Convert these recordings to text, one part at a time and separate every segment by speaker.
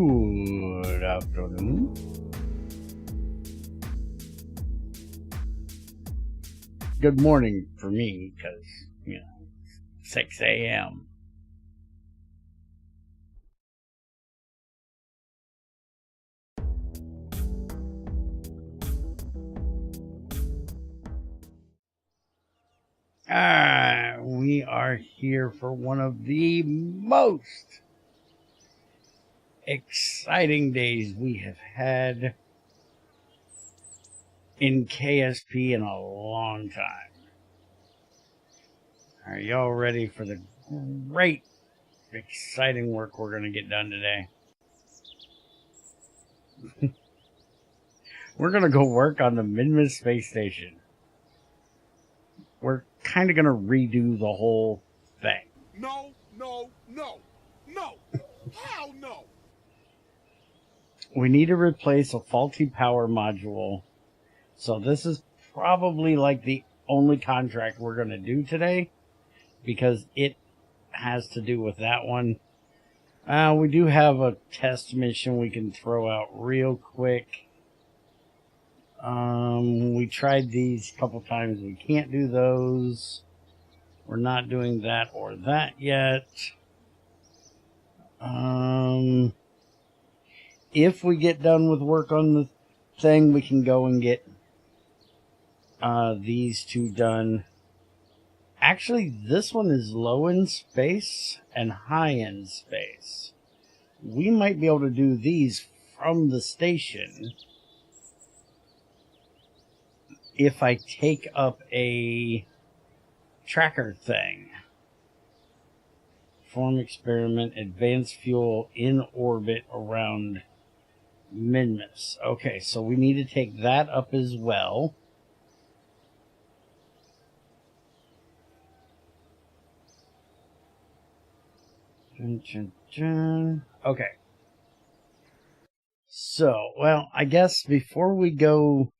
Speaker 1: Good afternoon. Good morning for me, because, 6 a.m. We are here for one of the most exciting days we have had in KSP in a long time. Are y'all ready for the great, exciting work we're going to get done today? We're going to go work on the Minmus space station. We're kind of going to redo the whole thing.
Speaker 2: No. Hell no!
Speaker 1: We need to replace a faulty power module. So this is probably like the only contract we're going to do today, because it has to do with that one. We do have a test mission we can throw out real quick. We tried these a couple times. We can't do those. We're not doing that or that yet. If we get done with work on the thing, we can go and get these two done. Actually, this one is low in space and high in space. We might be able to do these from the station if I take up a tracker thing. Form experiment, advanced fuel in orbit around Minmus. Okay, so we need to take that up as well. Okay. So, well, I guess before we go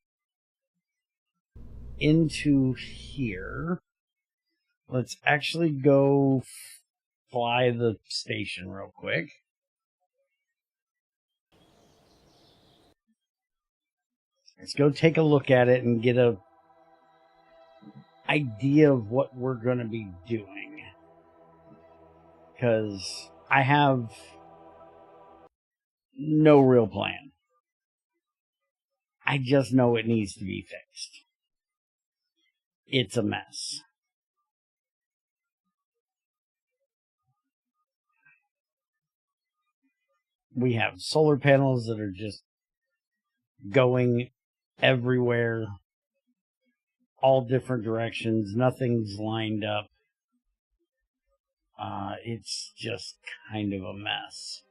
Speaker 1: into here, let's actually go fly the station real quick. Let's go take a look at it and get a idea of what we're going to be doing. Because I have no real plan. I just know it needs to be fixed. It's a mess. We have solar panels that are just going everywhere, all different directions. Nothing's lined up. It's just kind of a mess.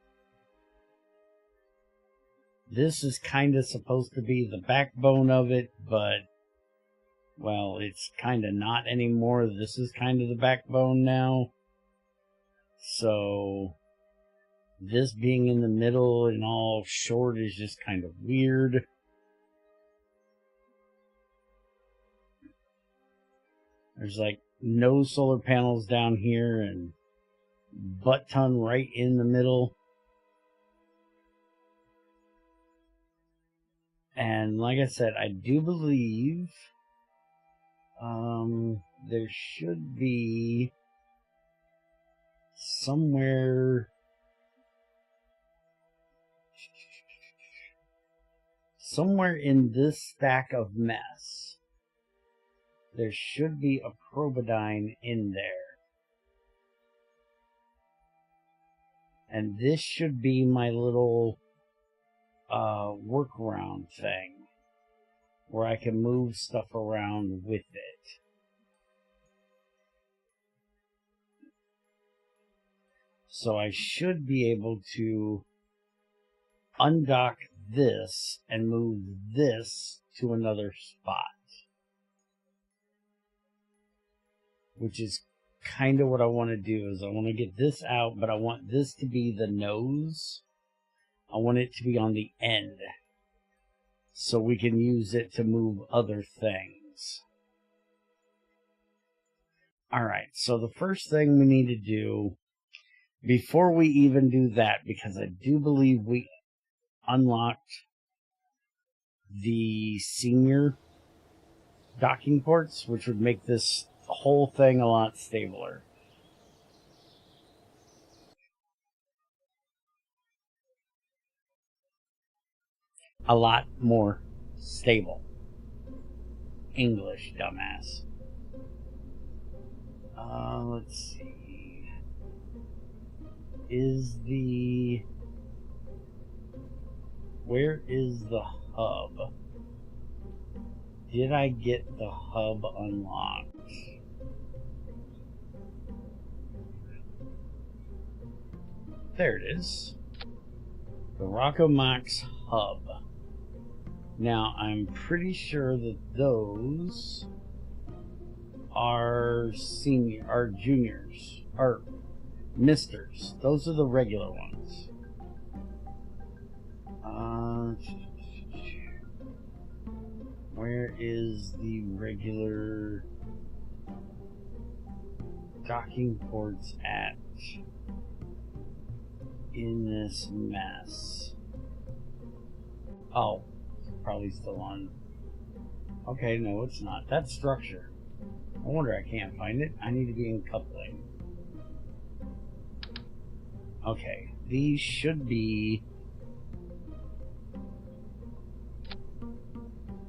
Speaker 1: This is kind of supposed to be the backbone of it, but, well, it's kind of not anymore. This is kind of the backbone now. So, this being in the middle and all short is just kind of weird. There's like no solar panels down here and butt ton right in the middle. And like I said, I do believe there should be somewhere in this stack of mess, there should be a Probodyne in there. And this should be my little workaround thing where I can move stuff around with it. So I should be able to undock this and move this to another spot, which is kind of what I want to do. Is I want to get this out, but I want this to be the nose. I want it to be on the end so we can use it to move other things. Alright, so the first thing we need to do before we even do that, because I do believe we unlocked the senior docking ports, which would make this whole thing a lot stabler. A lot more stable. English, dumbass. Let's see. Where is the hub? Did I get the hub unlocked? There it is. The Rockomax hub. Now, I'm pretty sure that those are juniors, or misters. Those are the regular ones. Where is the regular docking ports at in this mess? Oh, probably still on. Okay, no, it's not. That's structure. No wonder I can't find it. I need to be in coupling. Okay, these should be.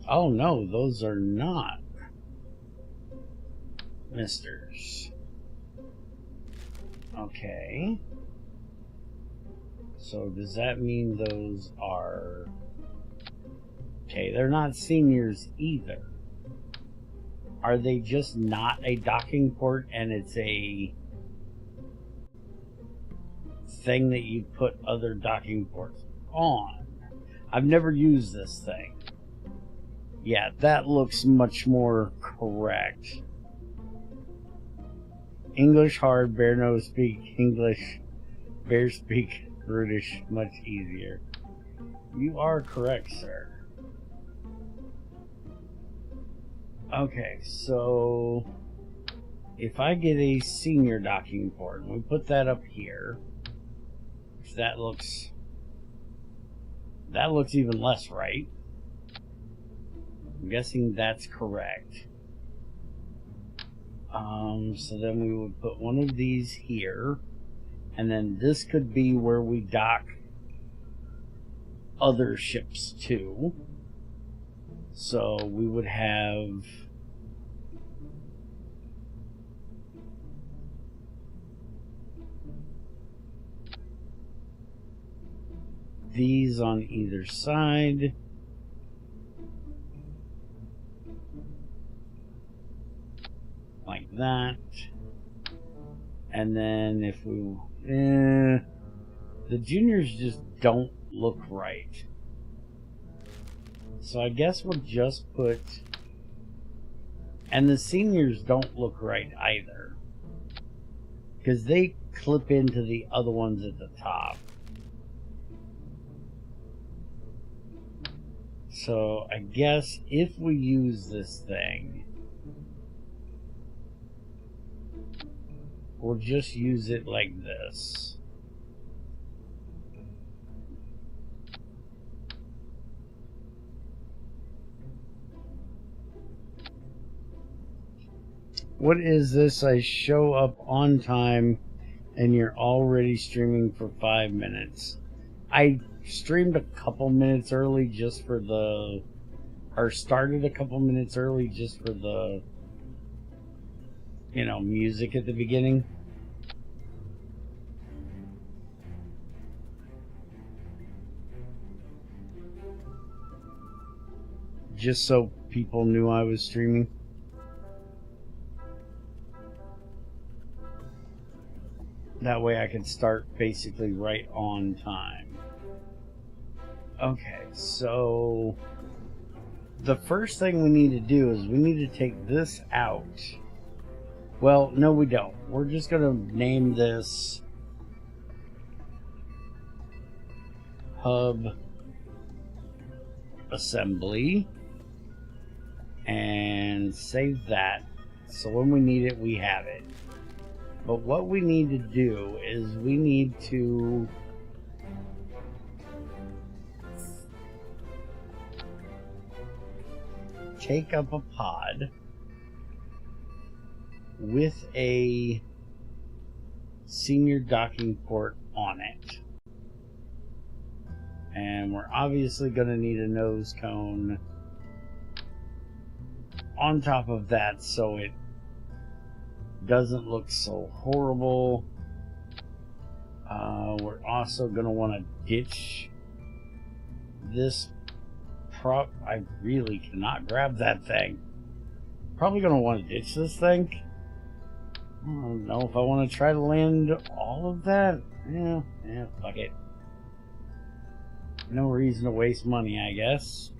Speaker 1: Oh no, those are not misters. Okay. So does that mean those are... Okay, they're not seniors either. Are they just not a docking port and it's a thing that you put other docking ports on? I've never used this thing. Yeah, that looks much more correct. English hard, bear no speak English, bear speak British much easier. You are correct, sir. Okay, so if I get a senior docking port, and we put that up here, that looks even less right. I'm guessing that's correct. So then we would put one of these here, and then this could be where we dock other ships too. So we would have these on either side. Like that. And then if we... the juniors just don't look right. So I guess we'll just put... And the seniors don't look right either, because they clip into the other ones at the top. So I guess if we use this thing, we'll just use it like this. What is this? I show up on time and you're already streaming for 5 minutes. I streamed a couple minutes early just for the... Or started a couple minutes early just for the... You know, music at the beginning. Just so people knew I was streaming. That way I could start basically right on time. Okay, so the first thing we need to do is we need to take this out. Well, no we don't. We're just going to name this Hub Assembly and save that. So when we need it, we have it. But what we need to do is we need to take up a pod with a senior docking port on it. And we're obviously going to need a nose cone on top of that so it doesn't look so horrible. We're also going to want to ditch this prop. I really cannot grab that thing. Probably going to want to ditch this thing. I don't know if I want to try to land all of that. Yeah, fuck it. No reason to waste money, I guess.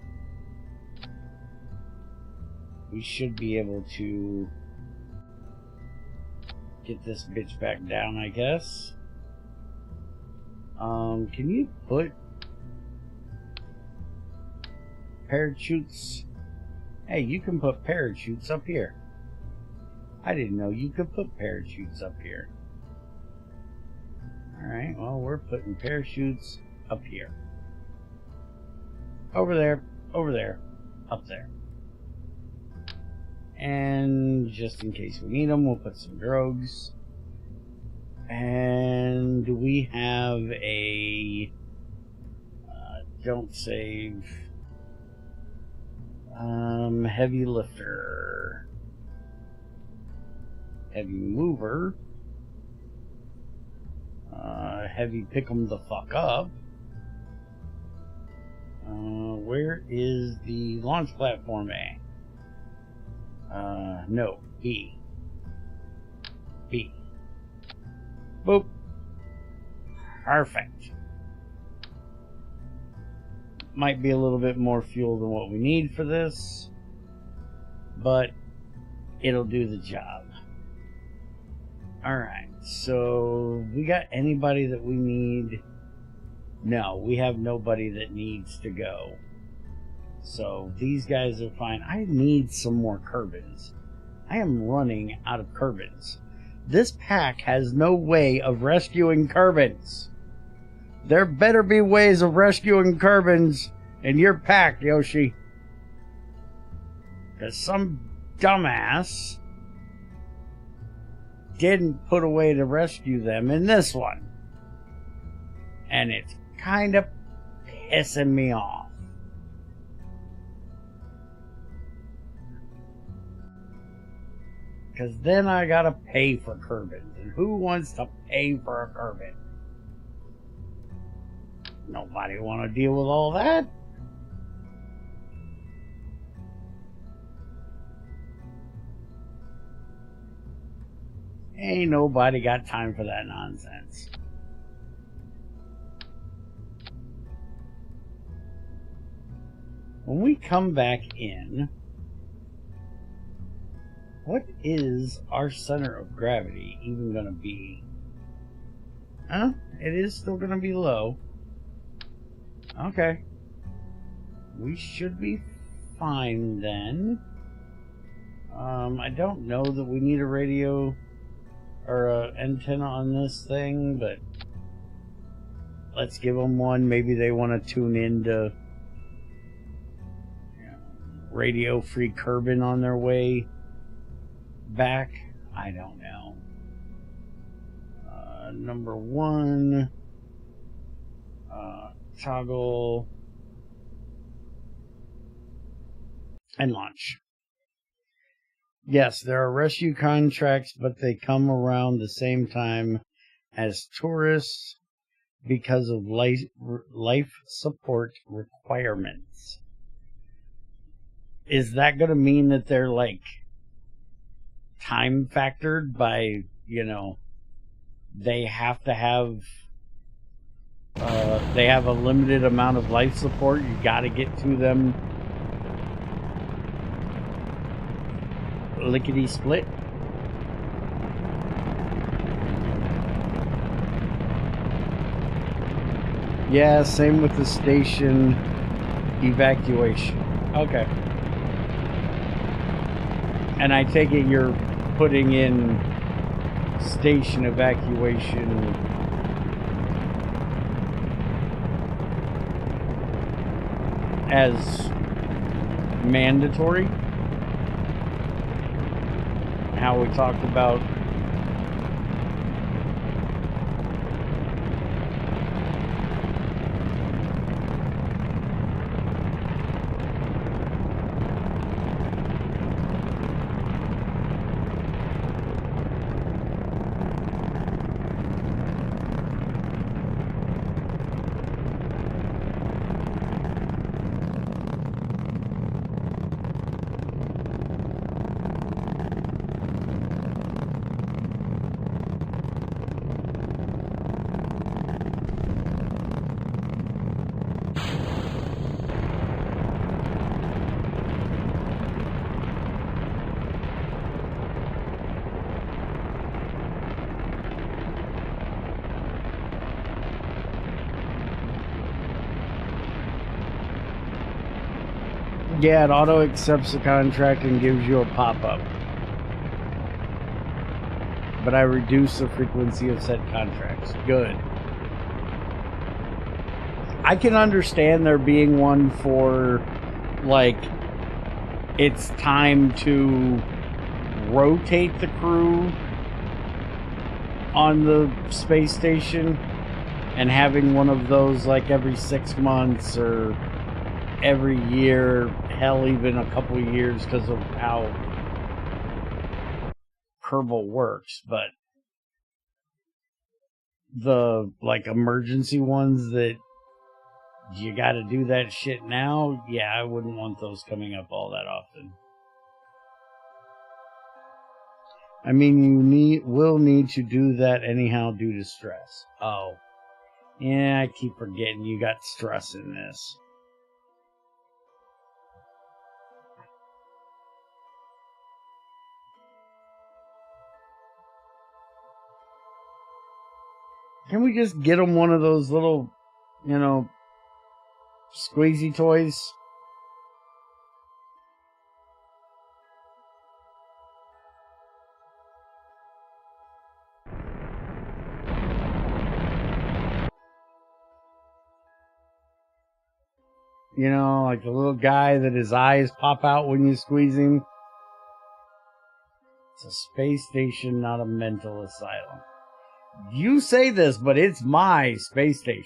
Speaker 1: We should be able to get this bitch back down, I guess. Can you put parachutes? Hey, you can put parachutes up here. I didn't know you could put parachutes up here. Alright, well, we're putting parachutes up here. Over there, up there. And just in case we need them, we'll put some drogues. And we have a don't save heavy lifter, heavy mover, heavy pick 'em the fuck up. Where is the launch platform A? No, B. B. Boop. Perfect. Might be a little bit more fuel than what we need for this, but it'll do the job. Alright, so we got anybody that we need? No, we have nobody that needs to go. So these guys are fine. I need some more Kerbins. I am running out of Kerbins. This pack has no way of rescuing Kerbins. There better be ways of rescuing Kerbins in your pack, Yoshi. Because some dumbass didn't put a way to rescue them in this one. And it's kind of pissing me off. Because then I gotta pay for Kerbins. And who wants to pay for a Kerbin? Nobody want to deal with all that. Ain't nobody got time for that nonsense. When we come back in, what is our center of gravity even going to be? Huh? It is still going to be low. Okay. We should be fine then. I don't know that we need a radio or an antenna on this thing, but let's give them one. Maybe they want to tune into Radio Free Kerbin on their way back. I don't know. Number one, toggle and launch. Yes, there are rescue contracts, but they come around the same time as tourists because of life support requirements. Is that going to mean that they're like time factored by, you know, they have to have they have a limited amount of life support? You got to get to them lickety split. Yeah, same with the station evacuation. Okay. And I take it you're putting in station evacuation as mandatory. How we talked about yeah, it auto accepts the contract and gives you a pop-up. But I reduce the frequency of said contracts. Good. I can understand there being one for, like, it's time to rotate the crew on the space station and having one of those like every 6 months or every year, hell, even a couple of years because of how Kerbal works. But the like emergency ones that you got to do that shit now, yeah, I wouldn't want those coming up all that often. I mean, you will need to do that anyhow due to stress. Oh, yeah, I keep forgetting you got stress in this. Can we just get them one of those little, you know, squeezy toys? You know, like the little guy that his eyes pop out when you squeeze him. It's a space station, not a mental asylum. You say this, but it's my space station.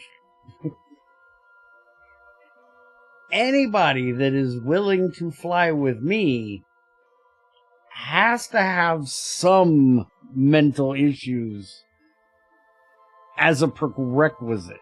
Speaker 1: Anybody that is willing to fly with me has to have some mental issues as a prerequisite.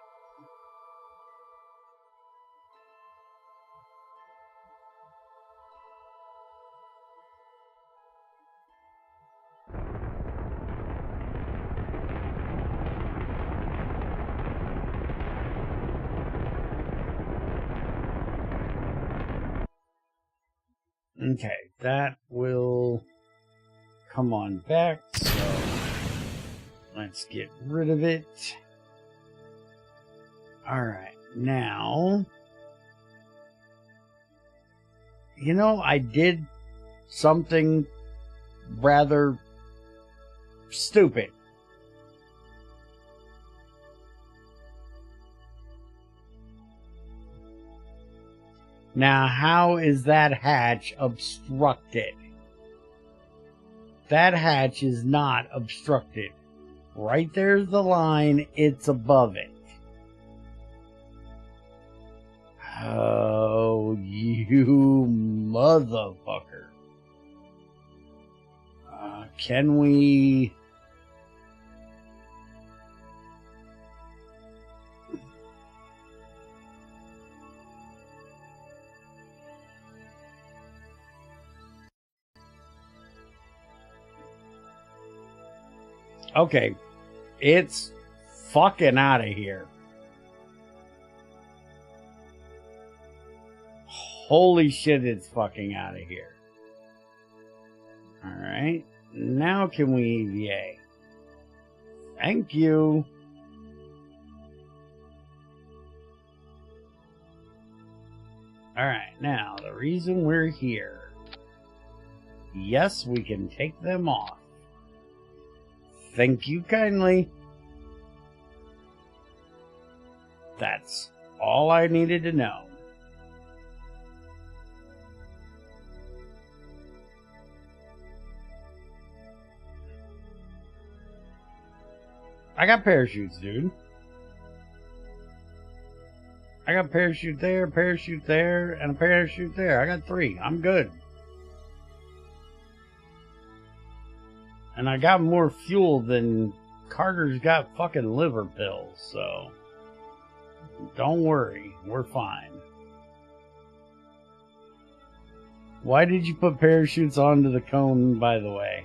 Speaker 1: Okay, that will come on back, so let's get rid of it. Alright, now, you know, I did something rather stupid. Now, how is that hatch obstructed? That hatch is not obstructed. Right there's the line, it's above it. Oh, you motherfucker. Can we... Okay, it's fucking out of here. Holy shit, it's fucking out of here. Alright, now can we EVA? Thank you. Alright, now, the reason we're here. Yes, we can take them off. Thank you kindly. That's all I needed to know. I got parachutes, dude. I got parachute there, and a parachute there. I got 3. I'm good. And I got more fuel than Carter's got fucking liver pills, so don't worry, we're fine. Why did you put parachutes onto the cone, by the way?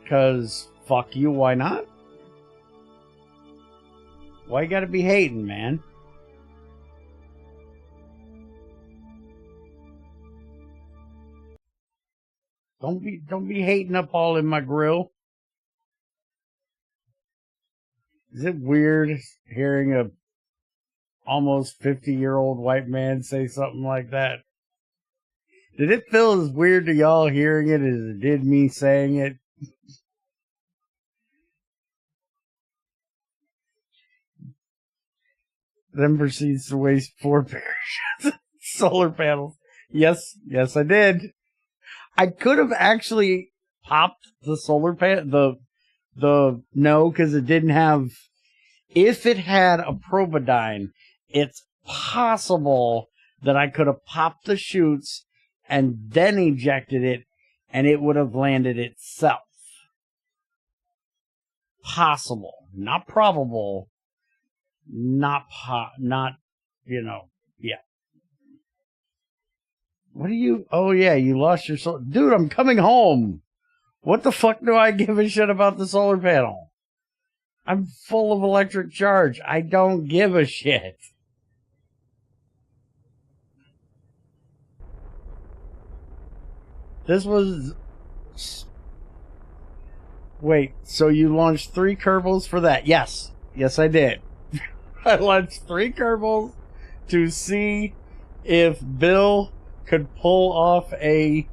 Speaker 1: 'Cause fuck you, why not? Why you gotta be hating, man? Don't be hating up all in my grill. Is it weird hearing a almost 50-year-old white man say something like that? Did it feel as weird to y'all hearing it as it did me saying it? Then proceeds to waste 4 pairs solar panels. Yes, I did. I could have actually popped the solar panel, no, because it didn't have, if it had a Probodyne, it's possible that I could have popped the chutes and then ejected it, and it would have landed itself. Possible. Not probable. Not, yeah. What do you... Oh, yeah, you lost your solar... Dude, I'm coming home! What the fuck do I give a shit about the solar panel? I'm full of electric charge. I don't give a shit. This was... Wait, so you launched 3 Kerbals for that? Yes. Yes, I did. I launched 3 Kerbals to see if Bill could pull off a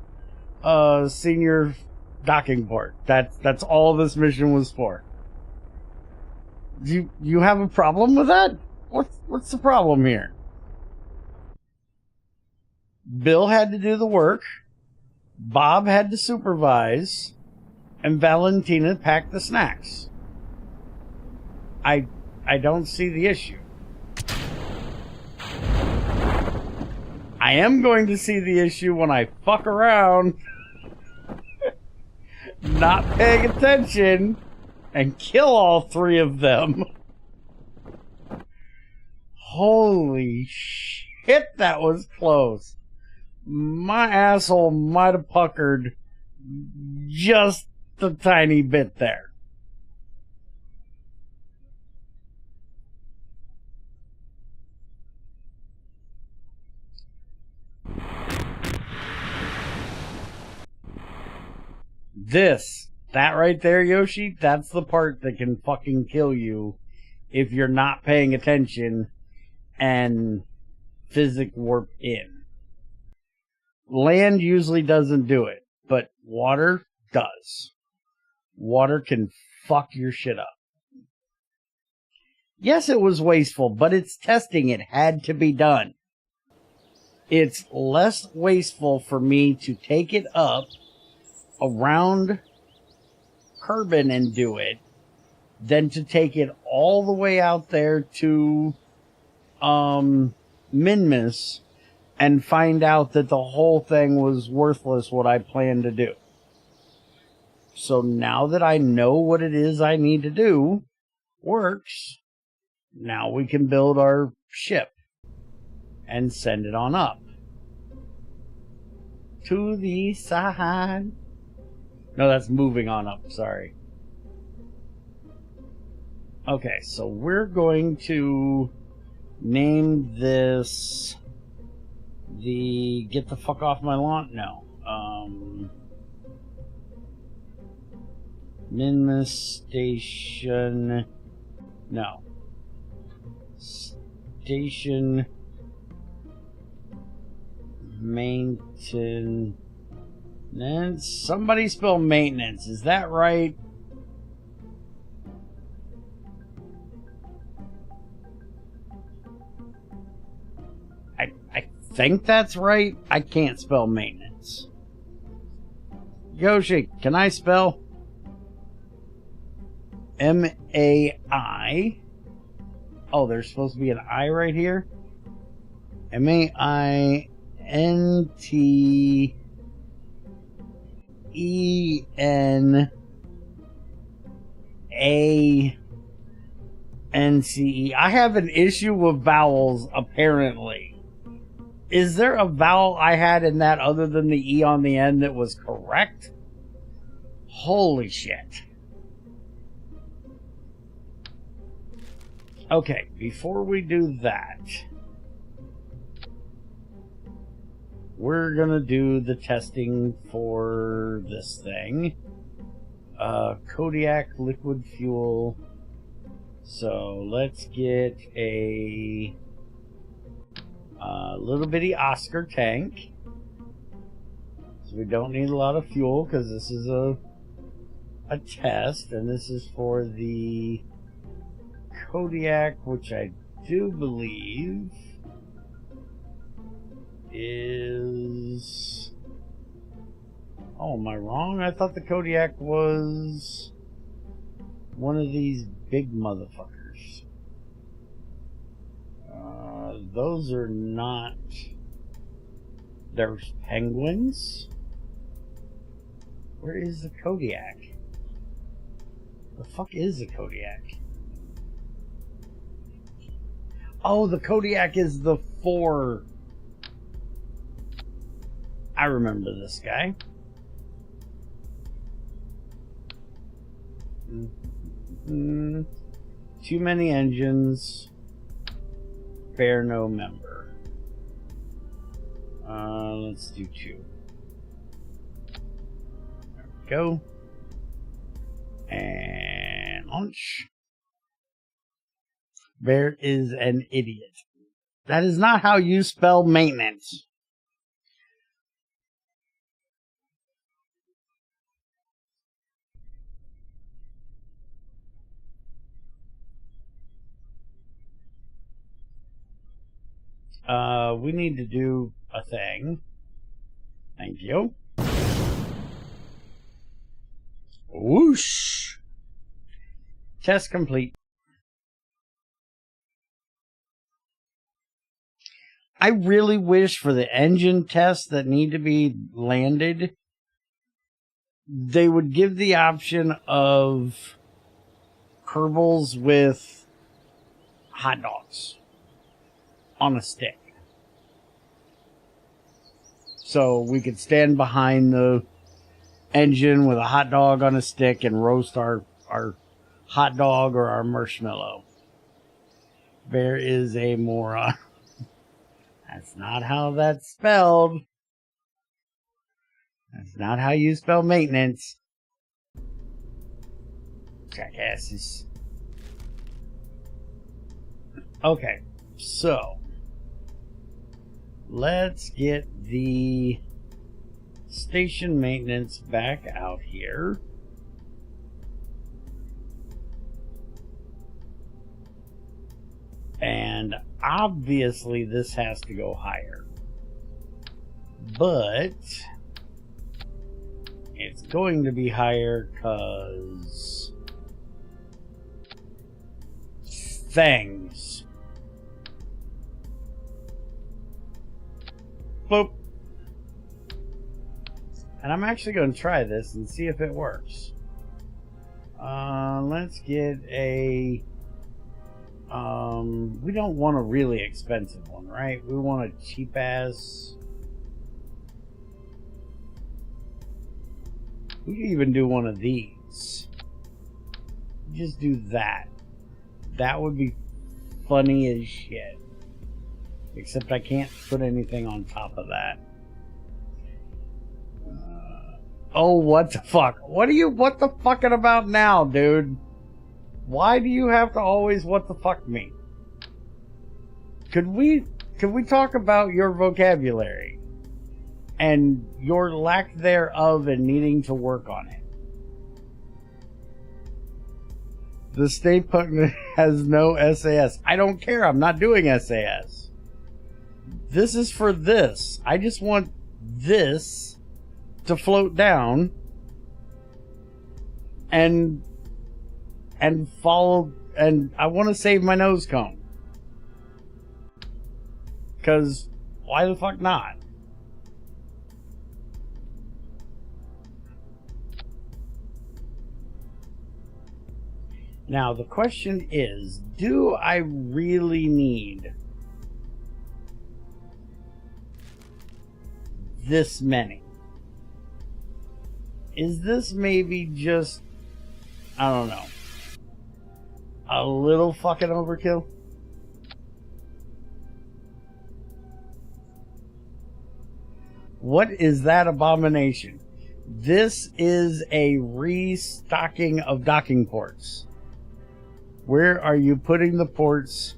Speaker 1: senior docking port. That's all this mission was for. You have a problem with that? What's the problem here? Bill had to do the work, Bob had to supervise, and Valentina packed the snacks. I don't see the issue. I am going to see the issue when I fuck around, not paying attention, and kill all 3 of them. Holy shit, that was close. My asshole might have puckered just a tiny bit there. That right there, Yoshi, that's the part that can fucking kill you if you're not paying attention and physics warp in. Land usually doesn't do it, but water does. Water can fuck your shit up. Yes, it was wasteful, but it's testing. It had to be done. It's less wasteful for me to take it up around Kerbin and do it than to take it all the way out there to Minmus and find out that the whole thing was worthless, what I planned to do. So now that I know what it is I need to do works, now we can build our ship and send it on up to the side. No, that's moving on up, sorry. Okay, so we're going to name this the get the fuck off my lawn? No. Minmus Station. No. Station maintenance. Somebody spell maintenance. Is that right? think that's right. I can't spell maintenance. Yoshi, can I spell? M-A-I. Oh, there's supposed to be an I right here. M-A-I-N-T-E-N-A-N-C-E. I have an issue with vowels, apparently. Is there a vowel I had in that other than the E on the end that was correct? Holy shit. Okay, before we do that, we're gonna do the testing for this thing. Kodiak liquid fuel. So let's get a little bitty Oscar tank. So we don't need a lot of fuel because this is a test, and this is for the Kodiak, which I do believe is... Oh, am I wrong? I thought the Kodiak was one of these big motherfuckers. Those are not... There's penguins. Where is the Kodiak? The fuck is the Kodiak? Oh, the Kodiak is the 4. I remember this guy. Too many engines. Bear no member. Let's do 2. There we go. And launch. Bear is an idiot. That is not how you spell maintenance. We need to do a thing. Thank you. Whoosh. Test complete. I really wish for the engine tests that need to be landed, they would give the option of Kerbals with hot dogs on a stick. So we could stand behind the engine with a hot dog on a stick and roast our hot dog or our marshmallow. Bear is a moron. That's not how that's spelled. That's not how you spell maintenance. Jackasses. Okay, so let's get the station maintenance back out here. And obviously this has to go higher. But it's going to be higher because things. Boop. And I'm actually going to try this and see if it works. Let's get a... we don't want a really expensive one, right? We want a cheap ass... We could even do one of these. Just do that. That would be funny as shit. Except I can't put anything on top of that. Oh, what the fuck? What the fucking about now, dude? Why do you have to always what the fuck me? Could we talk about your vocabulary and your lack thereof and needing to work on it? The state partner has no SAS. I don't care. I'm not doing SAS. This is for this. I just want this to float down and follow, and I want to save my nose cone. Because why the fuck not? Now the question is, do I really need this many? Is this maybe just, I don't know, a little fucking overkill? What is that abomination? This is a restocking of docking ports. Where are you putting the ports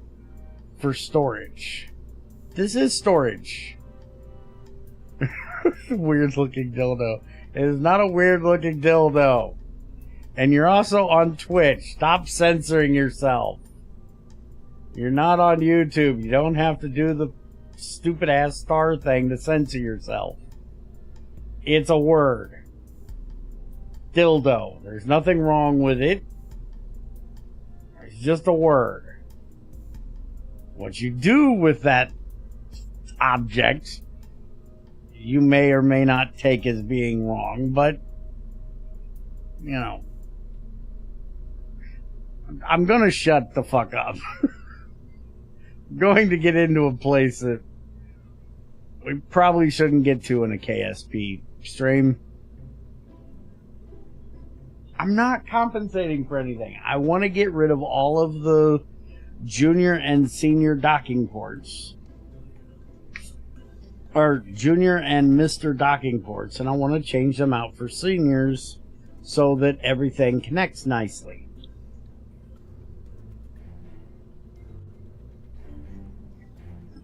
Speaker 1: for storage? This is storage. Weird looking dildo. It is not a weird looking dildo. And you're also on Twitch. Stop censoring yourself. You're not on YouTube. You don't have to do the stupid ass star thing to censor yourself. It's a word. Dildo. There's nothing wrong with it. It's just a word. What you do with that object, you may or may not take as being wrong, but, you know, I'm gonna shut the fuck up. I'm going to get into a place that we probably shouldn't get to in a KSP stream. I'm not compensating for anything. I want to get rid of all of the junior and senior docking ports. Or junior and Mr. docking ports. And I want to change them out for seniors so that everything connects nicely.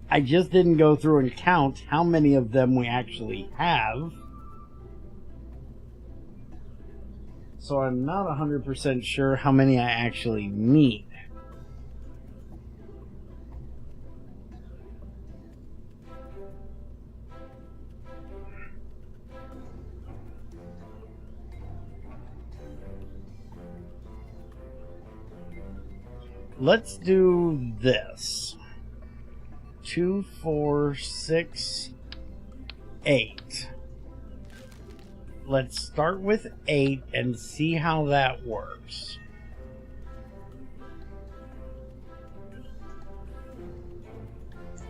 Speaker 1: I just didn't go through and count how many of them we actually have. So I'm not 100% sure how many I actually need. Let's do this. 2, 4, 6, 8. Let's start with 8 and see how that works.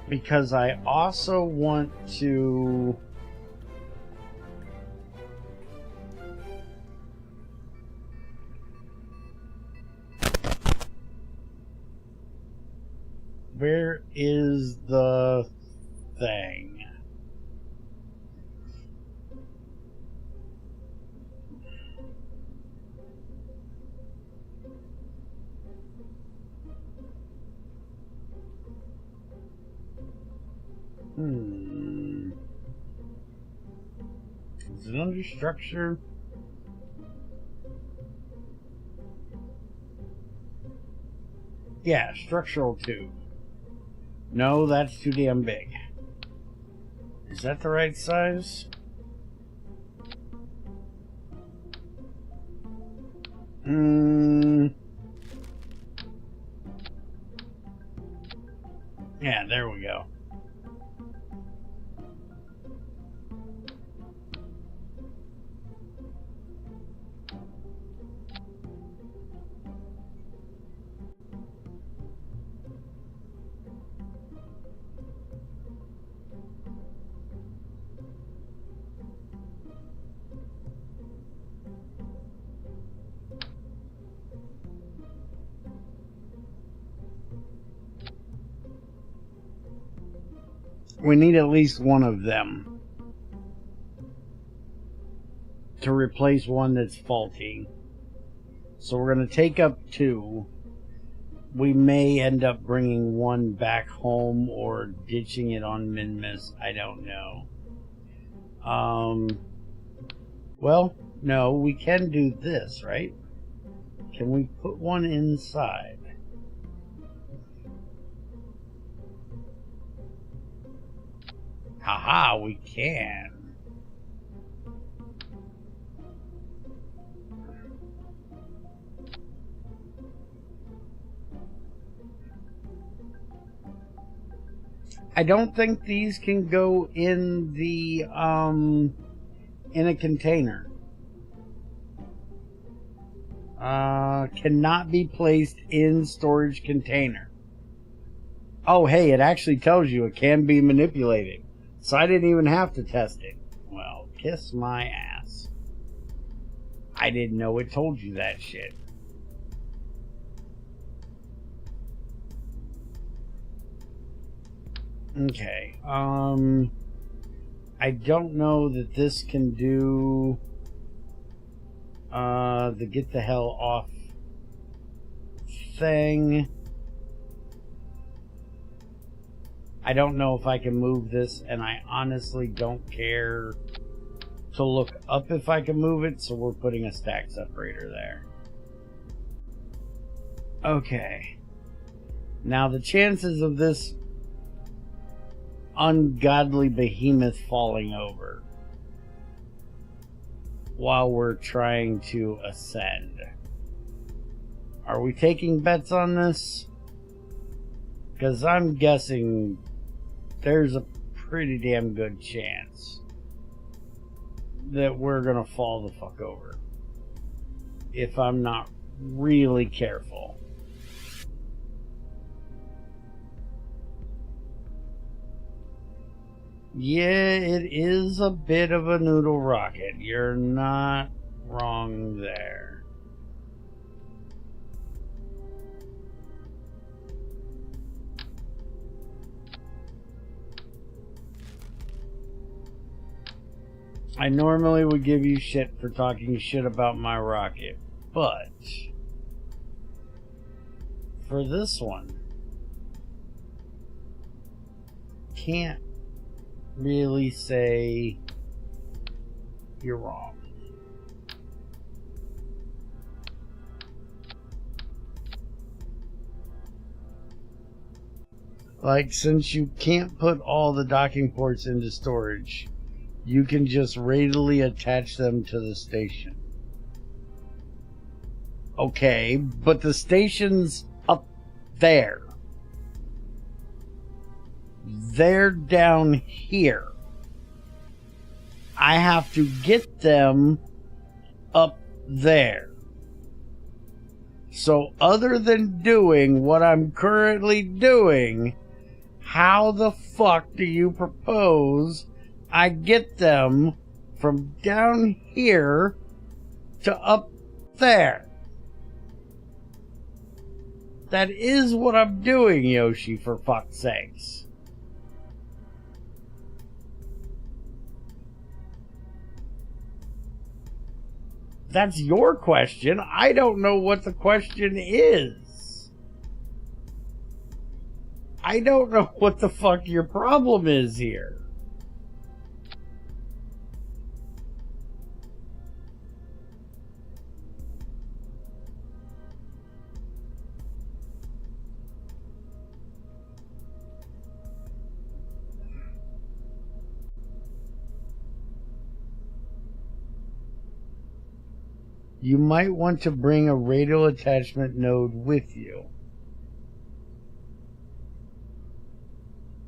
Speaker 1: Because I also want to... Where is the thing? Is it under structure? Yeah, structural 2. No, that's too damn big. Is that the right size? Yeah, there we go. We need at least one of them to replace one that's faulty. So we're going to take up 2. We may end up bringing one back home or ditching it on Minmus. I don't know. Well, no, we can do this, right? Can we put one inside? Aha, we can. I don't think these can go in the, in a container. Cannot be placed in storage container. Oh, hey, it actually tells you it can be manipulated. So I didn't even have to test it. Well, kiss my ass. I didn't know it told you that shit. Okay, I don't know that this can do the get the hell off thing. I don't know if I can move this, and I honestly don't care to look up if I can move it, so we're putting a stack separator there. Okay. Now the chances of this ungodly behemoth falling over while we're trying to ascend. Are we taking bets on this? Because I'm guessing there's a pretty damn good chance that we're gonna fall the fuck over if I'm not really careful. Yeah, it is a bit of a noodle rocket. You're not wrong there. I normally would give you shit for talking shit about my rocket, but for this one, can't really say you're wrong. Like, since you can't put all the docking ports into storage, you can just readily attach them to the station. Okay, but the station's up there. They're down here. I have to get them up there. So other than doing what I'm currently doing, how the fuck do you propose I get them from down here to up there? That is what I'm doing, Yoshi, for fuck's sakes. That's your question. I don't know what the question is. I don't know what the fuck your problem is here. You might want to bring a radial attachment node with you.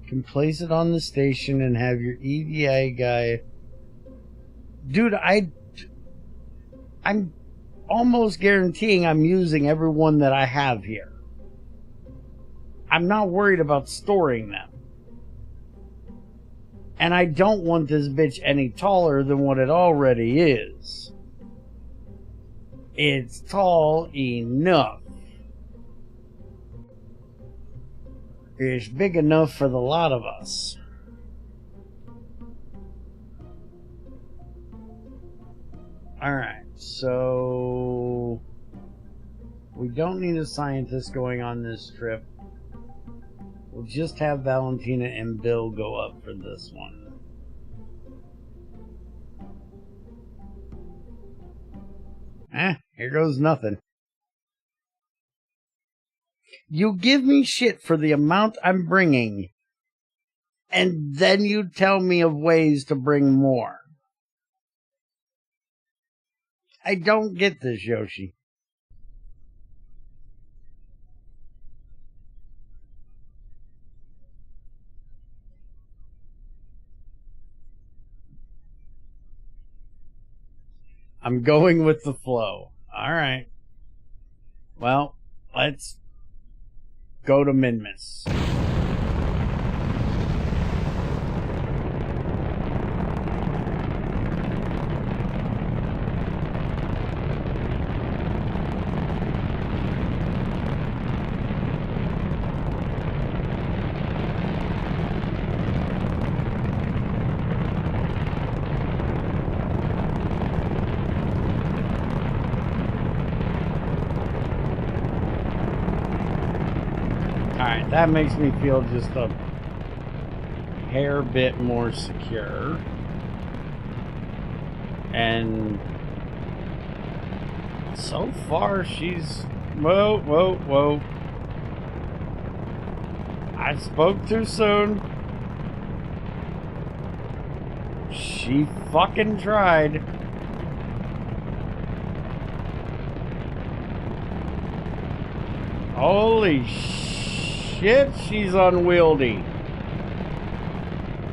Speaker 1: You can place it on the station and have your EVA guy... Dude, I'm almost guaranteeing I'm using every one that I have here. I'm not worried about storing them. And I don't want this bitch any taller than what it already is. It's tall enough. It's big enough for the lot of us. Alright, so we don't need a scientist going on this trip. We'll just have Valentina and Bill go up for this one. Here goes nothing. You give me shit for the amount I'm bringing, And then you tell me of ways to bring more. I don't get this, Yoshi. I'm going with the flow. All right. Well, let's go to Minmus. Alright, that makes me feel just a hair bit more secure. And so far she's... Whoa. I spoke too soon. She fucking tried. Holy shit, she's unwieldy.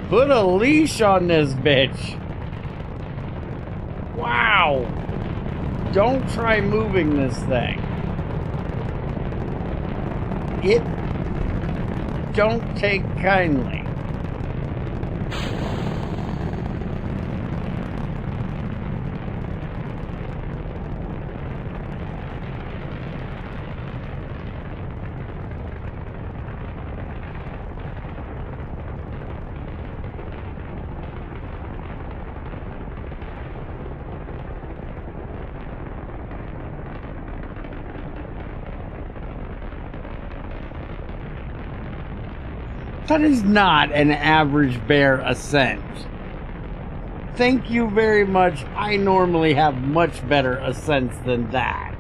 Speaker 1: Put a leash on this bitch. Wow. Don't try moving this thing. It don't take kindly. That is not an average bear ascent. Thank you very much. I normally have much better ascents than that.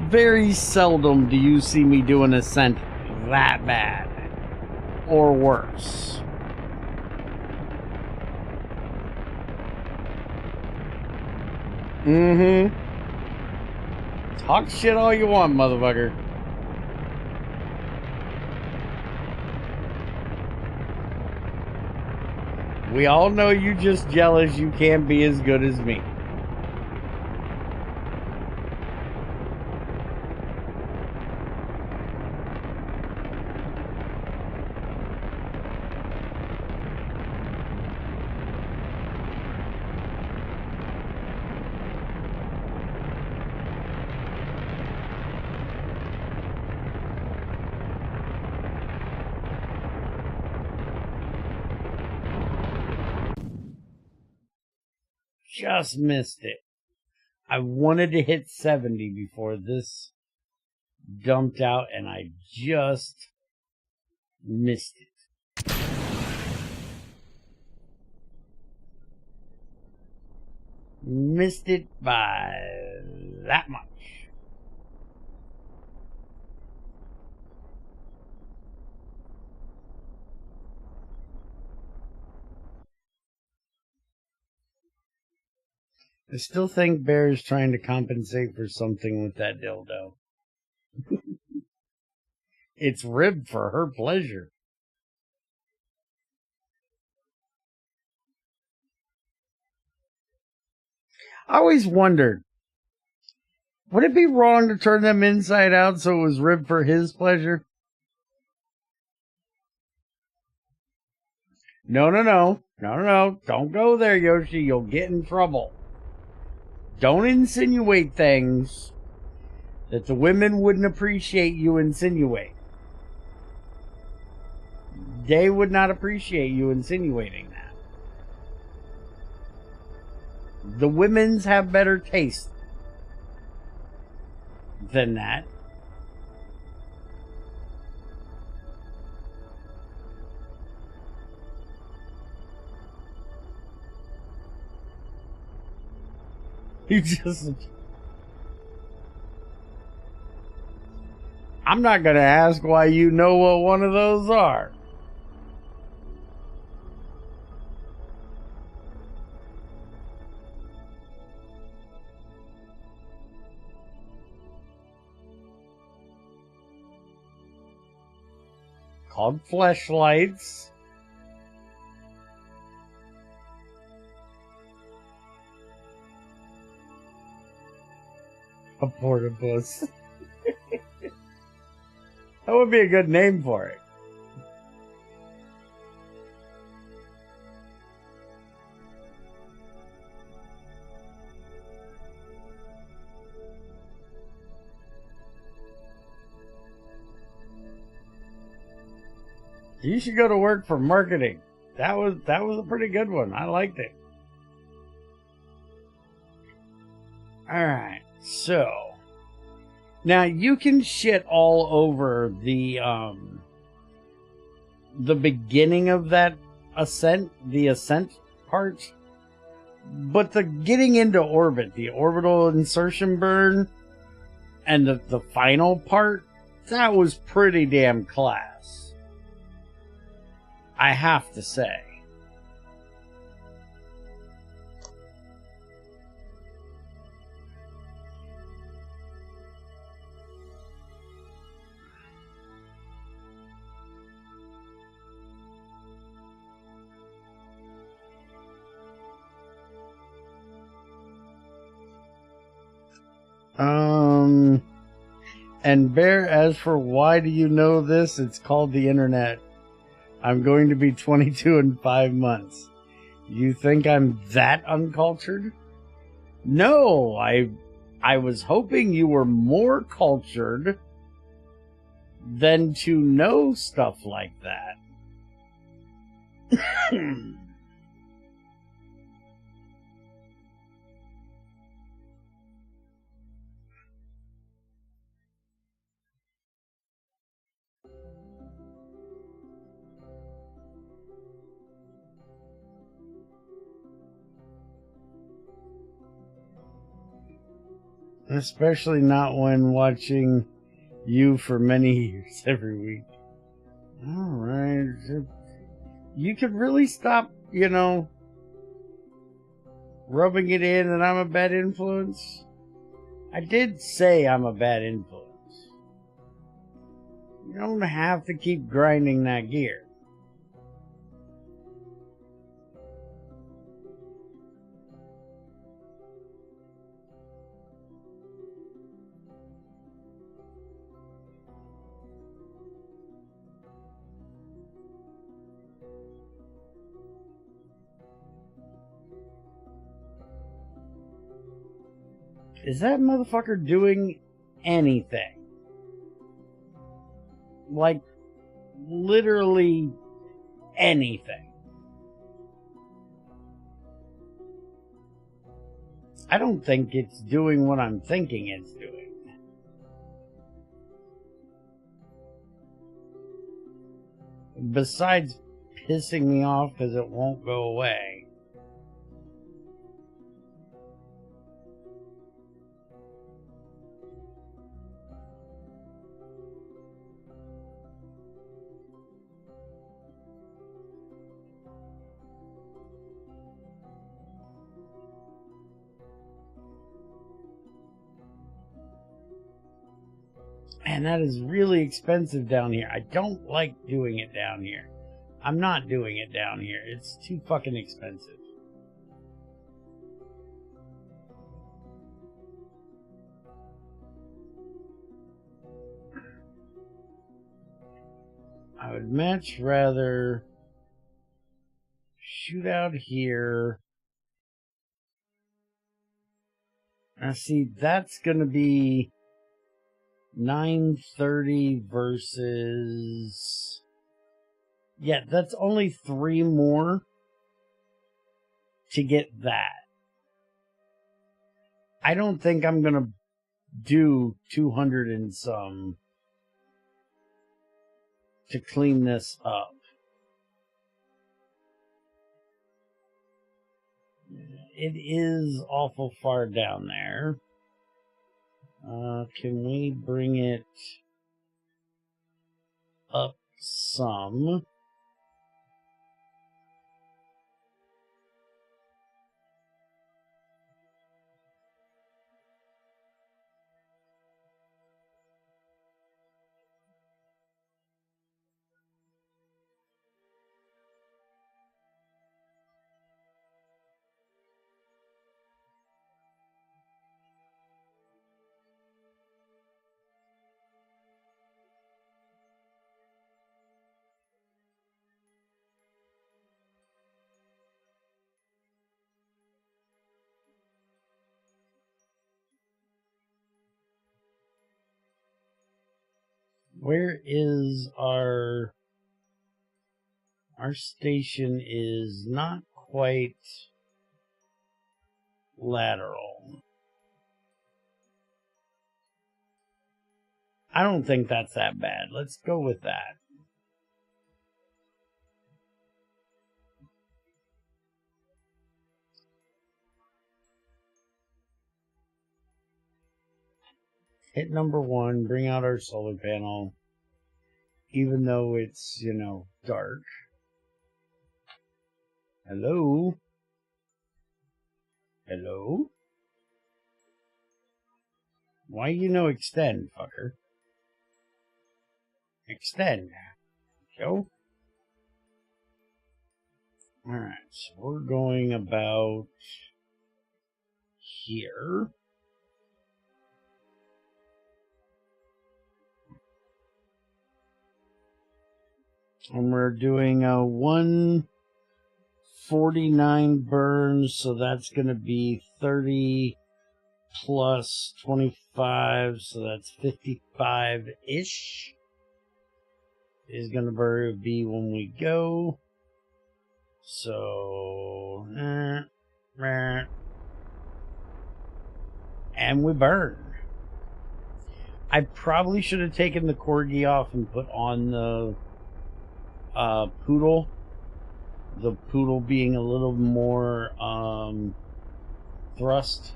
Speaker 1: Very seldom do you see me do an ascent that bad. Or worse. Talk shit all you want, motherfucker. We all know you just jealous you can't be as good as me. Just missed it. I wanted to hit 70 before this dumped out, and I just missed it. Missed it by that much. I still think Bear is trying to compensate for something with that dildo. It's ribbed for her pleasure. I always wondered, would it be wrong to turn them inside out so it was ribbed for his pleasure? No. Don't go there, Yoshi. You'll get in trouble. Don't insinuate things that the women wouldn't appreciate you insinuate. They would not appreciate you insinuating that. The women's have better taste than that. You just... I'm not going to ask why you know what one of those are. Called fleshlights. A portobus. That would be a good name for it. You should go to work for marketing. That was a pretty good one. I liked it. Alright, so now you can shit all over the beginning of that ascent, the ascent part, but the getting into orbit, the orbital insertion burn, and the final part, that was pretty damn class. I have to say. And Bear, as for why do you know this, it's called the internet. I'm going to be 22 in 5 months. You think I'm that uncultured? No, I was hoping you were more cultured than to know stuff like that. Especially not when watching you for many years every week. Alright. You could really stop, rubbing it in that I'm a bad influence. I did say I'm a bad influence. You don't have to keep grinding that gear. Is that motherfucker doing anything? Like, literally anything. I don't think it's doing what I'm thinking it's doing. Besides pissing me off because it won't go away. And that is really expensive down here. I don't like doing it down here. I'm not doing it down here. It's too fucking expensive. I would much rather shoot out here. Now see, that's gonna be 930 versus... Yeah, that's only 3 more to get that. I don't think I'm gonna do 200 and some to clean this up. It is awful far down there. Can we bring it up some. Where is our station is not quite lateral. I don't think that's that bad. Let's go with that. Hit number 1, bring out our solar panel, even though it's, dark. Hello? Hello? Why extend, fucker? Extend. Go. Alright, so we're going about here. And we're doing a 149 burn, so that's going to be 30 plus 25, so that's 55-ish. Is going to be when we go. So, and we burn. I probably should have taken the corgi off and put on the poodle. The poodle being a little more thrust.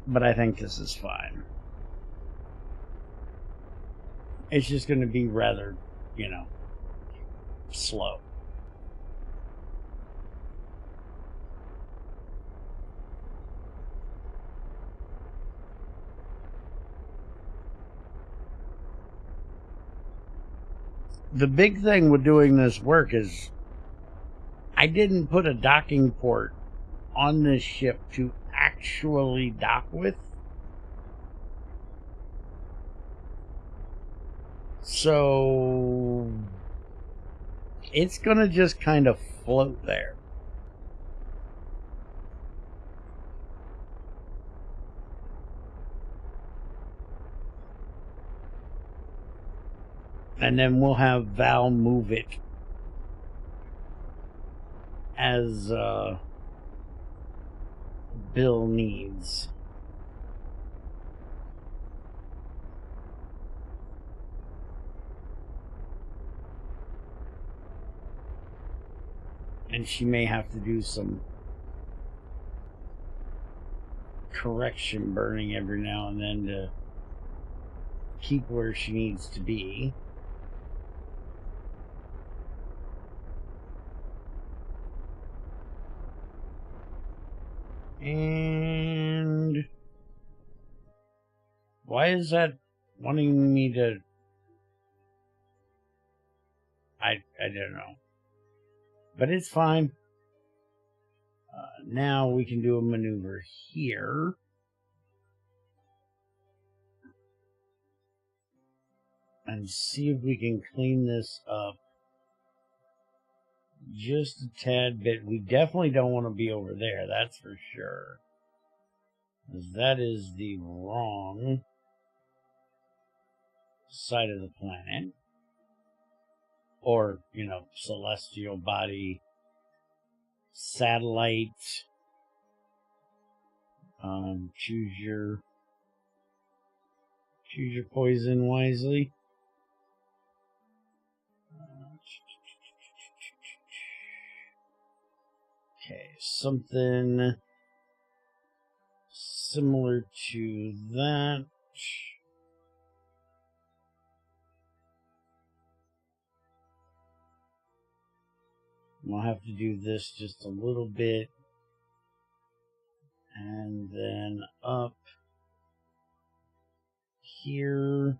Speaker 1: But I think this is fine. It's just going to be rather, slow. The big thing with doing this work is I didn't put a docking port on this ship to actually dock with. So it's going to just kind of float there. And then we'll have Val move it as Bill needs. And she may have to do some correction burning every now and then to keep where she needs to be. And why is that wanting me to... I don't know. But it's fine. Now we can do a maneuver here. And see if we can clean this up just a tad bit. We definitely don't want to be over there, that's for sure. Because that is the wrong side of the planet. Or, celestial body, satellite. Choose your poison wisely. Okay, something similar to that. We'll have to do this just a little bit. And then up here.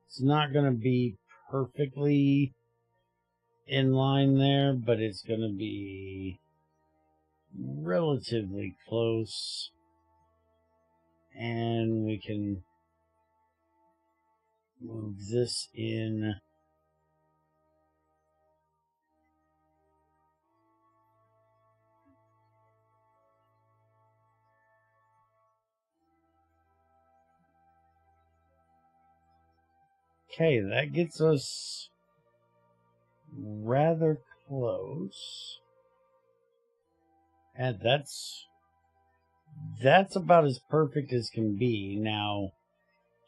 Speaker 1: It's not going to be perfectly in line there, but it's going to be relatively close. And we can move this in. Okay, that gets us rather close. And that's about as perfect as can be. Now,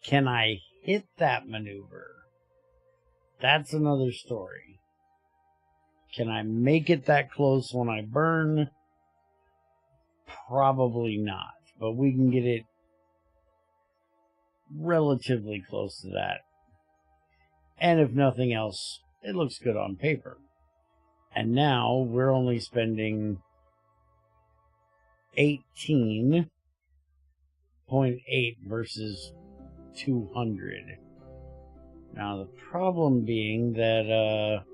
Speaker 1: can I hit that maneuver? That's another story. Can I make it that close when I burn? Probably not. But we can get it relatively close to that. And if nothing else, it looks good on paper. And now we're only spending 18.8 versus 200. Now the problem being that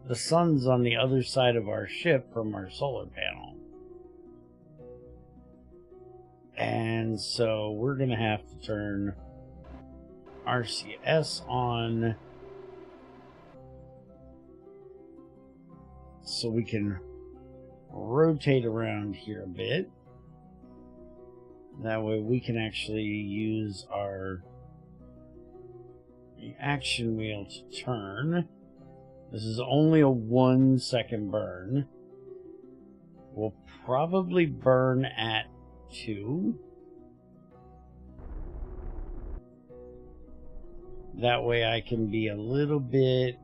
Speaker 1: the sun's on the other side of our ship from our solar panel. And so we're going to have to turn RCS on so we can rotate around here a bit. That way we can actually use our action wheel to turn. This is only a 1 second burn. We'll probably burn at 2. That way I can be a little bit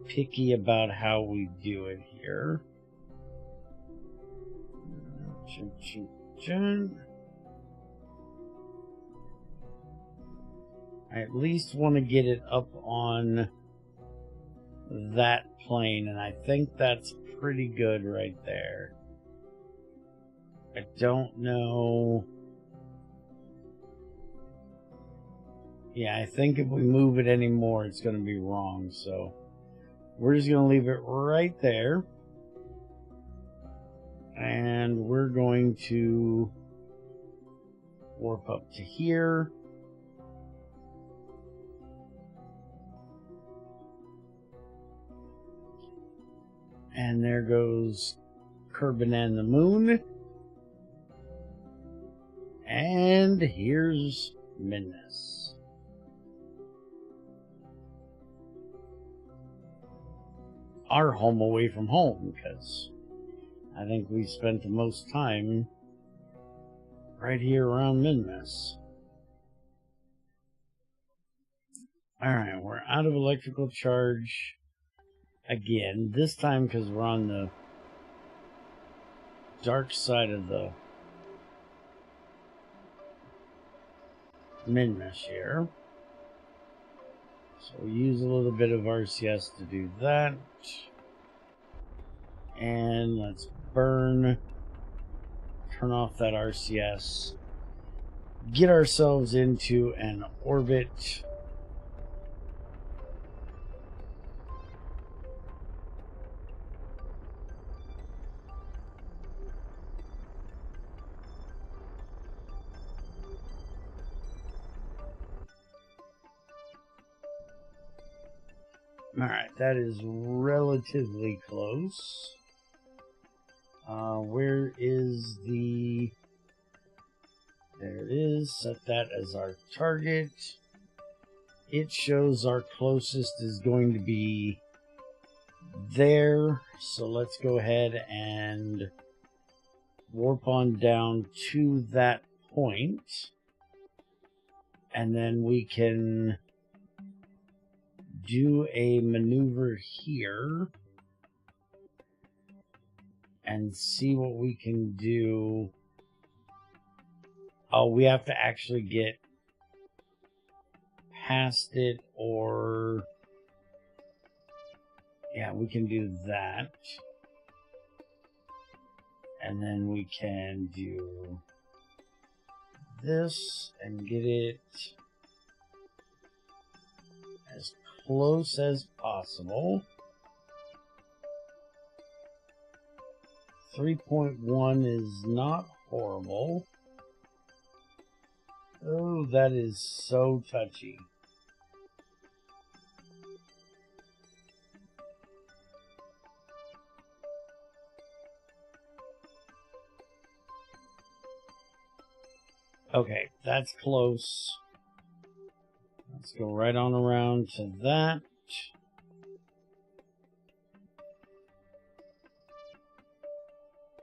Speaker 1: picky about how we do it here. I at least want to get it up on that plane, and I think that's pretty good right there. I don't know. Yeah, I think if we move it anymore, it's going to be wrong. So we're just going to leave it right there. And we're going to warp up to here. And there goes Kerbin and the Moon. And here's Minmus. Our home away from home, because I think we spent the most time right here around Minmus. Alright, we're out of electrical charge again. This time because we're on the dark side of the Minmus here. So we'll use a little bit of RCS to do that. And let's burn. Turn off that RCS. Get ourselves into an orbit. Alright, that is relatively close. Where is the... There it is. Set that as our target. It shows our closest is going to be there. So let's go ahead and warp on down to that point. And then we can do a maneuver here and see what we can do Oh, we have to actually get past it, or yeah, we can do that. And then we can do this and get it as close as possible. 3.1 is not horrible. Oh, that is so touchy. Okay, that's close. Let's go right on around to that.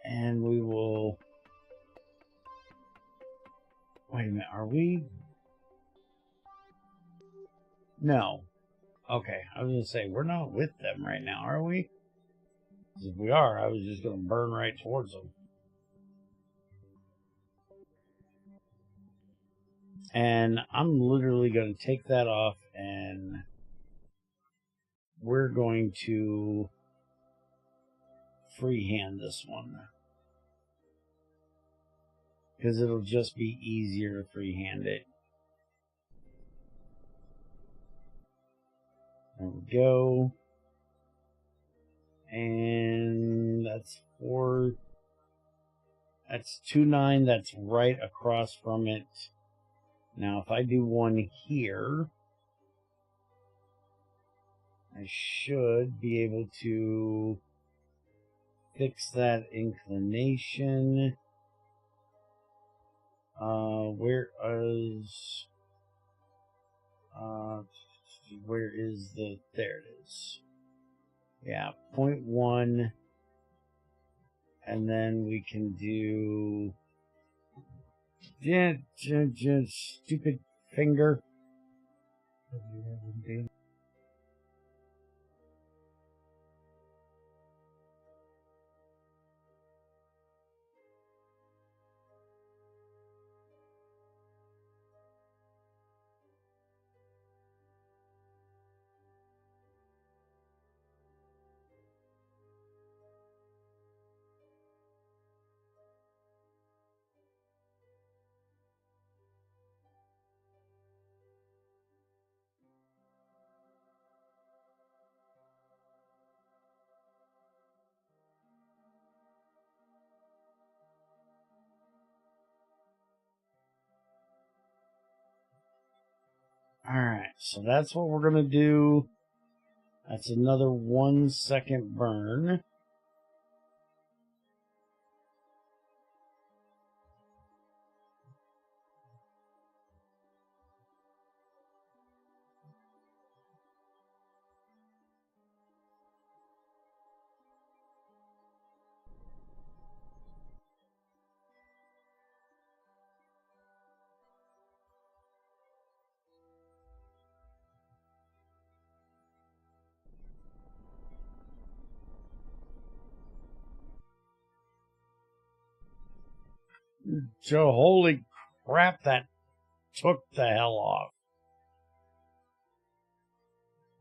Speaker 1: And we will... Wait a minute, are we... No. Okay, I was going to say, we're not with them right now, are we? If we are, I was just going to burn right towards them. And I'm literally going to take that off, and we're going to freehand this one. Because it'll just be easier to freehand it. There we go. And that's 4. That's 2.9. That's right across from it. Now, if I do one here, I should be able to fix that inclination. Where is the, there it is. Yeah, 0.1. And then we can do, stupid finger. Alright, so that's what we're going to do. That's another 1 second burn. So holy crap, that took the hell off.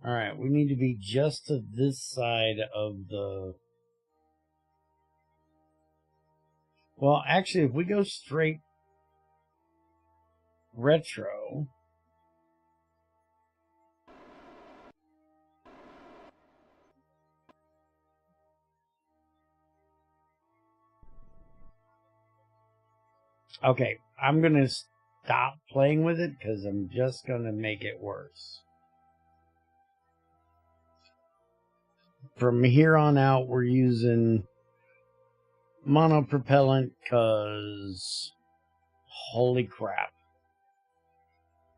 Speaker 1: Alright, we need to be just to this side of the... Well, actually, if we go straight retro... Okay, I'm going to stop playing with it because I'm just going to make it worse. From here on out, we're using monopropellant because holy crap.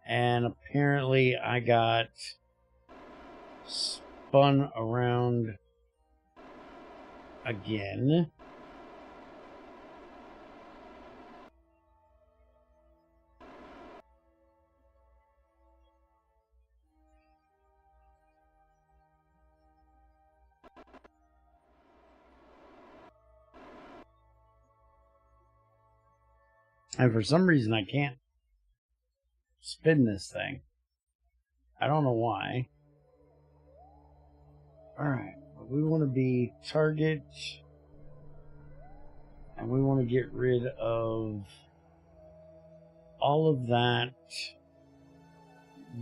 Speaker 1: And apparently I got spun around again. And for some reason I can't spin this thing. I don't know why. Alright, we want to be target, and we want to get rid of all of that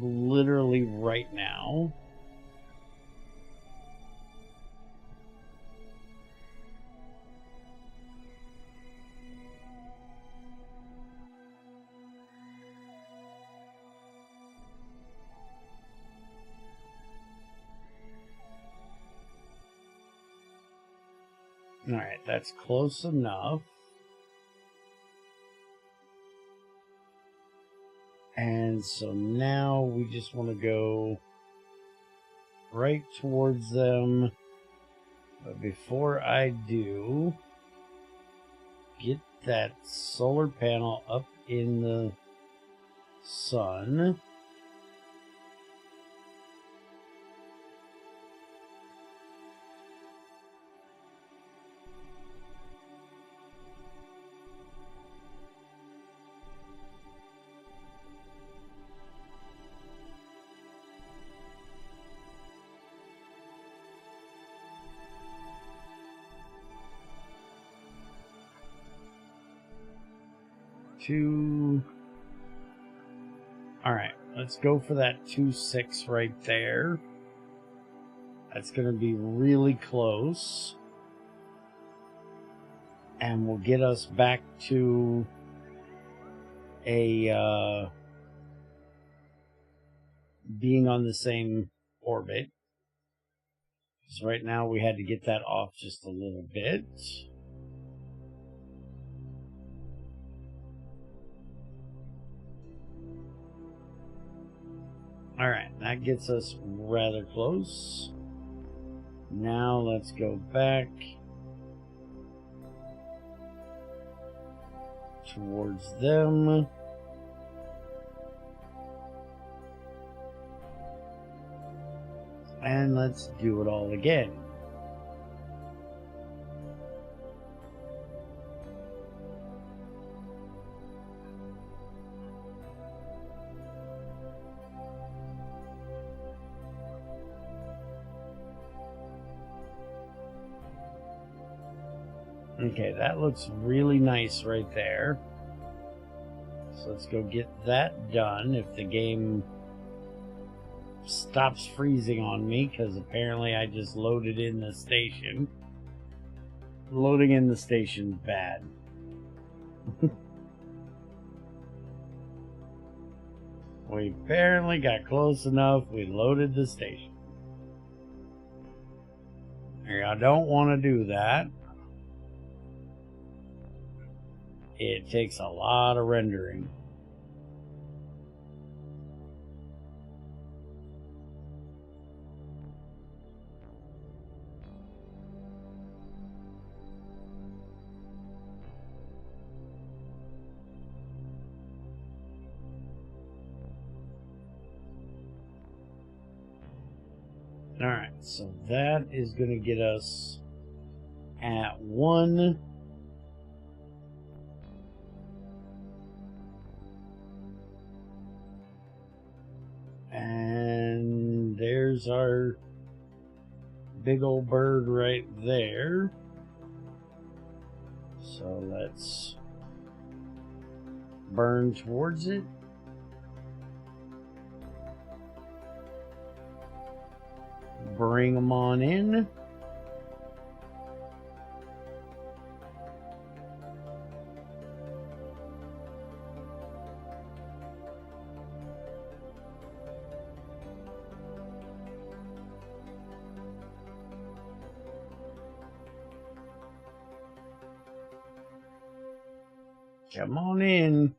Speaker 1: literally right now. Alright, that's close enough. And so now we just want to go right towards them. But before I do, get that solar panel up in the sun. Alright, let's go for that 2-6 right there. That's going to be really close. And will get us back to a being on the same orbit. So right now we had to get that off just a little bit. Alright, that gets us rather close. Now let's go back towards them. And let's do it all again. Okay, that looks really nice right there. So let's go get that done if the game stops freezing on me, because apparently I just loaded in the station. Loading in the station's bad. We apparently got close enough. We loaded the station. I don't want to do that. It takes a lot of rendering. Alright, so that is going to get us at 1. And there's our big old bird right there. So let's burn towards it. Bring them on in. Come on in.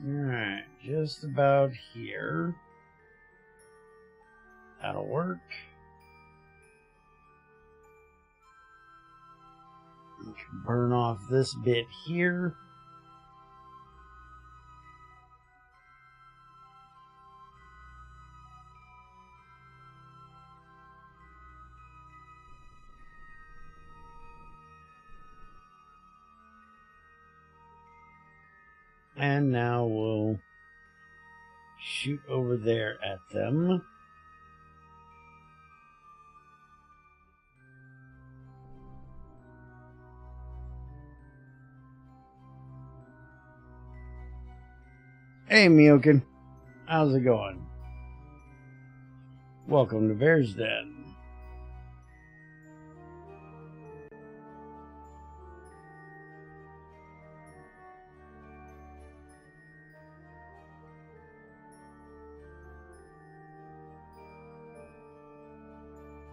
Speaker 1: Alright, just about here. That'll work. Burn off this bit here. And now we'll shoot over there at them. Hey, Miokin. How's it going? Welcome to Bear's Den.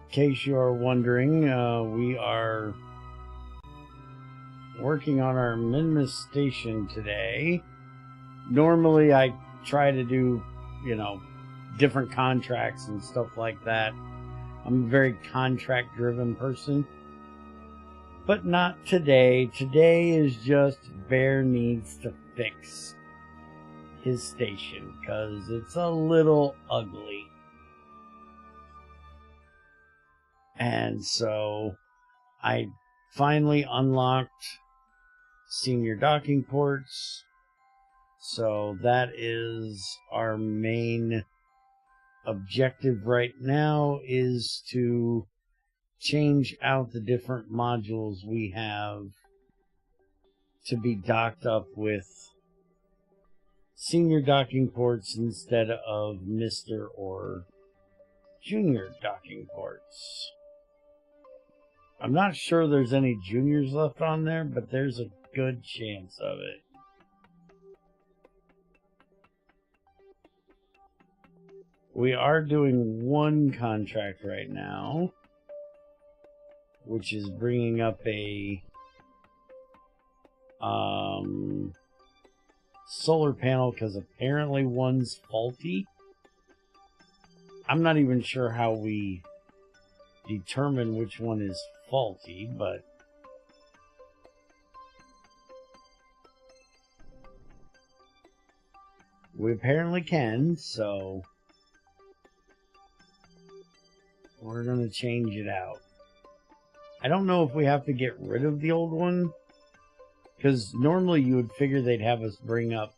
Speaker 1: In case you are wondering, we are working on our Minmus station today. Normally I try to do, different contracts and stuff like that. I'm a very contract driven person. But not today. Today is just Bear needs to fix his station because it's a little ugly. And so I finally unlocked senior docking ports. So that is our main objective right now, is to change out the different modules we have to be docked up with senior docking ports instead of Mr. or junior docking ports. I'm not sure there's any juniors left on there, but there's a good chance of it. We are doing one contract right now, which is bringing up a solar panel because apparently one's faulty. I'm not even sure how we determine which one is faulty, but we apparently can, so we're going to change it out. I don't know if we have to get rid of the old one, because normally you would figure they'd have us bring up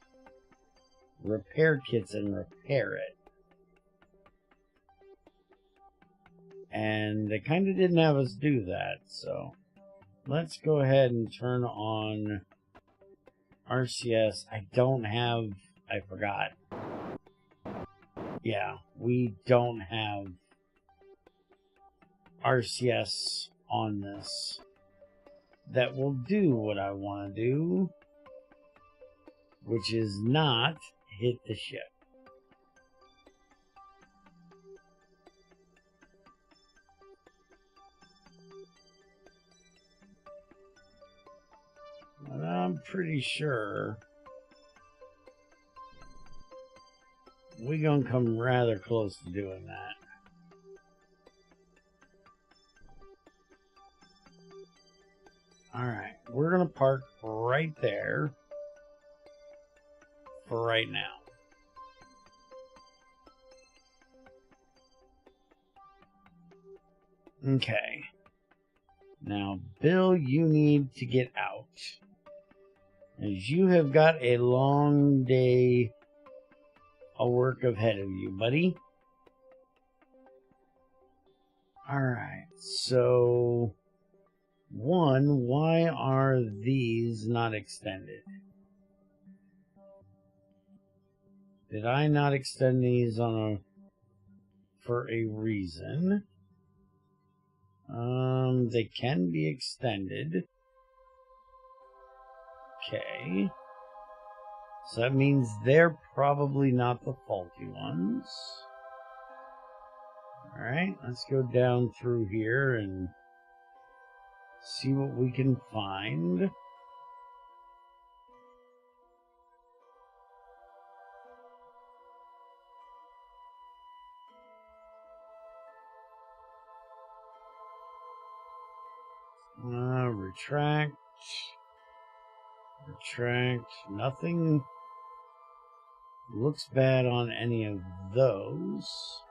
Speaker 1: repair kits and repair it. And they kind of didn't have us do that, so let's go ahead and turn on RCS. I forgot. Yeah, we don't have RCS on this that will do what I want to do, which is not hit the ship. But I'm pretty sure we're gonna come rather close to doing that. Alright, we're gonna park right there for right now. Okay. Now, Bill, you need to get out, as you have got a long day of work ahead of you, buddy. Alright, so one, why are these not extended? Did I not extend these for a reason? They can be extended. Okay. So that means they're probably not the faulty ones. Alright, let's go down through here and see what we can find. Retract. Retract. Nothing looks bad on any of those.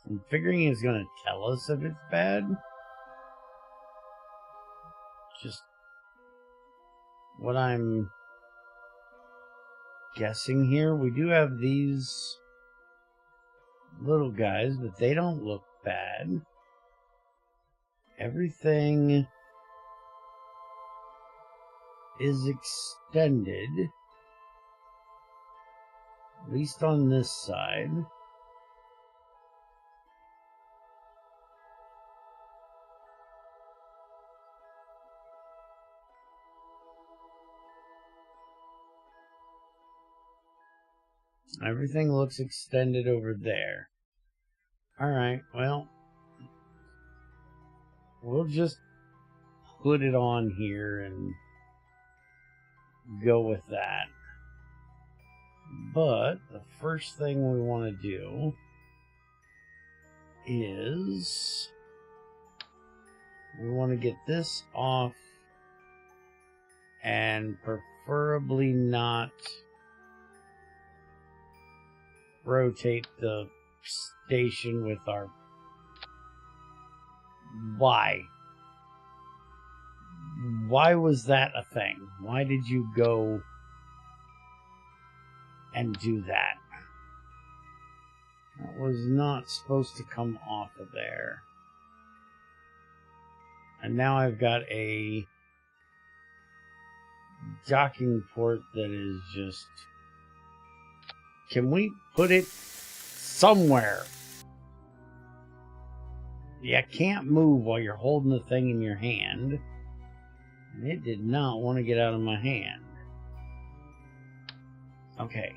Speaker 1: I'm figuring it's going to tell us if it's bad. Just what I'm guessing here. We do have these little guys, but they don't look bad. Everything is extended, at least on this side. Everything looks extended over there. Alright, well, we'll just put it on here and go with that. But the first thing we want to do is we want to get this off and preferably not rotate the station with our... Why was that a thing? Why did you go and do that? That was not supposed to come off of there. And now I've got a docking port that is just... Can we put it somewhere? You can't move while you're holding the thing in your hand. And it did not want to get out of my hand. Okay.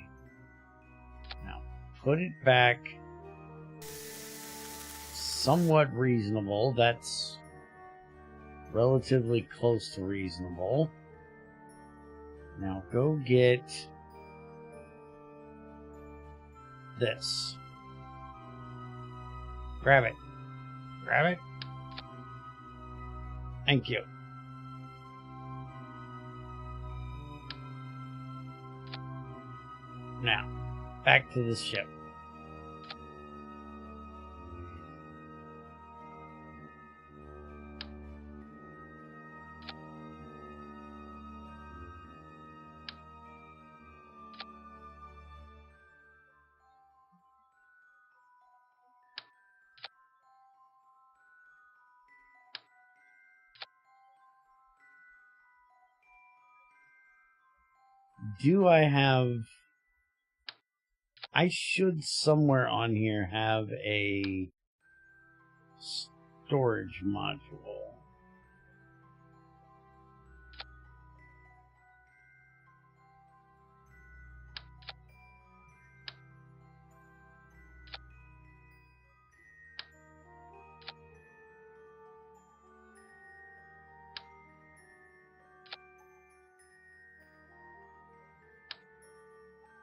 Speaker 1: Now, put it back somewhat reasonable. That's relatively close to reasonable. Now, go get this. Grab it. Grab it. Thank you. Now, back to the ship. Do I have... I should somewhere on here have a storage module.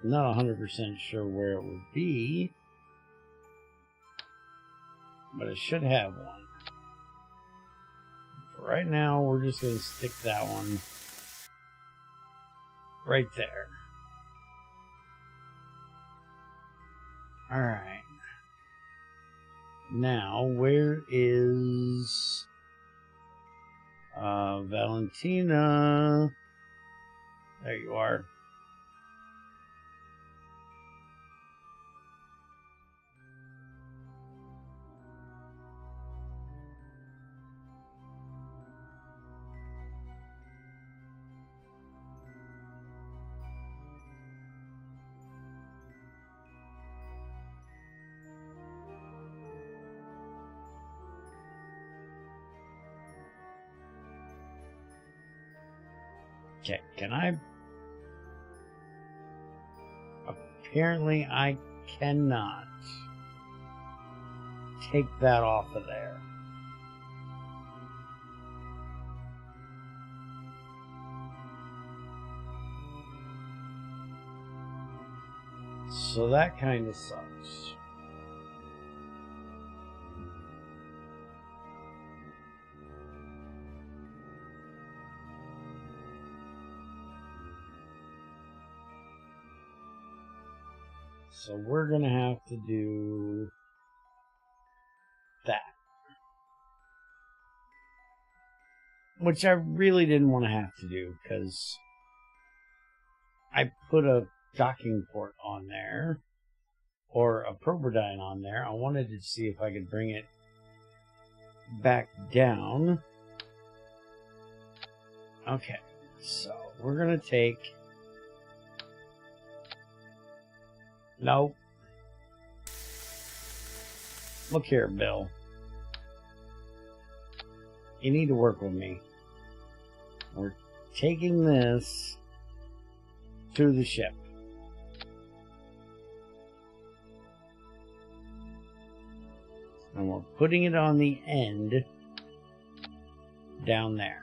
Speaker 1: Not 100% sure where it would be, but it should have one. For right now, we're just going to stick that one right there. Alright. Now, where is Valentina? There you are. Okay, can I... Apparently I cannot take that off of there. So that kind of sucks. So we're going to have to do that. Which I really didn't want to have to do because I put a docking port on there or a proberdyne on there. I wanted to see if I could bring it back down. Okay, so we're going to take... Nope. Look here, Bill. You need to work with me. We're taking this to the ship. And we're putting it on the end down there.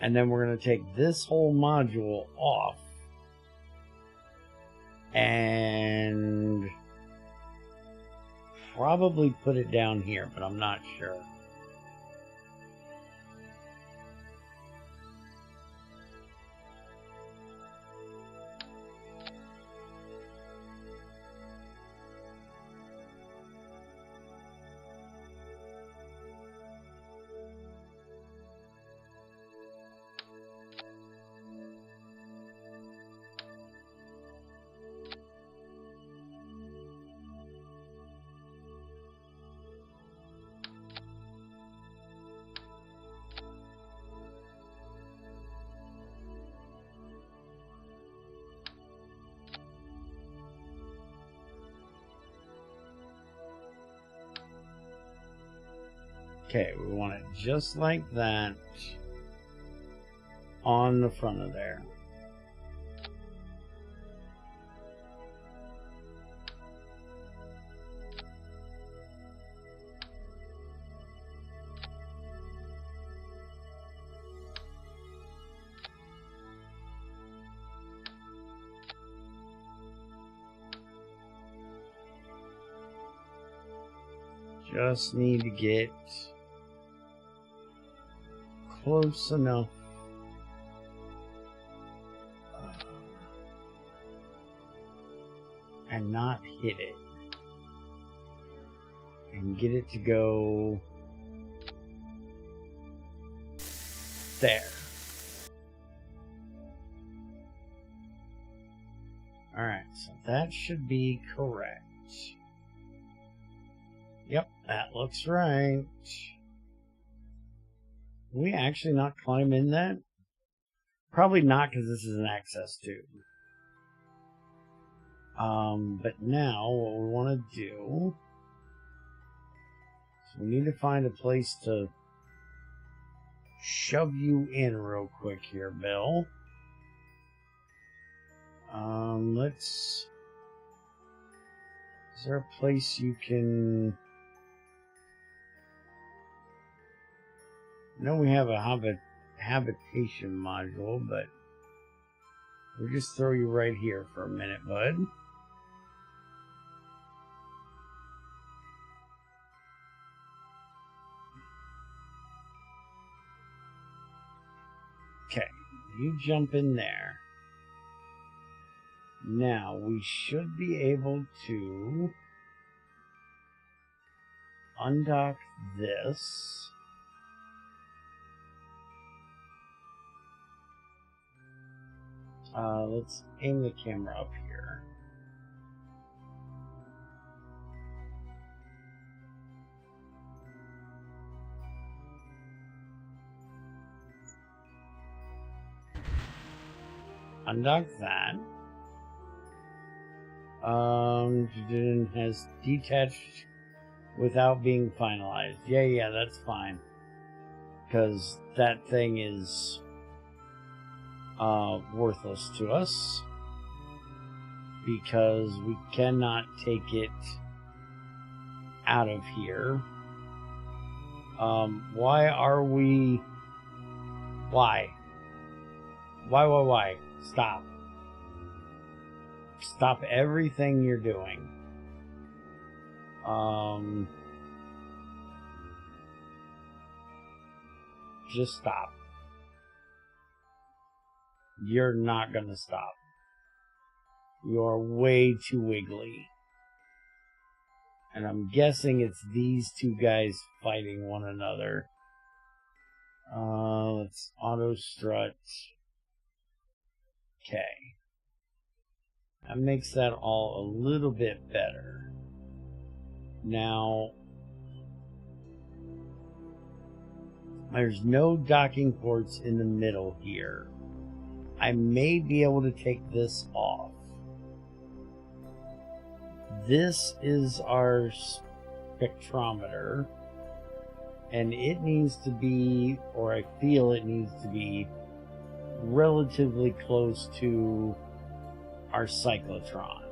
Speaker 1: And then we're going to take this whole module off and probably put it down here, but I'm not sure. Okay, we want it just like that on the front of there. Just need to get close enough and not hit it and get it to go there. Alright, so that should be correct. Yep, that looks right. Can we actually not climb in that? Probably not, because this is an access tube. But now what we want to do is we need to find a place to shove you in real quick here, Bill. Let's... Is there a place you can... I know we have a habitation module, but we'll just throw you right here for a minute, bud. Okay, you jump in there. Now, we should be able to undock this. Let's aim the camera up here. Undock that. Has detached without being finalized. Yeah, that's fine. Because that thing is worthless to us. Because we cannot take it out of here Why are we... Why? Why? Stop. Stop everything you're doing. Just stop. You're not gonna stop. You're way too wiggly. And I'm guessing it's these two guys fighting one another. Let's auto strut. Okay. That makes that all a little bit better. Now, there's no docking ports in the middle here. I may be able to take this off. This is our spectrometer, and it needs to be, or I feel it needs to be, relatively close to our cyclotron.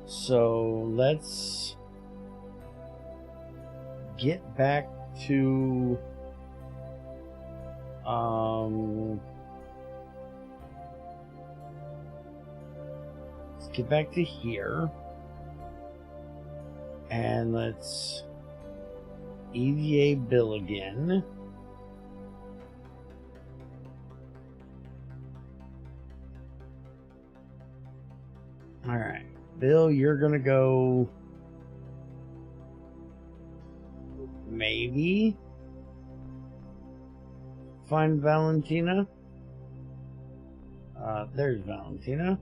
Speaker 1: So let's get back to let's get back to here, and let's EVA Bill again. All right, Bill, you're gonna go maybe find Valentina. There's Valentina.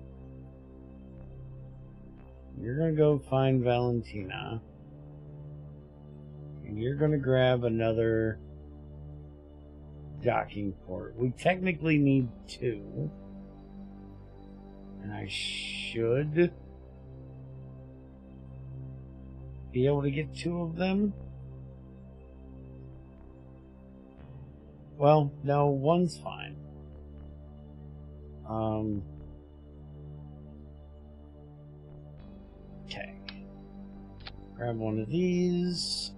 Speaker 1: You're gonna go find Valentina, and you're gonna grab another docking port. We technically need 2. And I should be able to get 2 of them. Well, no, 1's fine. Okay. Grab one of these.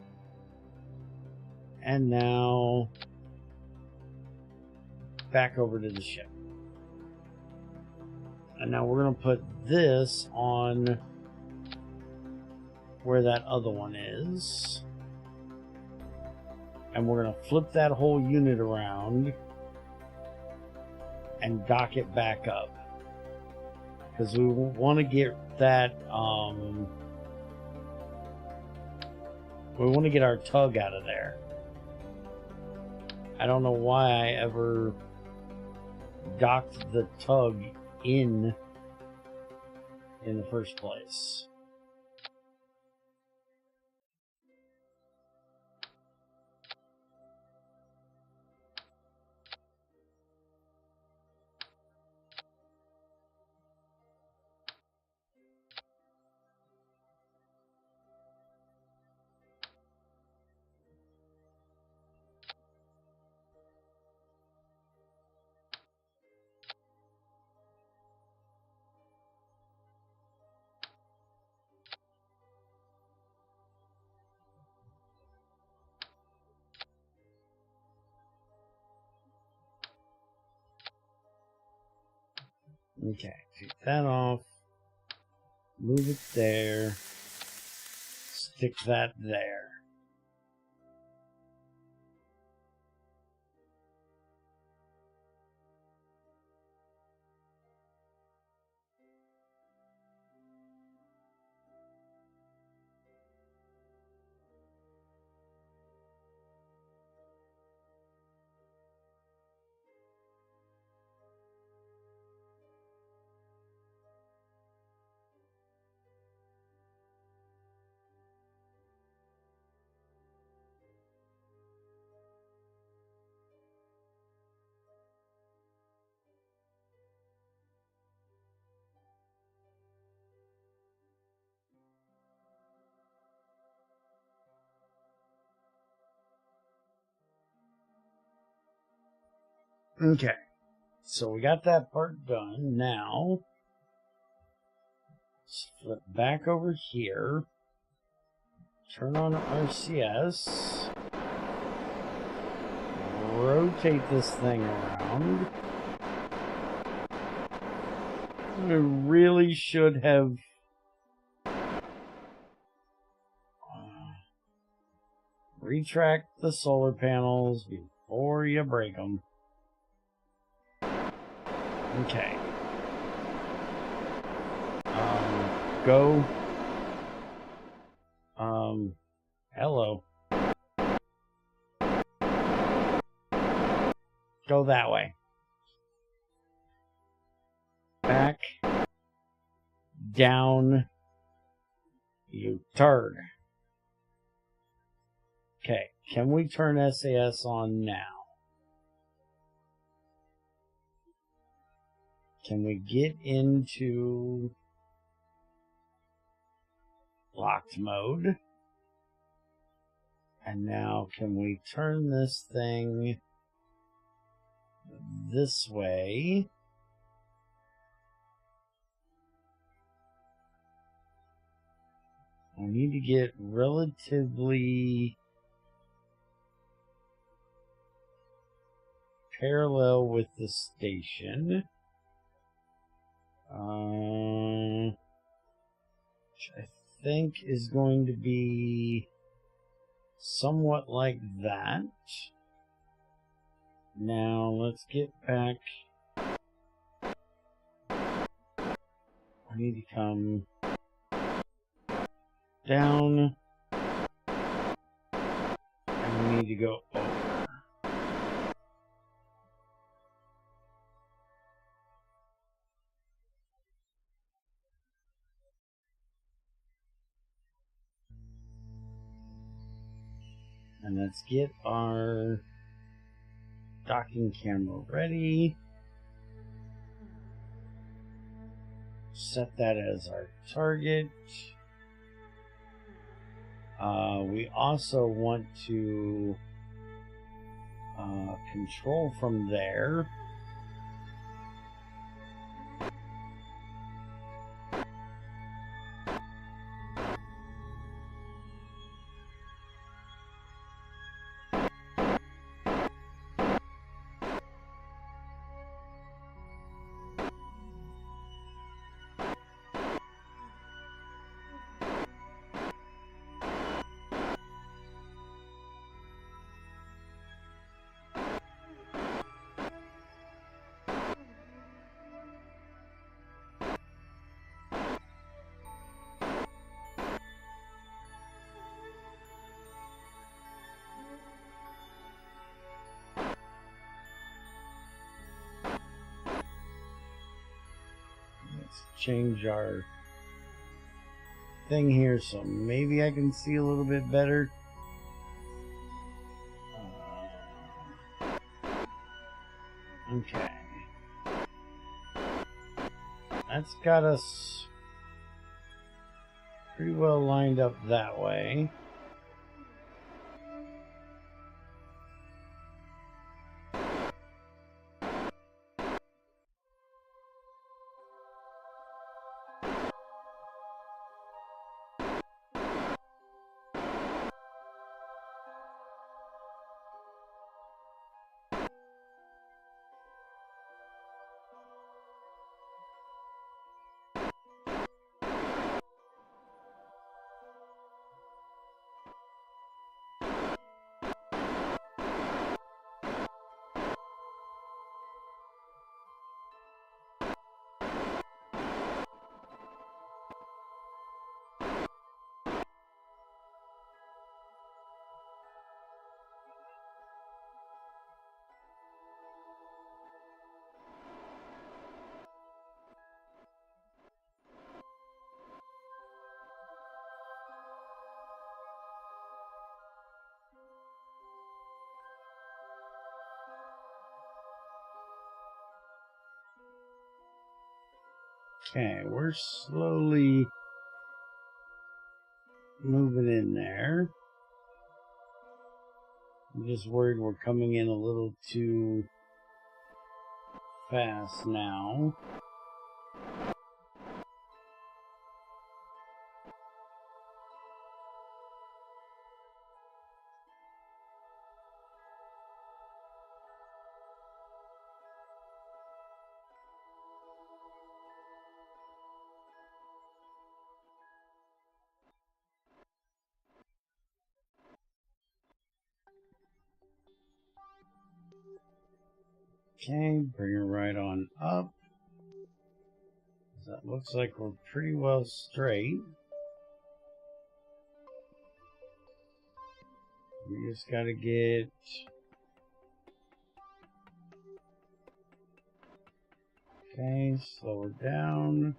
Speaker 1: And now back over to the ship. And now we're going to put this on where that other one is. And we're going to flip that whole unit around and dock it back up. Because we want to get that, we want to get our tug out of there. I don't know why I ever docked the tug in the first place. Okay, take that off, move it there, stick that there. Okay, so we got that part done. Now, let's flip back over here Turn on RCS. Rotate this thing around. I really should have retract the solar panels before you break them. Okay. Go. Hello. Go that way. Back. Down. You turd. Okay, can we turn SAS on now? Can we get into locked mode? And now can we turn this thing this way? I need to get relatively parallel with the station. Which I think is going to be somewhat like that. Now let's get back. I need to come down. And we need to go over. And let's get our docking camera ready. Set that as our target. We also want to control from there. Change our thing here so maybe I can see a little bit better. Okay. That's got us pretty well lined up that way. Okay, we're slowly moving in there. I'm just worried we're coming in a little too fast now. Okay, bring her right on up. That looks like we're pretty well straight. We just gotta get... Okay, slow her down.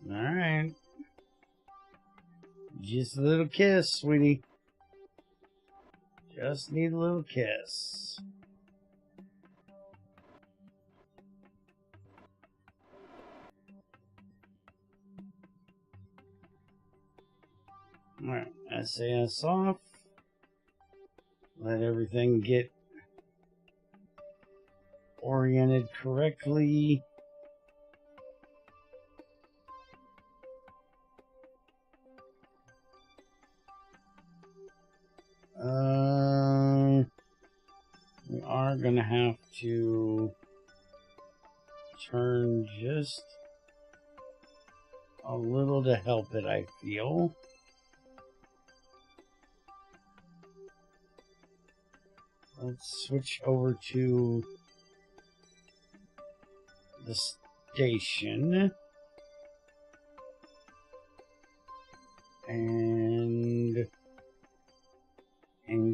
Speaker 1: Alright. Just a little kiss, sweetie. Just need a little kiss. Alright, SAS off. Let everything get oriented correctly. We are gonna have to turn just a little to help it, I feel. Let's switch over to the station. And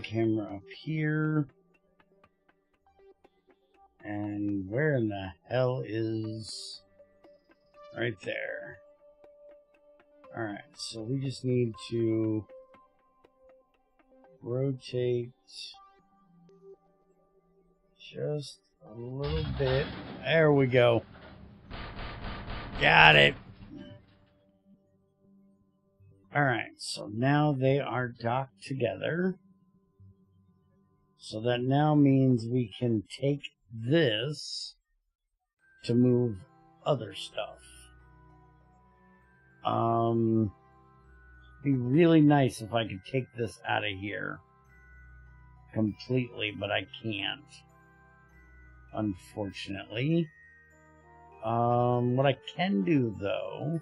Speaker 1: camera up here. And where in the hell is... Right there. Alright, so we just need to rotate just a little bit. There we go. Got it. Alright, so now they are docked together. So that now means we can take this to move other stuff. Be really nice if I could take this out of here completely, but I can't, unfortunately. What I can do though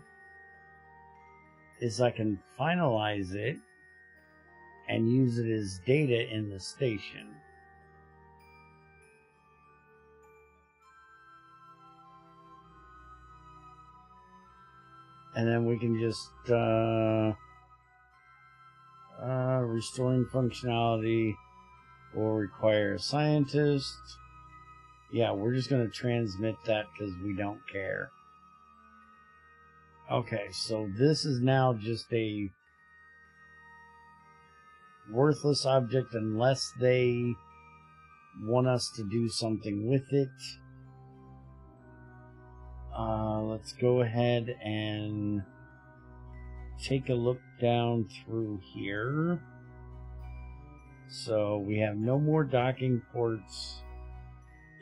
Speaker 1: is I can finalize it and use it as data in the station. And then we can just restoring functionality will require a scientist. Yeah, we're just going to transmit that because we don't care. Okay, so this is now just a worthless object unless they want us to do something with it. Let's go ahead and take a look down through here. So we have no more docking ports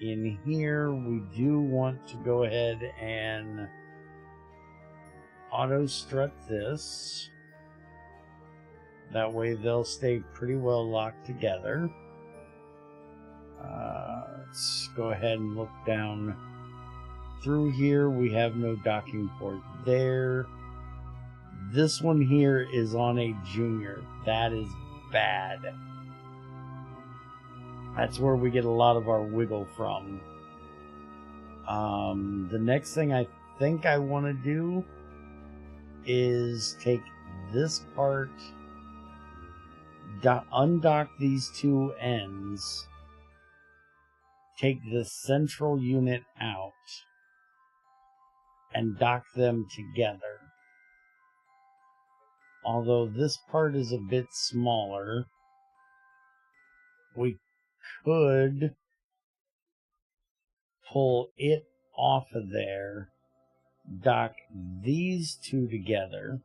Speaker 1: in here. We do want to go ahead and auto strut this. That way they'll stay pretty well locked together. Let's go ahead and look down through here. We have no docking port there. This one here is on a junior. That is bad. That's where we get a lot of our wiggle from. The next thing I think I want to do is take this part, undock these two ends, take the central unit out, and dock them together. Although this part is a bit smaller, we could pull it off of there, dock these two together.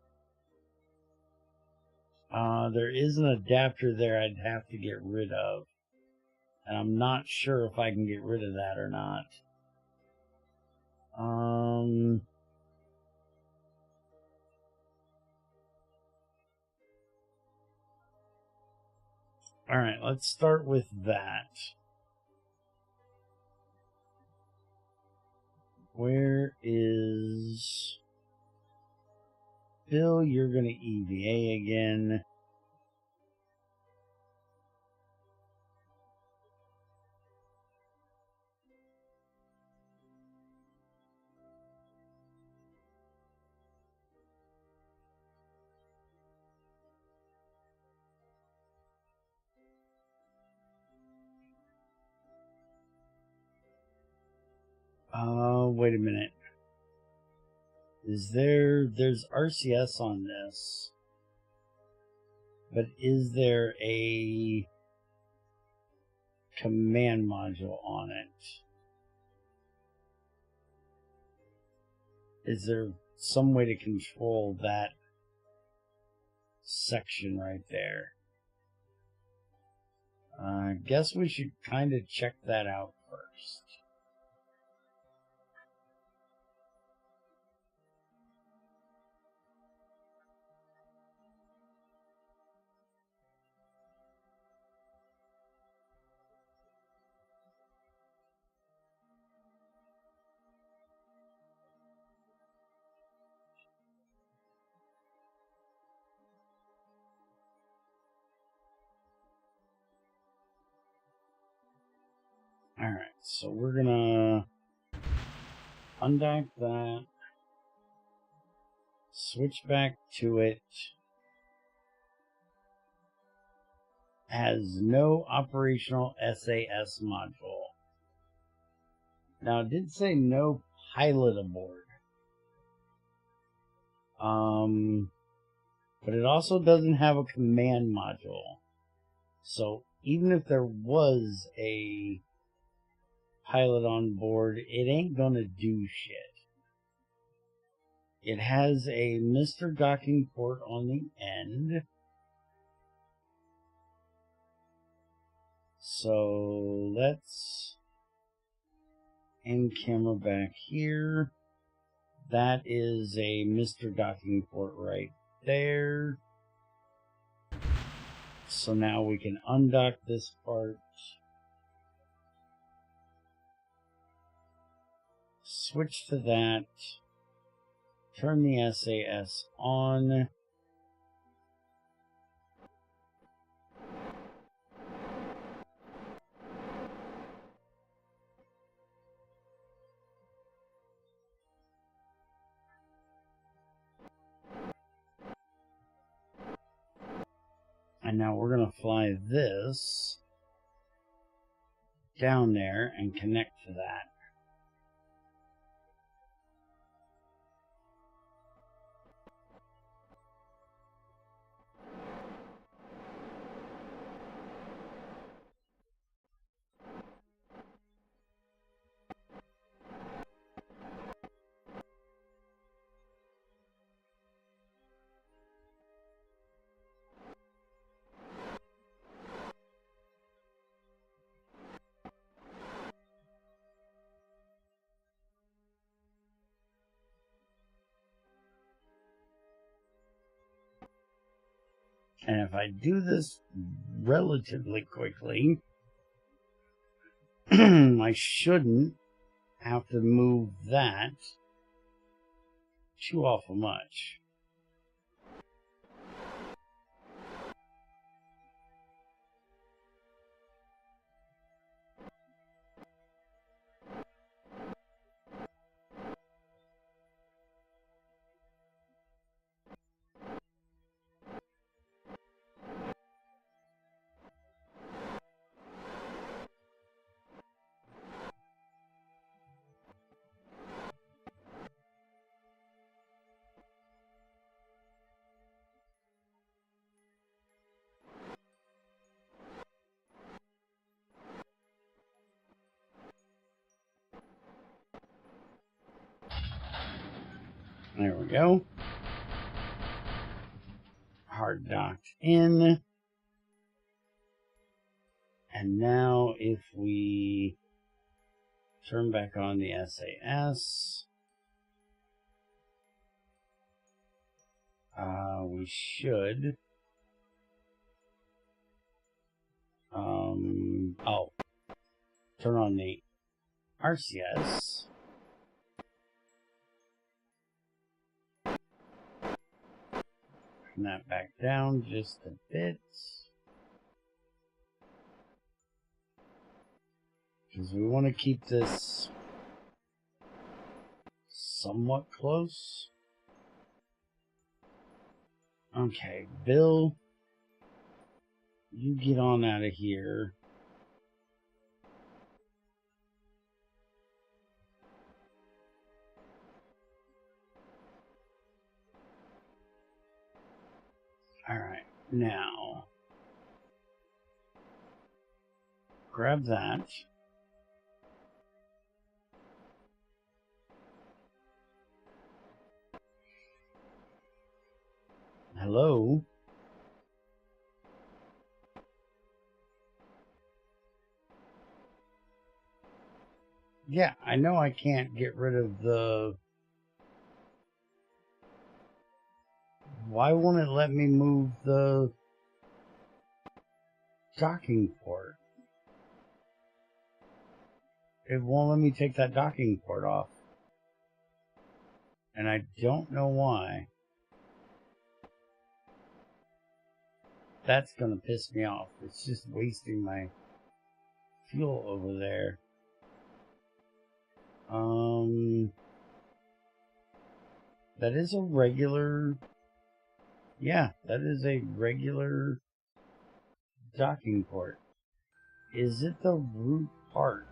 Speaker 1: There is an adapter there I'd have to get rid of. And I'm not sure if I can get rid of that or not. Alright, let's start with that. Where is... Bill, you're going to EVA again. Wait a minute. There's RCS on this, but is there a command module on it? Is there some way to control that section right there? I guess we should kind of check that out first. Alright, so we're gonna undock that, switch back to it. Has no operational SAS module. Now, it did say no pilot aboard. But it also doesn't have a command module. So, even if there was a pilot on board, it ain't gonna do shit. It has a Mr. Docking port on the end. So let's end camera back here. That is a Mr. Docking port right there. So now we can undock this part. Switch to that. Turn the SAS on. And now we're going to fly this down there and connect to that. And if I do this relatively quickly, I shouldn't have to move that too awful much. There we go. Hard docked in. And now if we turn back on the SAS, we should. Oh, turn on the RCS. Turn that back down just a bit. Because we want to keep this somewhat close. Okay, Bill, you get on out of here. Alright, now grab that. Hello? Yeah, I know I can't get rid of the... Why won't it let me move the docking port? It won't let me take that docking port off. And I don't know why. That's gonna piss me off. It's just wasting my fuel over there. That is a regular... Yeah, that is a regular docking port. Is it the root part?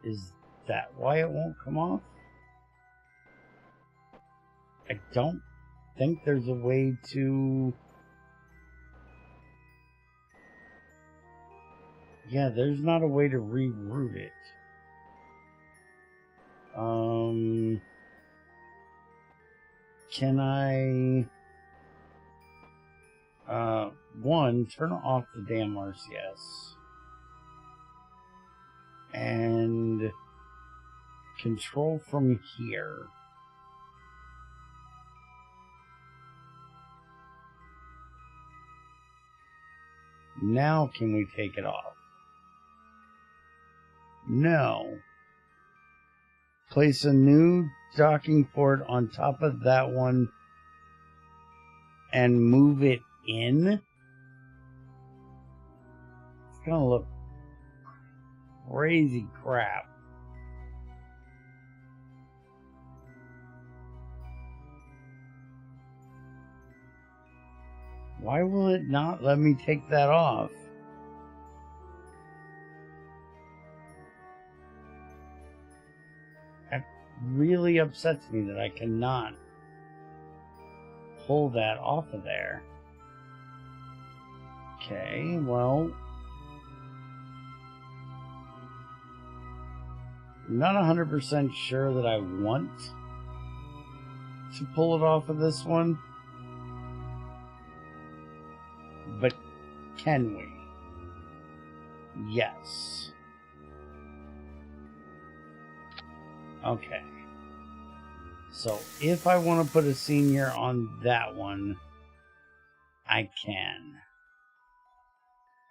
Speaker 1: Is that why it won't come off? I don't think there's a way to... Yeah, there's not a way to reroute it. Can I... one, turn off the damn RCS. And control from here. Now can we take it off? No. Place a new docking port on top of that one and move it in. It's gonna look crazy crap. Why will it not let me take that off? That really upsets me that I cannot pull that off of there. Okay, well, I'm not 100% sure that I want to pull it off of this one. But can we? Yes. Okay. So if I want to put a senior on that one, I can.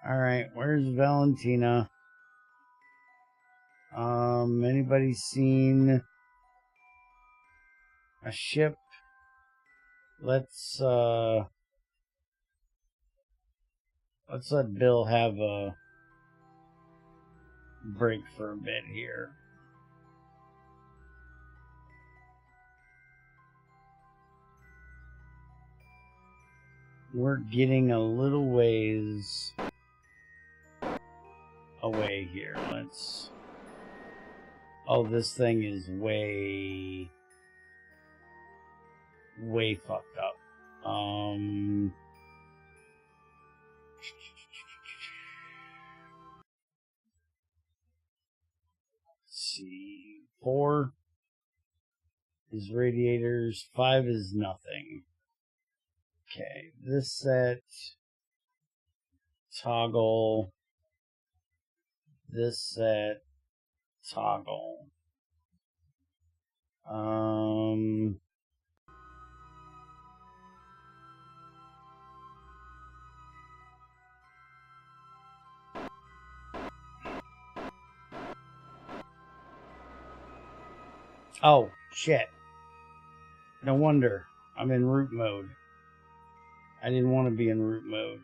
Speaker 1: Alright, where's Valentina? Anybody seen a ship? Let's let Bill have a break for a bit here. We're getting a little ways away here. Let's... Oh, this thing is way fucked up. Let's see. 4. is radiators. 5 is nothing. Okay, this set, toggle. This set, toggle. Oh, shit. No wonder I'm in root mode. I didn't want to be in root mode.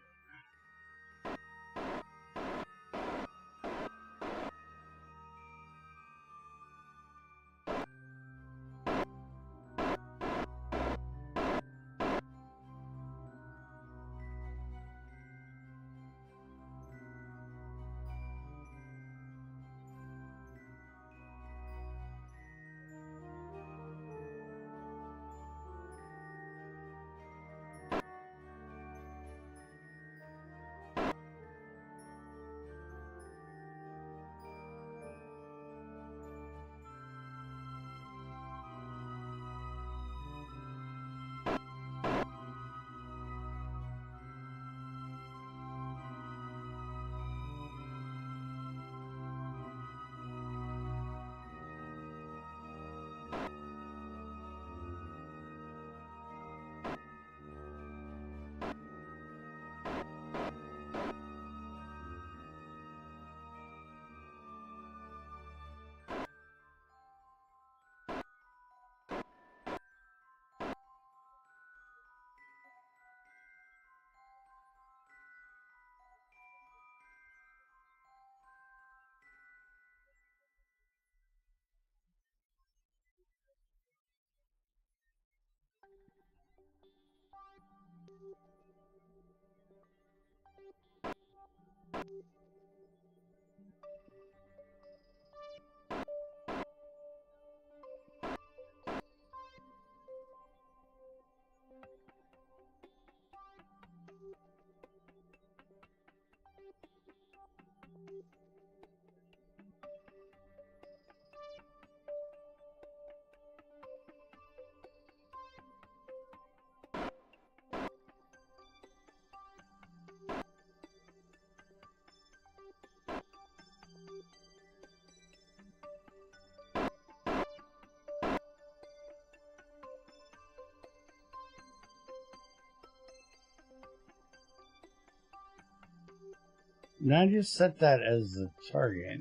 Speaker 1: Now just set that as the target.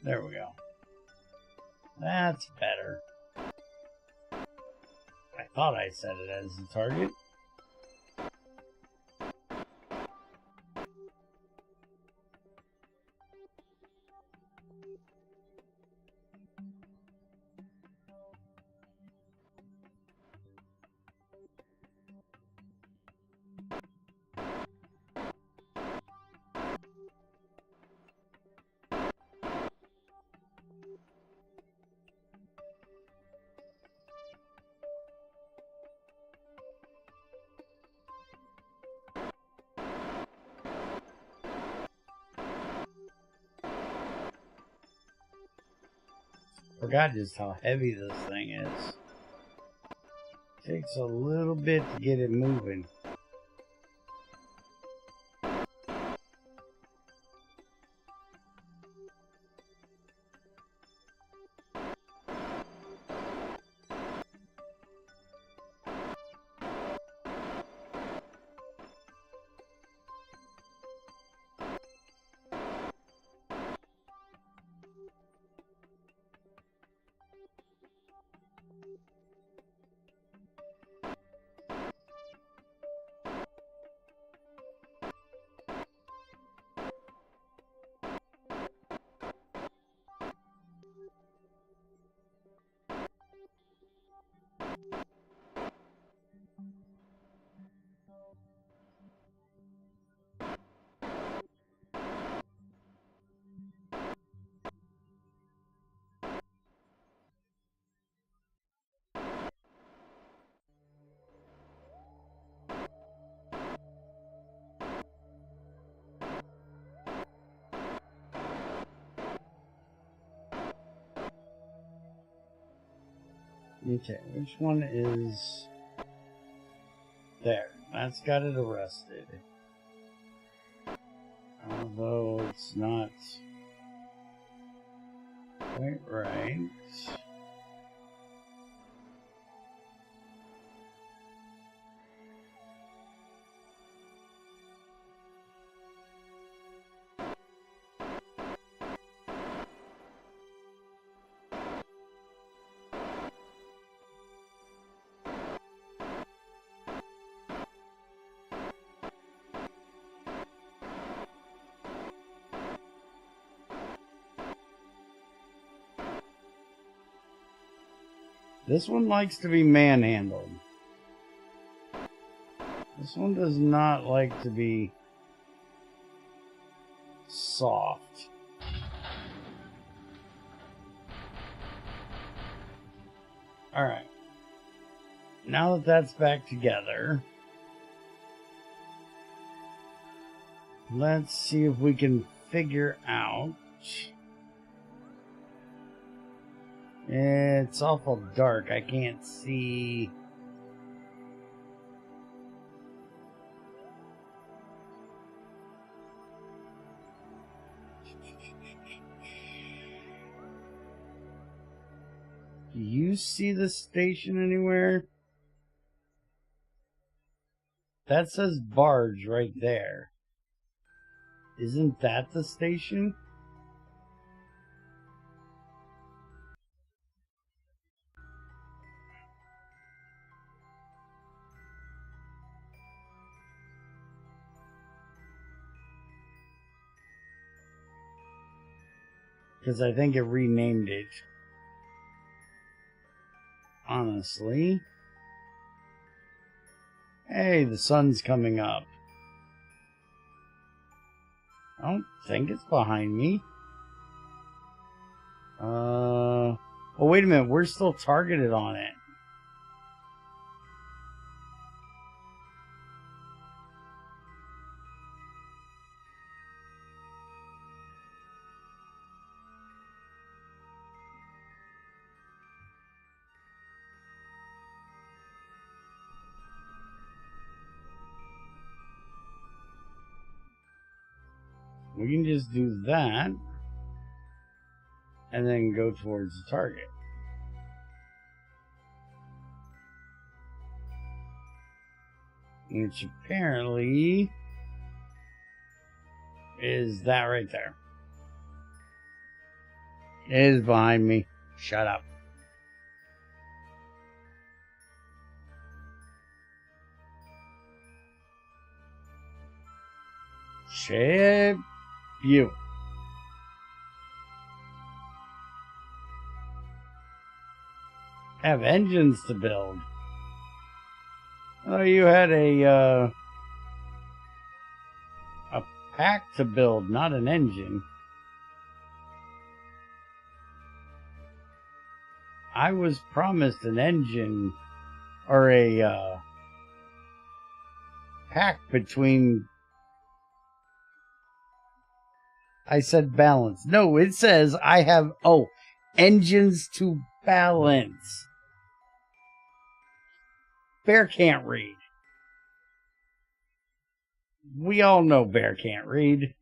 Speaker 1: There we go. That's better. I thought I set it as the target. Forgot just how heavy this thing is. Takes a little bit to get it moving. Okay, which one is... There. That's got it arrested. Although it's not quite right. This one likes to be manhandled. This one does not like to be soft. Alright. Now that that's back together, let's see if we can figure out... It's awful dark. I can't see. Do you see the station anywhere? That says barge right there. Isn't that the station? Because I think it renamed it. Honestly. Hey, the sun's coming up. I don't think it's behind me. Oh, wait a minute. We're still targeted on it. We can just do that and then go towards the target. Which apparently is that right there. It is behind me. Shut up. Shit. You. Have engines to build. Oh, you had a pack to build, not an engine. I was promised an engine or a pack between... I said balance. No, it says I have, engines to balance. Bear can't read. We all know Bear can't read.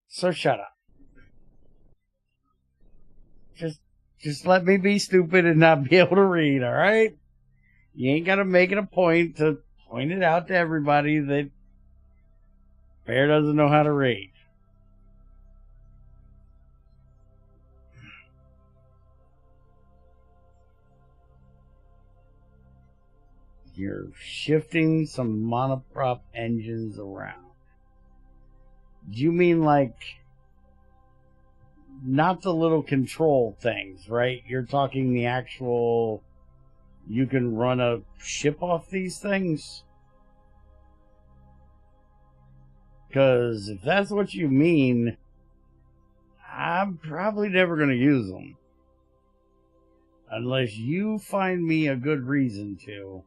Speaker 1: So shut up. Just let me be stupid and not be able to read, alright? You ain't gotta make it a point to point it out to everybody that Bear doesn't know how to read. You're shifting some monoprop engines around. Do you mean like not the little control things, right? You're talking the actual, you can run a ship off these things? Because if that's what you mean, I'm probably never going to use them. Unless you find me a good reason to.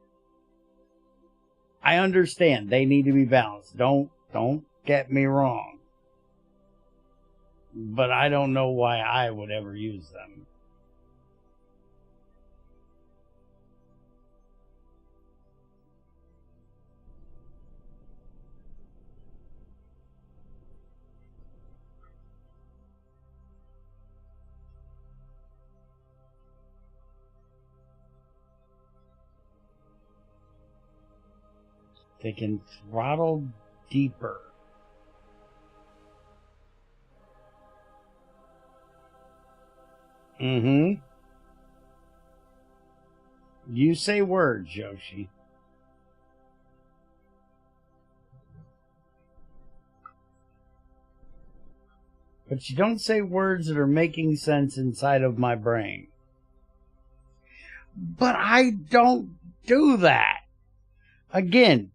Speaker 1: I understand they need to be balanced. Don't get me wrong. But I don't know why I would ever use them. They can throttle deeper. Mm-hmm. You say words, Yoshi. But you don't say words that are making sense inside of my brain. But I don't do that. Again,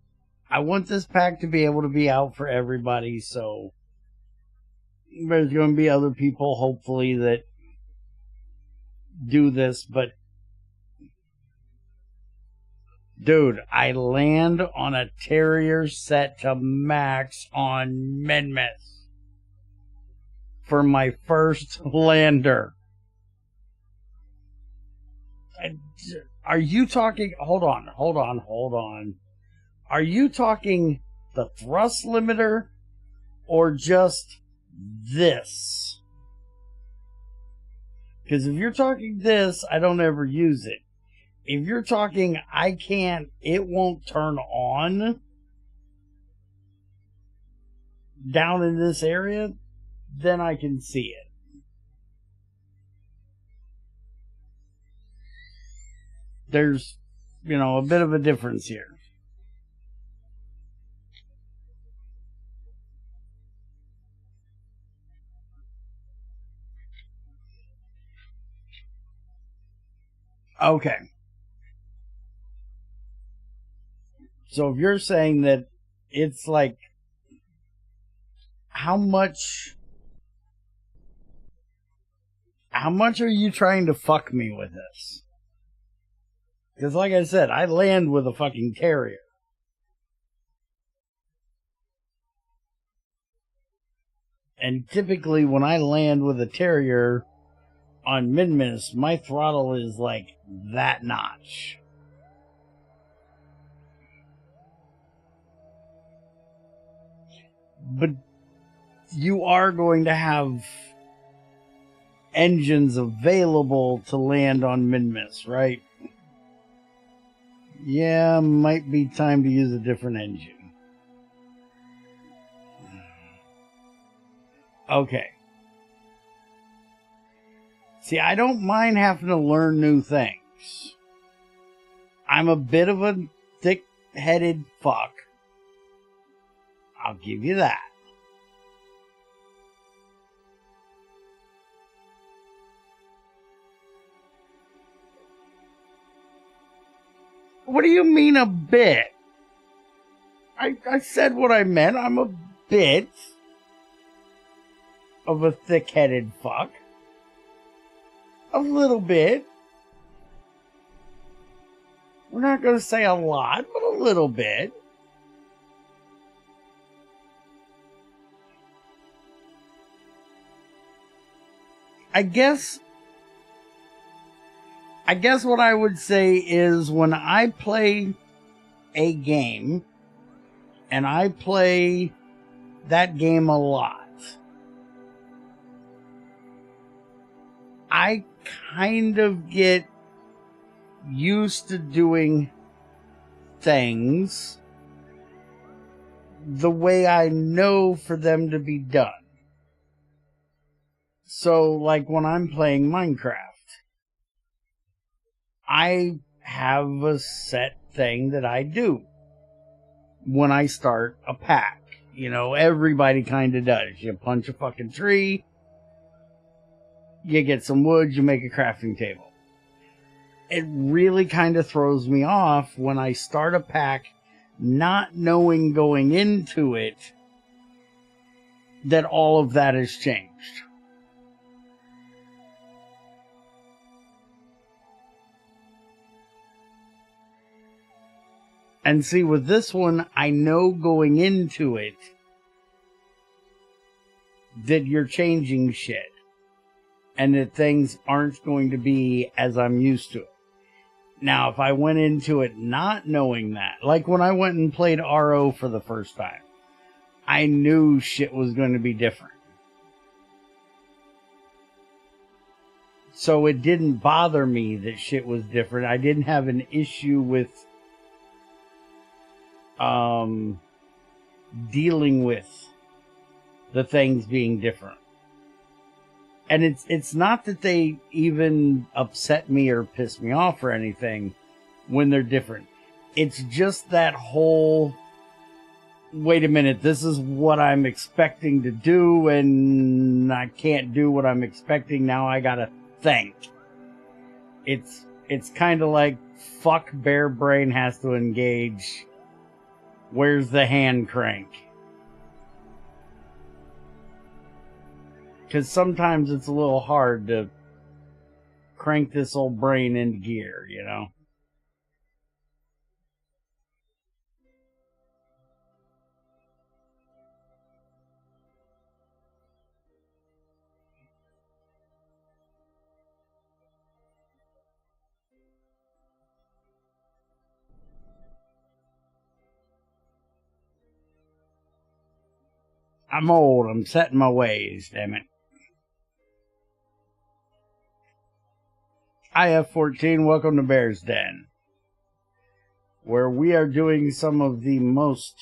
Speaker 1: I want this pack to be able to be out for everybody, so there's going to be other people, hopefully, that do this, but dude, I land on a Terrier set to max on Minmus for my first lander. Are you talking... Hold on. Are you talking the thrust limiter or just this? Because if you're talking this, I don't ever use it. If you're talking it won't turn on down in this area, then I can see it. There's, a bit of a difference here. Okay. So if you're saying that it's like, how much are you trying to fuck me with this? Because like I said, I land with a fucking Terrier. And typically when I land with a Terrier on Minmus, my throttle is like that notch. But you are going to have engines available to land on Minmus, right? Yeah, might be time to use a different engine. Okay. See, I don't mind having to learn new things. I'm a bit of a thick-headed fuck. I'll give you that. What do you mean a bit? I said what I meant. I'm a bit of a thick-headed fuck. A little bit. We're not going to say a lot, but a little bit. I guess what I would say is when I play a game, and I play that game a lot, I kind of get used to doing things the way I know for them to be done. So, like when I'm playing Minecraft, I have a set thing that I do when I start a pack. Everybody kind of does. You punch a fucking tree, you get some wood, you make a crafting table. It really kind of throws me off when I start a pack not knowing going into it that all of that has changed. And see, with this one, I know going into it that you're changing shit and that things aren't going to be as I'm used to it. Now, if I went into it not knowing that, like when I went and played RO for the first time, I knew shit was going to be different. So it didn't bother me that shit was different. I didn't have an issue with dealing with the things being different. And it's not that they even upset me or piss me off or anything when they're different. It's just that whole, wait a minute, this is what I'm expecting to do, and I can't do what I'm expecting. Now I gotta think. It's kind of like, fuck, bare brain has to engage. Where's the hand crank? Because sometimes it's a little hard to crank this old brain into gear, you know? I'm old. I'm set in my ways, damn it. IF14, welcome to Bear's Den, where we are doing some of the most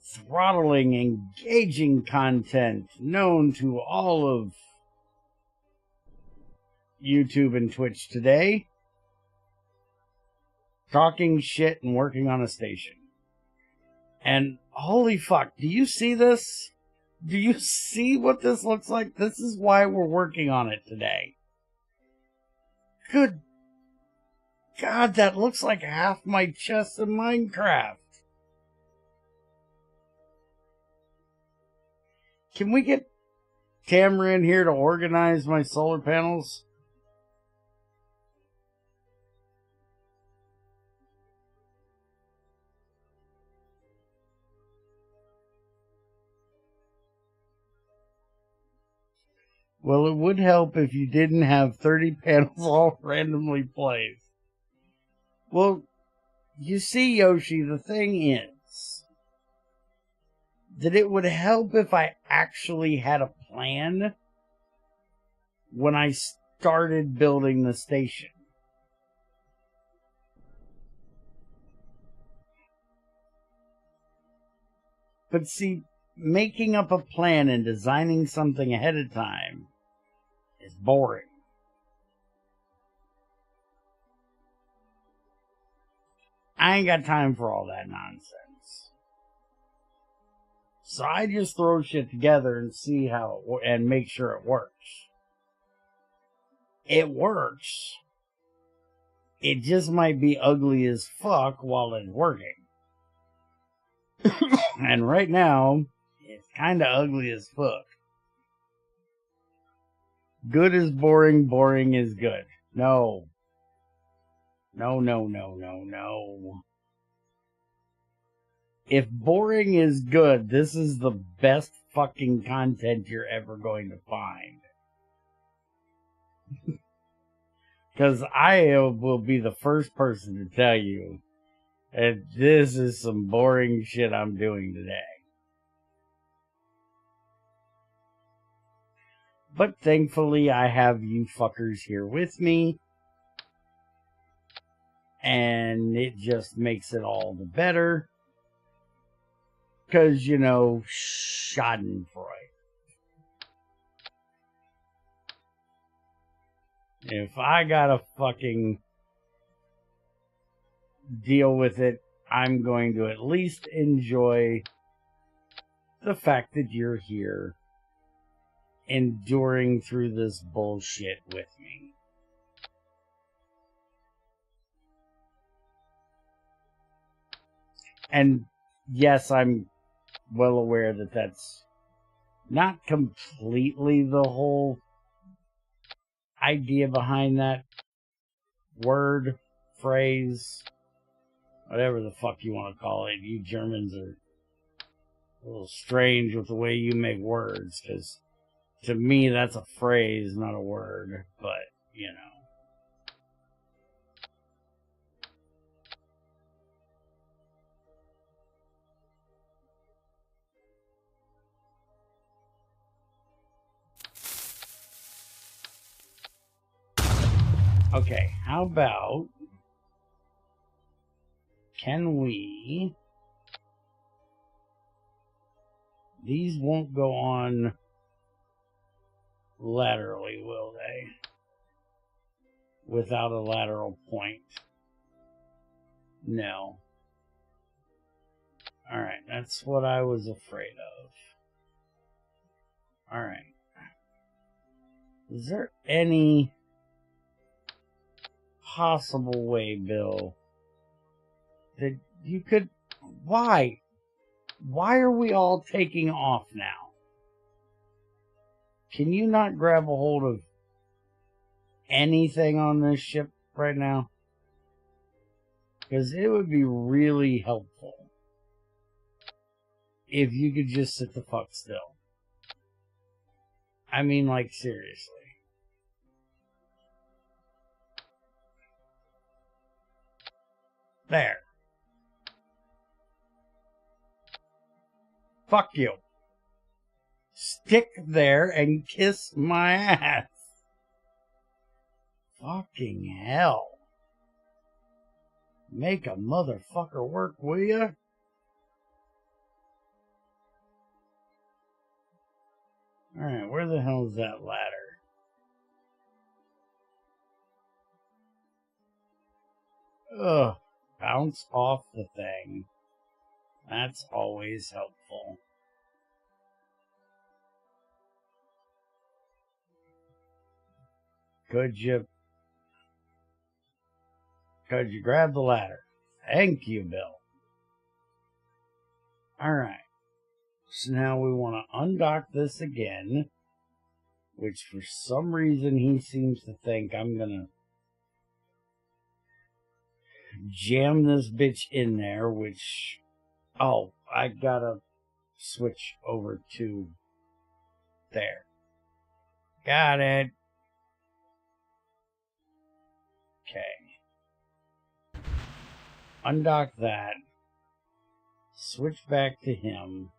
Speaker 1: throttling, engaging content known to all of YouTube and Twitch today. Talking shit and working on a station. And holy fuck, do you see this? Do you see what this looks like? This is why we're working on it today. Good God, that looks like half my chest in Minecraft. Can we get Tamara in here to organize my solar panels? Well, it would help if you didn't have 30 panels all randomly placed. Well, you see, Yoshi, the thing is that it would help if I actually had a plan when I started building the station. But see, making up a plan and designing something ahead of time is boring. I ain't got time for all that nonsense. So I just throw shit together and see how and make sure it works. It works. It just might be ugly as fuck while it's working. And right now, it's kind of ugly as fuck. Good is boring, boring is good. No. No, no, no, no, no. If boring is good, this is the best fucking content you're ever going to find. Because I will be the first person to tell you that this is some boring shit I'm doing today. But thankfully, I have you fuckers here with me. And it just makes it all the better. Because, you know, Schadenfreude. If I gotta fucking deal with it, I'm going to at least enjoy the fact that you're here, enduring through this bullshit with me. And yes, I'm well aware that that's not completely the whole idea behind that word, phrase, whatever the fuck you want to call it. You Germans are a little strange with the way you make words, because to me that's a phrase, not a word, but, you know. Okay, how about can we... These won't go on laterally, will they? Without a lateral point. No. Alright, that's what I was afraid of. Alright. Is there any possible way, Bill, that you could... Why? Why are we all taking off now? Can you not grab a hold of anything on this ship right now? Because it would be really helpful if you could just sit the fuck still. I mean, like, seriously. There. Fuck you. Stick there and kiss my ass. Fucking hell. Make a motherfucker work, will ya? Alright, where the hell is that ladder? Ugh. Bounce off the thing. That's always helpful. Could you grab the ladder? Thank you, Bill. Alright. So now we want to undock this again, which for some reason he seems to think I'm gonna jam this bitch in there, which... Oh, I gotta switch over to there. Got it. Okay. Undock that. Switch back to him.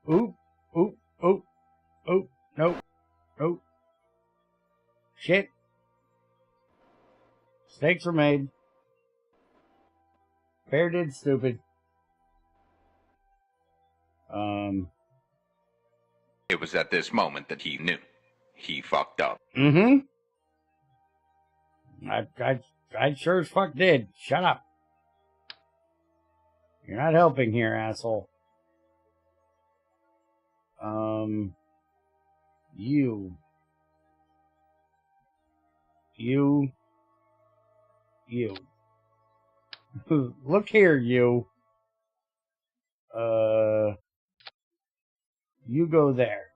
Speaker 1: Oop, oop, oop, oop, nope, nope. Shit. Mistakes were made. Bear did stupid.
Speaker 2: It was at this moment that he knew. He fucked up.
Speaker 1: Mm-hmm. I sure as fuck did. Shut up. You're not helping here, asshole. You. Look here, you. You go there.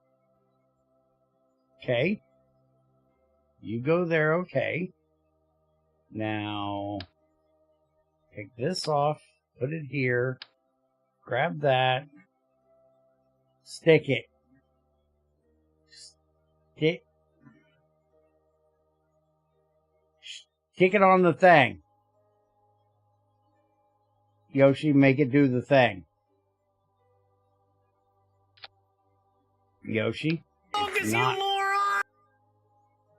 Speaker 1: Okay. You go there, okay. Now, take this off, put it here, grab that, stick it. Stick it on the thing. Yoshi, make it do the thing. Yoshi?
Speaker 3: Focus, you moron!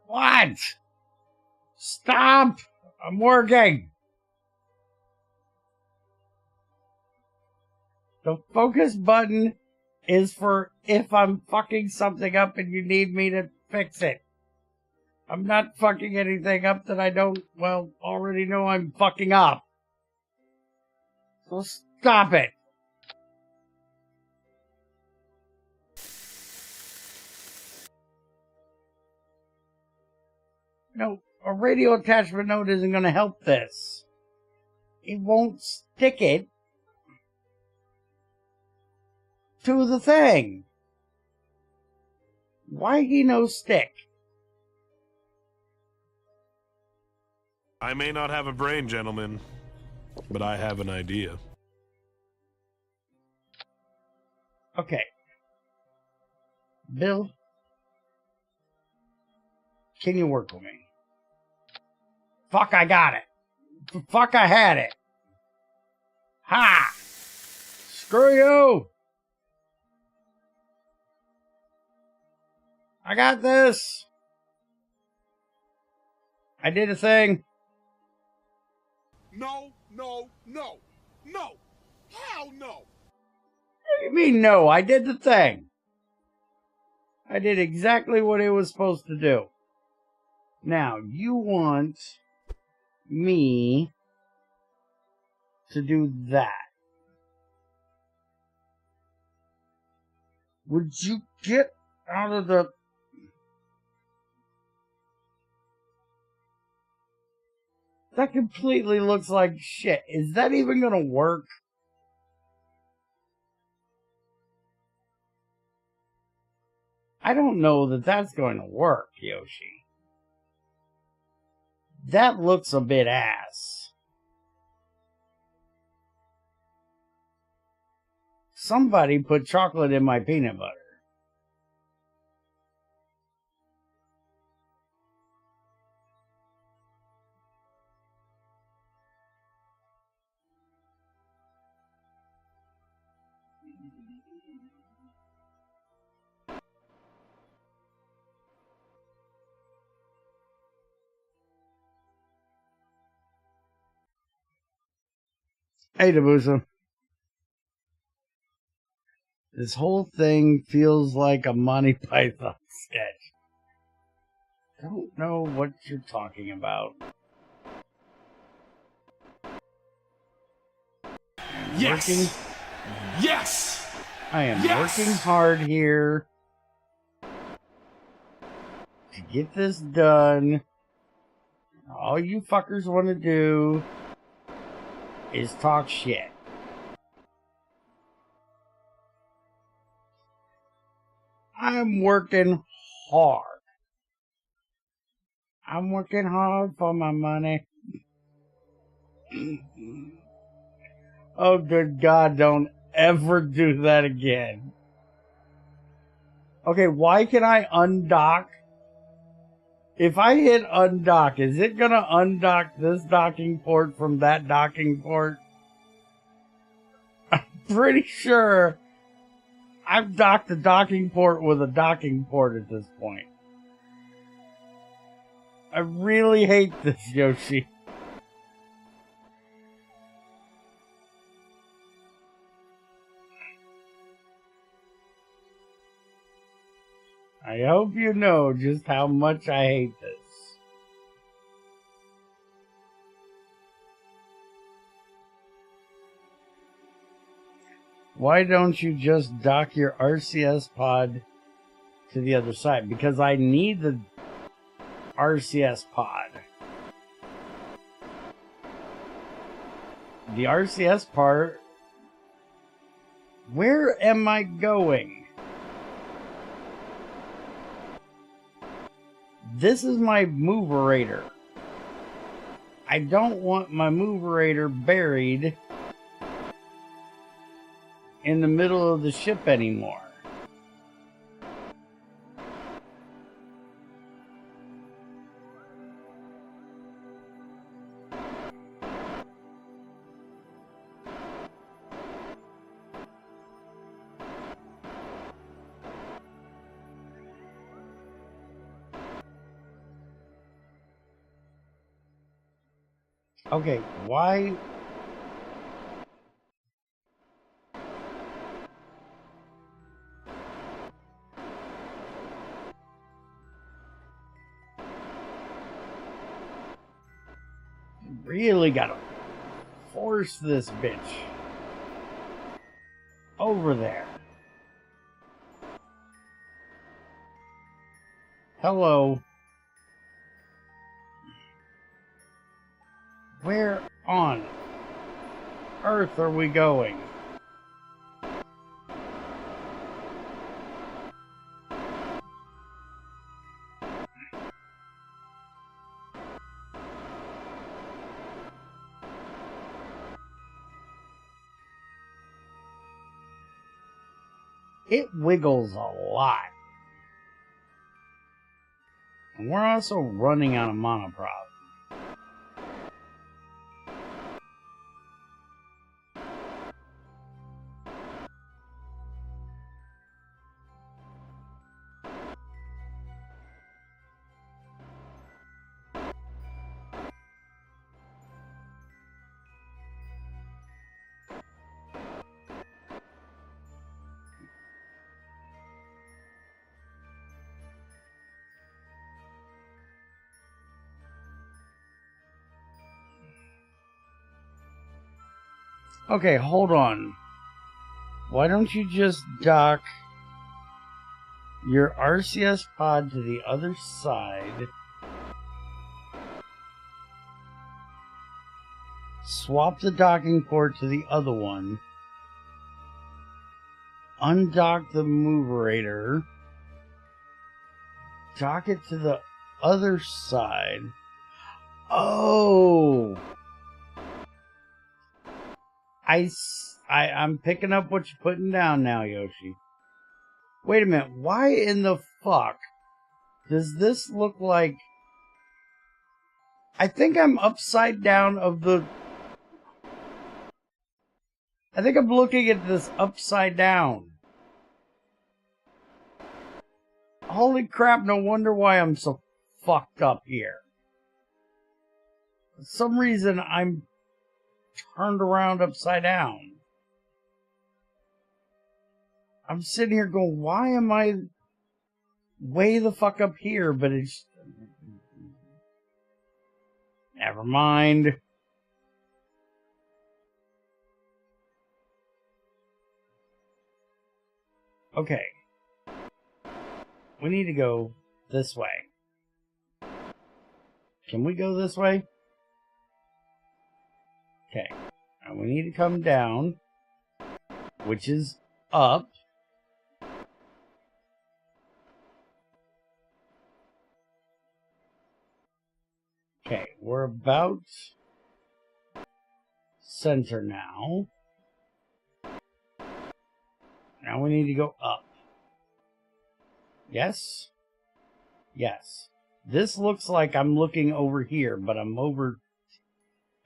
Speaker 1: What? Stop! I'm working! The focus button is for if I'm fucking something up and you need me to fix it. I'm not fucking anything up that I don't, well, already know I'm fucking up. So stop it! No, a radio attachment note isn't going to help this. It won't stick it to the thing. Why he no stick?
Speaker 3: I may not have a brain, gentlemen, but I have an idea.
Speaker 1: Okay. Bill, can you work with me? Fuck, I got it. Fuck, I had it. Ha! Screw you! I got this. I did a thing.
Speaker 4: No, no, no, no. Hell no.
Speaker 1: What do you mean, no? I did the thing. I did exactly what it was supposed to do. Now, you want me to do that. Would you get out of the... That completely looks like shit. Is that even gonna work? I don't know that that's going to work, Yoshi. That looks a bit ass. Somebody put chocolate in my peanut butter. Hey, Dabusa. This whole thing feels like a Monty Python sketch. I don't know what you're talking about.
Speaker 4: Yes. Yes.
Speaker 1: I am
Speaker 4: Yes!
Speaker 1: working hard here to get this done. All you fuckers want to do is talk shit. I'm working hard. I'm working hard for my money. Oh, good God, don't ever do that again. Okay, why can I undock? If I hit undock, is it gonna undock this docking port from that docking port? I'm pretty sure I've docked a docking port with a docking port at this point. I really hate this, Yoshi. I hope you know just how much I hate this. Why don't you just dock your RCS pod to the other side? Because I need the RCS pod. The RCS part... Where am I going? This is my moverator. I don't want my moverator buried in the middle of the ship anymore. Okay, why? Really gotta force this bitch over there. Hello. Where on earth are we going? It wiggles a lot. And we're also running out of monoprop. Okay, hold on. Why don't you just dock your RCS pod to the other side? Swap the docking port to the other one. Undock the moverator. Dock it to the other side. Oh! I'm picking up what you're putting down now, Yoshi. Wait a minute. Why in the fuck does this look like... I think I'm upside down of the... I think I'm looking at this upside down. Holy crap, no wonder why I'm so fucked up here. For some reason, I'm turned around upside down. I'm sitting here going, why am I way the fuck up here? But it's... Never mind. Okay. We need to go this way. Can we go this way? Okay. And we need to come down, which is up. Okay, we're about center now. Now we need to go up. Yes? Yes. This looks like I'm looking over here, but I'm over...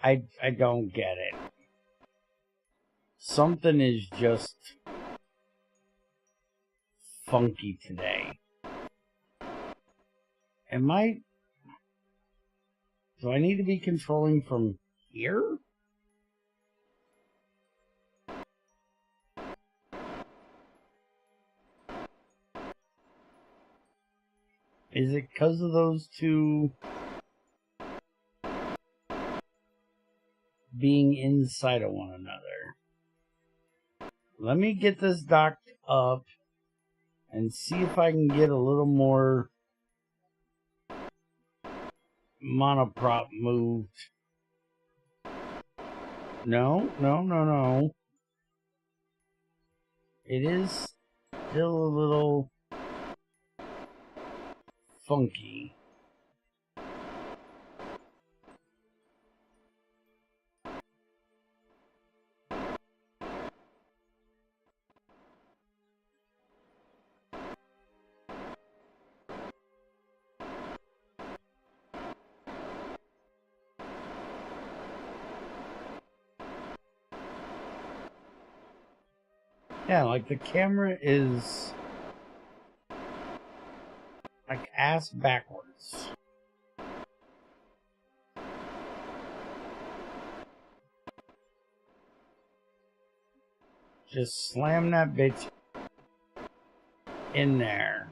Speaker 1: I don't get it. Something is just funky today. Am I... Do I need to be controlling from here? Is it because of those two being inside of one another? Let me get this docked up and see if I can get a little more monoprop moved. No. It is still a little funky. Yeah, like the camera is like ass backwards. Just slam that bitch in there.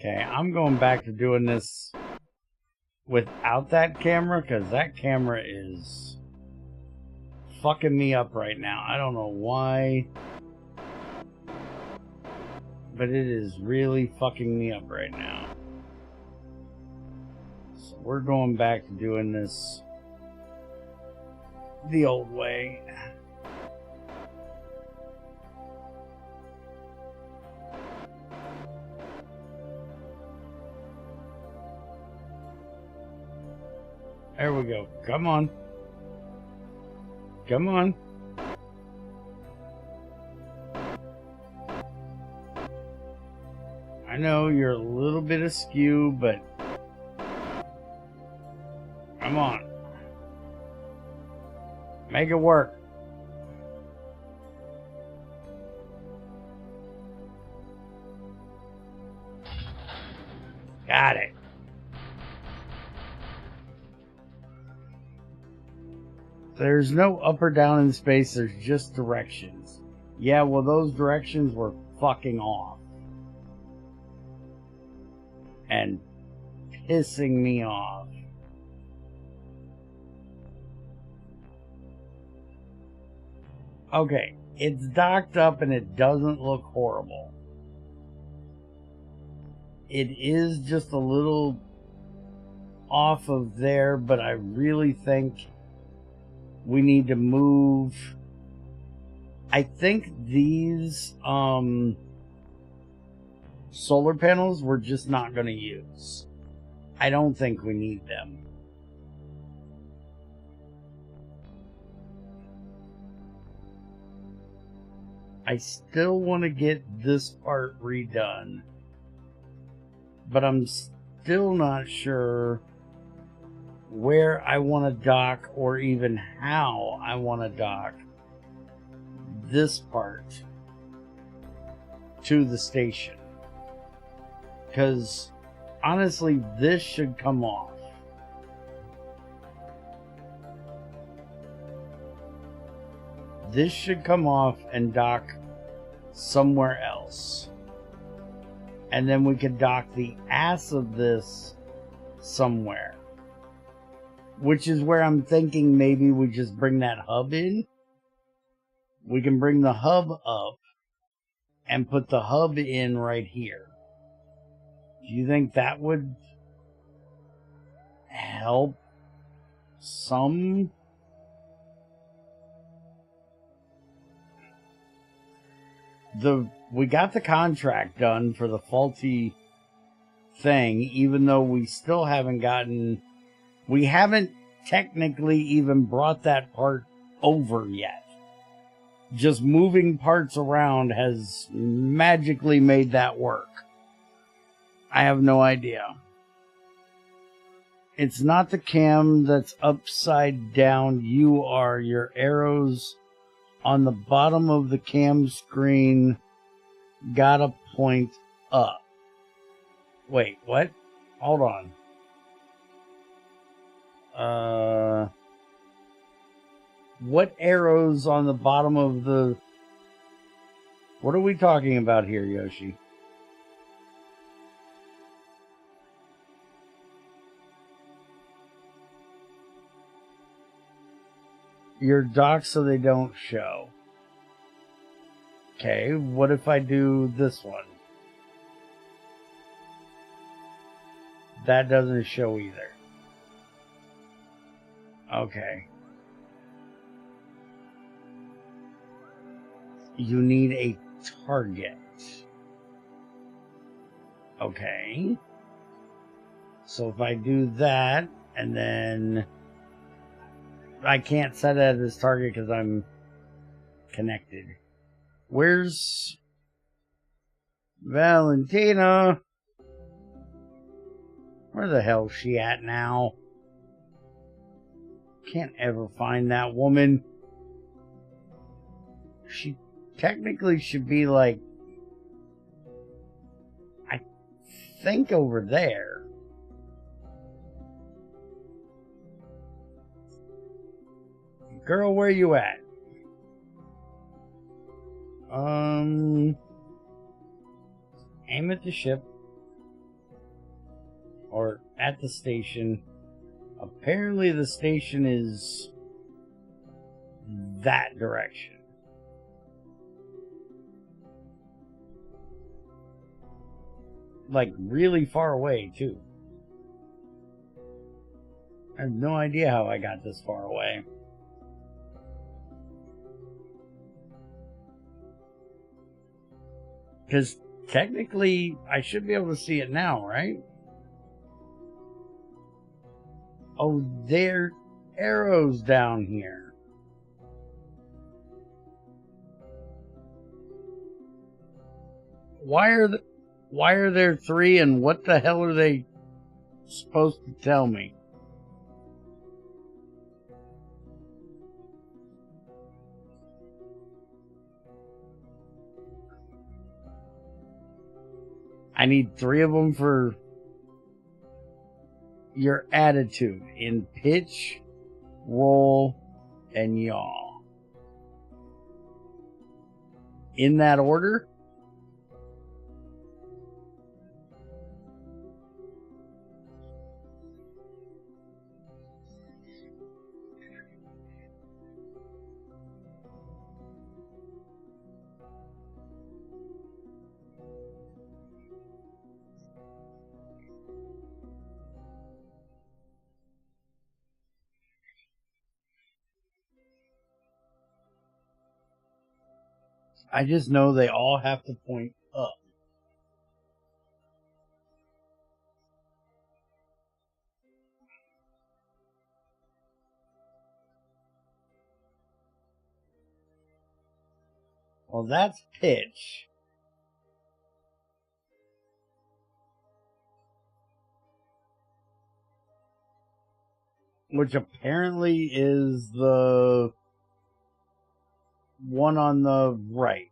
Speaker 1: Okay, I'm going back to doing this without that camera, because that camera is fucking me up right now. I don't know why, but it is really fucking me up right now. So we're going back to doing this the old way. There we go. Come on. Come on. I know you're a little bit askew, but Come on. Make it work. Got it. There's no up or down in space, there's just directions. Yeah, well, those directions were fucking off. And pissing me off. Okay, it's docked up and it doesn't look horrible. It is just a little off of there, but I really think we need to move. I think these solar panels we're just not going to use. I don't think we need them. I still want to get this part redone, but I'm still not sure where I want to dock or even how I want to dock this part to the station. Because honestly, this should come off. This should come off and dock somewhere else. And then we could dock the ass of this somewhere. Which is where I'm thinking maybe we just bring that hub in. We can bring the hub up and put the hub in right here. Do you think that would help some? We got the contract done for the faulty thing, even though we still haven't gotten... We haven't technically even brought that part over yet. Just moving parts around has magically made that work. I have no idea. It's not the cam that's upside down. You are. Your arrows on the bottom of the cam screen gotta point up. Wait, what? Hold on. What arrows on the bottom of the... What are we talking about here, Yoshi? Your docks so they don't show. Okay, what if I do this one? That doesn't show either. Okay. You need a target. Okay. So if I do that, and then... I can't set it as target because I'm connected. Where's Valentina? Where the hell is she at now? Can't ever find that woman. She technically should be like, I think over there. Girl, where you at? Aim at the ship. Or at the station. Apparently the station is that direction. Like really far away too. I have no idea how I got this far away. Because technically, I should be able to see it now, right? Oh, there are arrows down here. Why are there three, and what the hell are they supposed to tell me? I need 3 of them for your attitude in pitch, roll, and yaw. In that order? I just know they all have to point up. Well, that's pitch. Which apparently is the one on the right.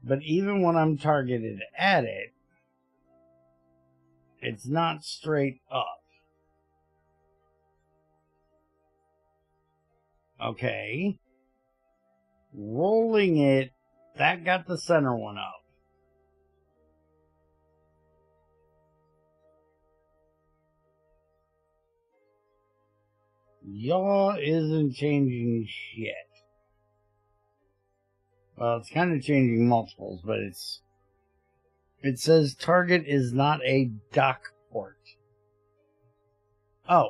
Speaker 1: But even when I'm targeted at it, it's not straight up. Okay. Rolling it, that got the center one up. Yaw isn't changing shit. Well, it's kind of changing multiples, but it says target is not a dock port. Oh.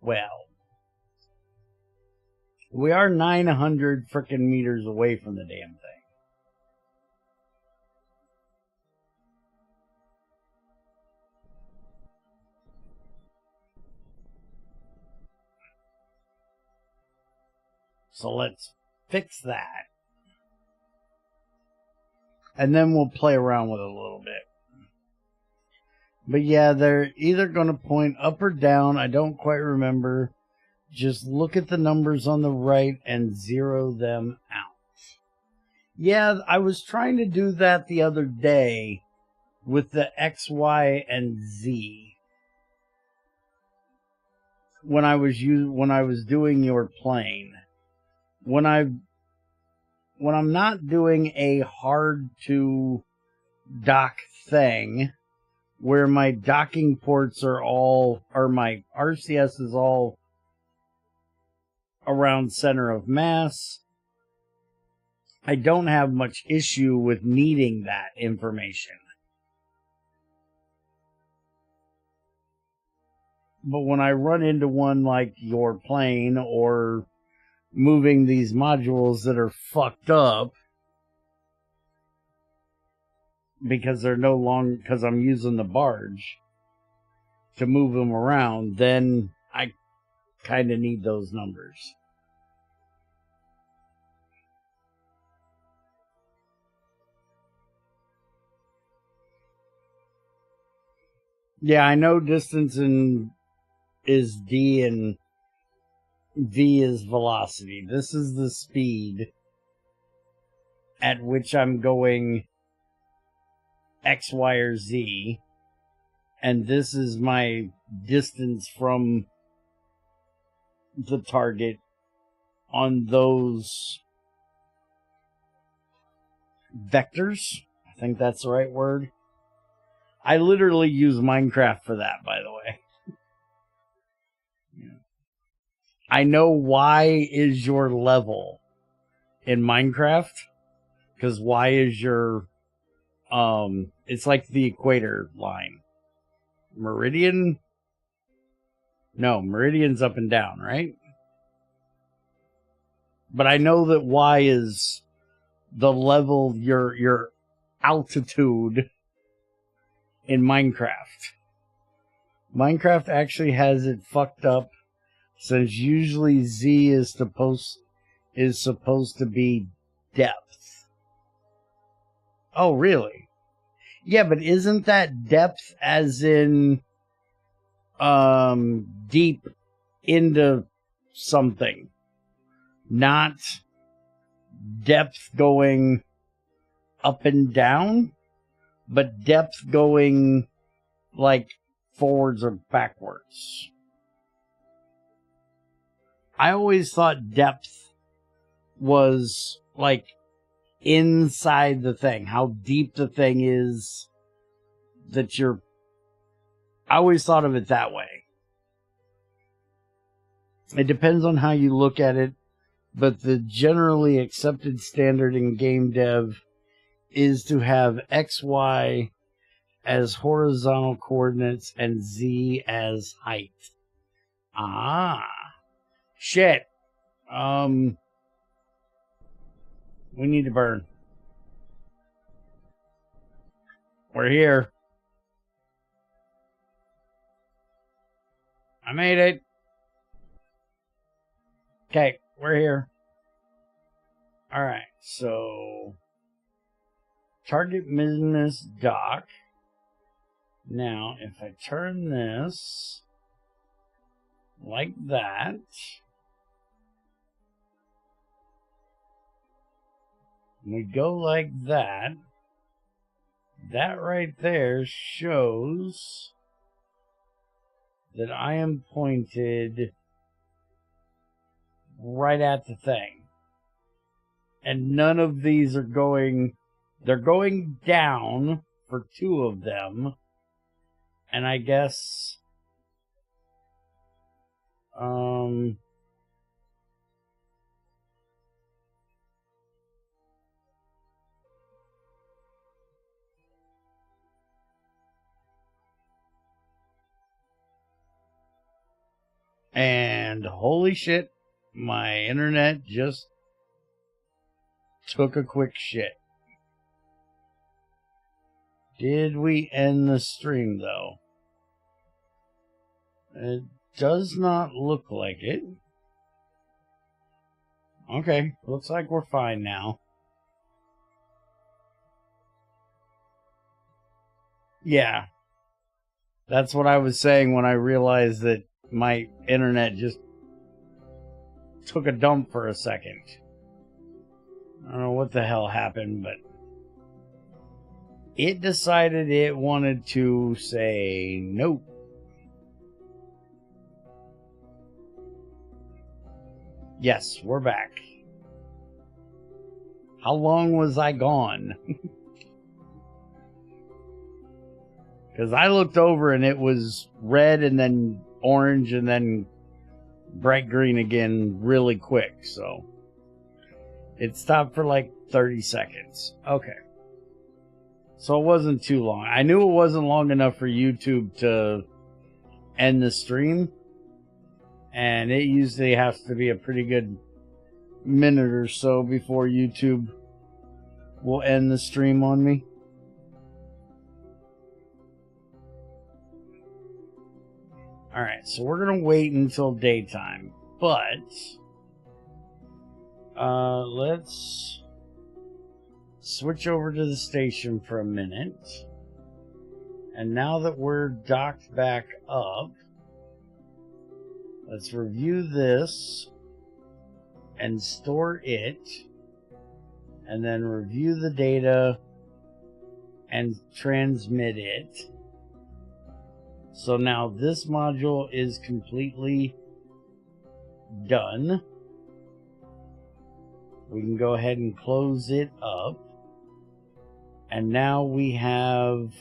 Speaker 1: Well. We are 900 frickin' meters away from the damn thing. So let's fix that. And then we'll play around with it a little bit. But yeah, they're either going to point up or down. I don't quite remember. Just look at the numbers on the right and zero them out. Yeah, I was trying to do that the other day with the X, Y, and Z. When I was doing your plane. When I'm not doing a hard to dock thing where my docking ports are my RCS is all around center of mass, I don't have much issue with needing that information. But when I run into one like your plane or moving these modules that are fucked up because they're no longer, because I'm using the barge to move them around, then I kind of need those numbers. Yeah, I know distance is D and V is velocity. This is the speed at which I'm going X, Y, or Z. And this is my distance from the target on those vectors. I think that's the right word. I literally use Minecraft for that, by the way. I know Y is your level in Minecraft, because Y is your, it's like the equator line. Meridian? No, meridian's up and down, right? But I know that Y is the level, your altitude in Minecraft. Minecraft actually has it fucked up, since usually Z is supposed to be depth. Oh, really? Yeah, but isn't that depth as in deep into something, not depth going up and down, but depth going like forwards or backwards. I always thought depth was like inside the thing, how deep the thing is that you're. I always thought of it that way. It depends on how you look at it, but the generally accepted standard in game dev is to have X, Y as horizontal coordinates and Z as height. Ah, shit. We need to burn. We're here. I made it. Okay, we're here. Alright, so target Minmus dock. Now, if I turn this like that, we go like that, that right there shows that I am pointed right at the thing. And none of these are going, they're going down for two of them. And I guess, and holy shit, my internet just took a quick shit. Did we end the stream, though? It does not look like it. Okay, looks like we're fine now. Yeah. That's what I was saying when I realized that my internet just took a dump for a second. I don't know what the hell happened, but it decided it wanted to say nope. Yes, we're back. How long was I gone? Because I looked over and it was red and then orange and then bright green again really quick. So it stopped for like 30 seconds. Okay. So it wasn't too long. I knew it wasn't long enough for YouTube to end the stream. And it usually has to be a pretty good minute or so before YouTube will end the stream on me. Alright, so we're going to wait until daytime. But let's switch over to the station for a minute. And now that we're docked back up, let's review this and store it, and then review the data and transmit it. So now this module is completely done. We can go ahead and close it up. And now we have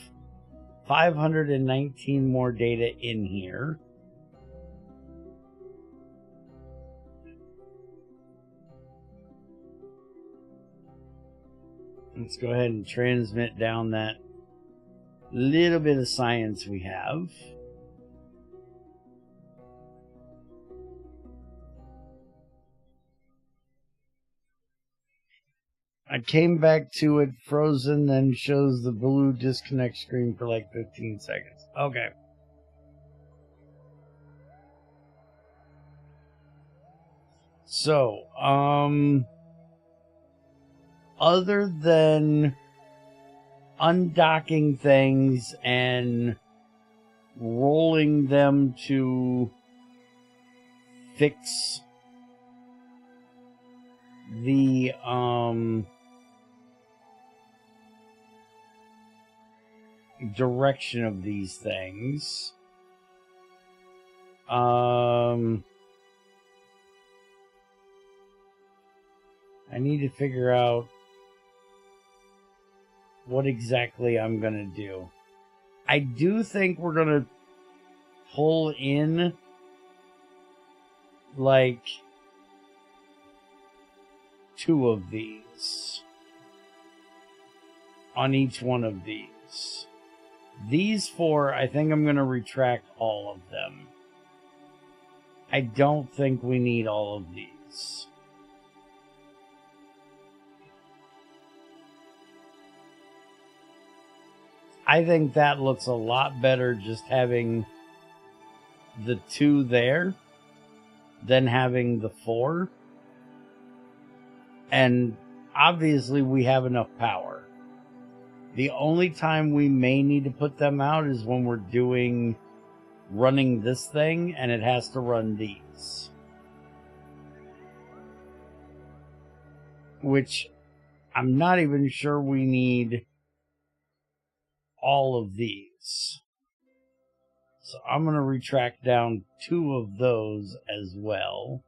Speaker 1: 519 more data in here. Let's go ahead and transmit down that little bit of science we have. I came back to it frozen, then shows the blue disconnect screen for like 15 seconds. Okay. So, other than undocking things and rolling them to fix the direction of these things. I need to figure out what exactly I'm going to do. I do think we're going to pull in like 2 of these on each one of these. These 4, I think I'm going to retract all of them. I don't think we need all of these. I think that looks a lot better just having the 2 there than having the 4. And obviously we have enough power. The only time we may need to put them out is when we're running this thing and it has to run these. Which I'm not even sure we need all of these. So I'm going to retract down 2 of those as well.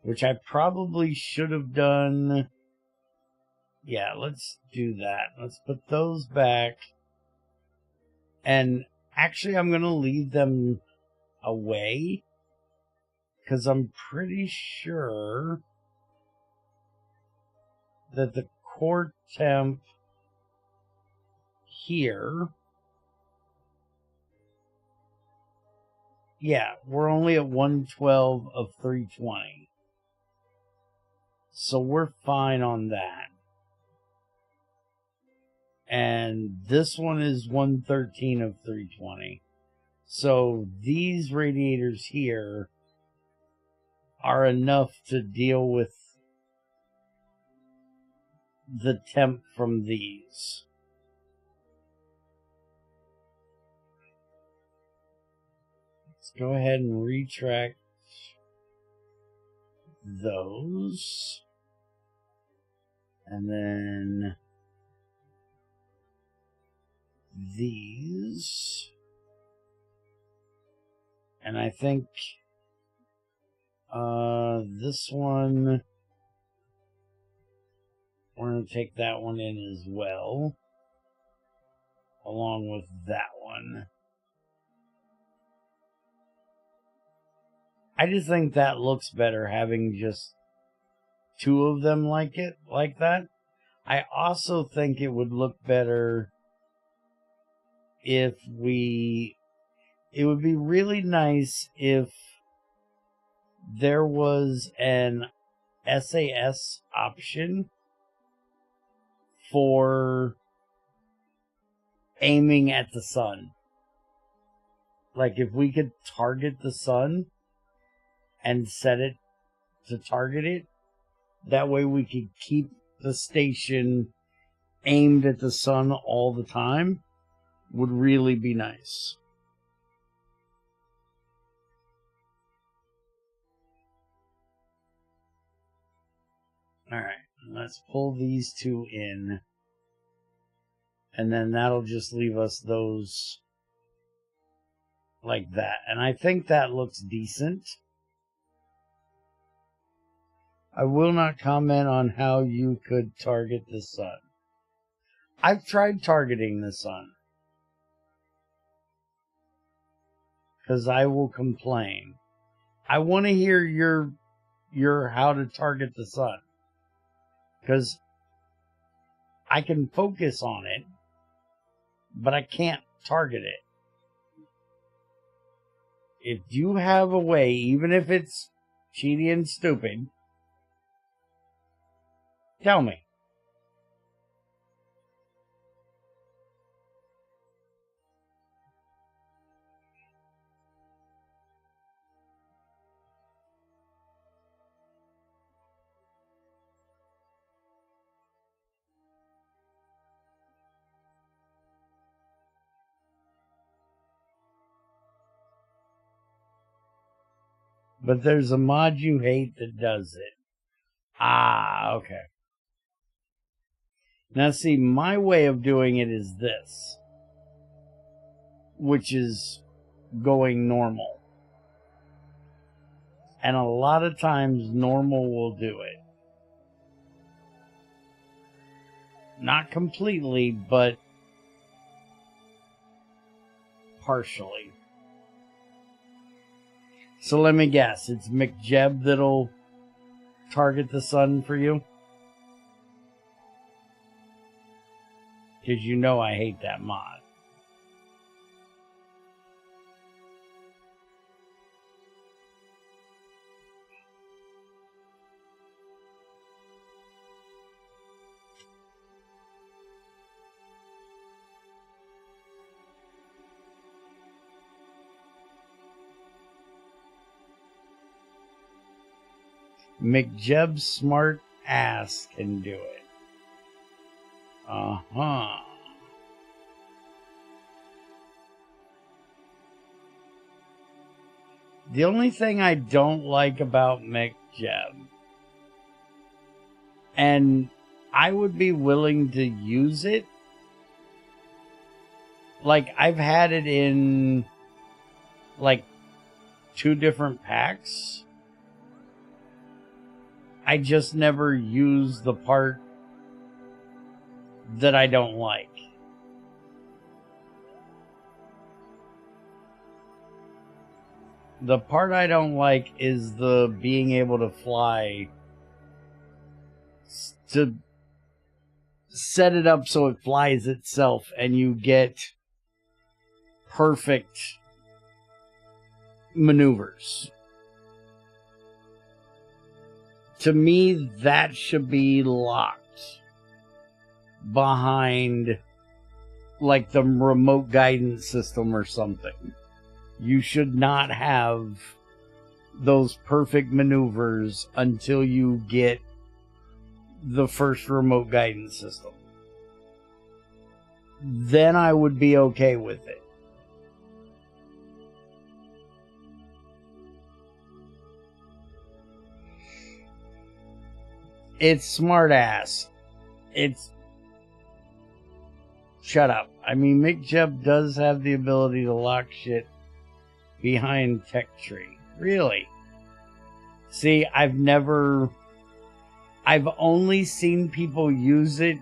Speaker 1: Which I probably should have done. Yeah, let's do that. Let's put those back. And actually, I'm going to leave them away. Because I'm pretty sure that the core temp here, yeah, we're only at 112 of 320. So we're fine on that. And this one is 113 of 320. So these radiators here are enough to deal with the temp from these. Let's go ahead and retract those. And then these. And I think this one, we're going to take that one in as well, along with that one. I just think that looks better having just 2 of them like that. I also think it would look better if it would be really nice if there was an SAS option for aiming at the sun. Like if we could target the sun and set it to target it, that way we could keep the station aimed at the sun all the time, would really be nice. Alright, let's pull these 2 in. And then that'll just leave us those like that. And I think that looks decent. I will not comment on how you could target the sun. I've tried targeting the sun. Because I will complain. I want to hear your how to target the sun. Because I can focus on it, but I can't target it. If you have a way, even if it's cheaty and stupid, tell me. But there's a mod you hate that does it. Ah, okay. Now see, my way of doing it is this, which is going normal. And a lot of times normal will do it. Not completely, but partially. So let me guess, it's McJeb that'll target the sun for you? Because you know I hate that mod. McJeb's smart ass can do it. Uh-huh. The only thing I don't like about McJeb, and I would be willing to use it, like I've had it in like 2 different packs. I just never use the part that I don't like. The part I don't like is the being able to fly, to set it up so it flies itself and you get perfect maneuvers. To me, that should be locked behind like the remote guidance system or something. You should not have those perfect maneuvers until you get the first remote guidance system. Then I would be okay with it. It's smart ass. It's... Shut up. I mean, McJeb does have the ability to lock shit behind tech tree. Really? See, I've only seen people use it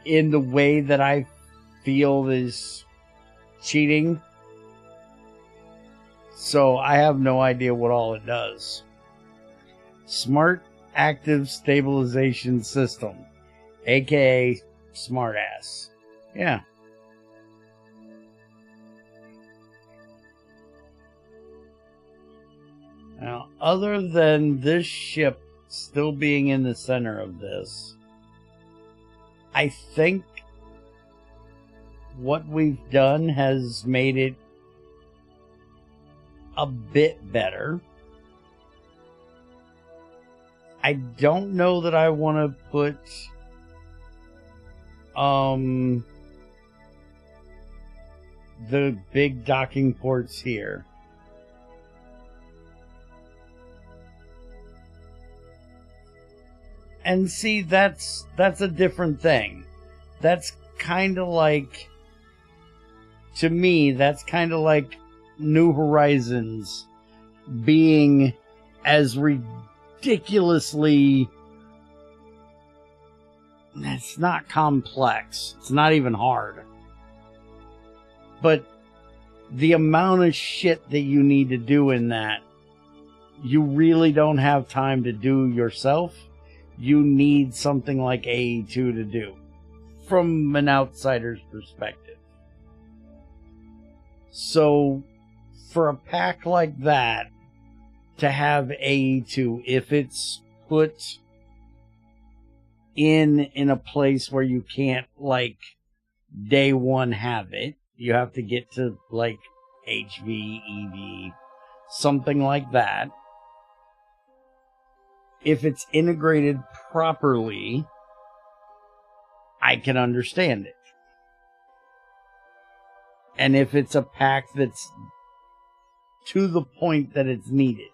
Speaker 1: in the way that I feel is cheating. So I have no idea what all it does. Smart Active Stabilization System, aka smartass. Yeah. Now, other than this ship still being in the center of this, I think what we've done has made it a bit better. I don't know that I want to put the big docking ports here. And see, that's a different thing. That's kind of like, to me, that's kind of like New Horizons being as ridiculously... It's not complex. It's not even hard. But the amount of shit that you need to do in that, you really don't have time to do yourself. You need something like AE2 to do, from an outsider's perspective. So, for a pack like that, to have AE2, if it's put in a place where you can't, like, day one have it, you have to get to, like, HV, EV, something like that. If it's integrated properly, I can understand it. And if it's a pack that's to the point that it's needed.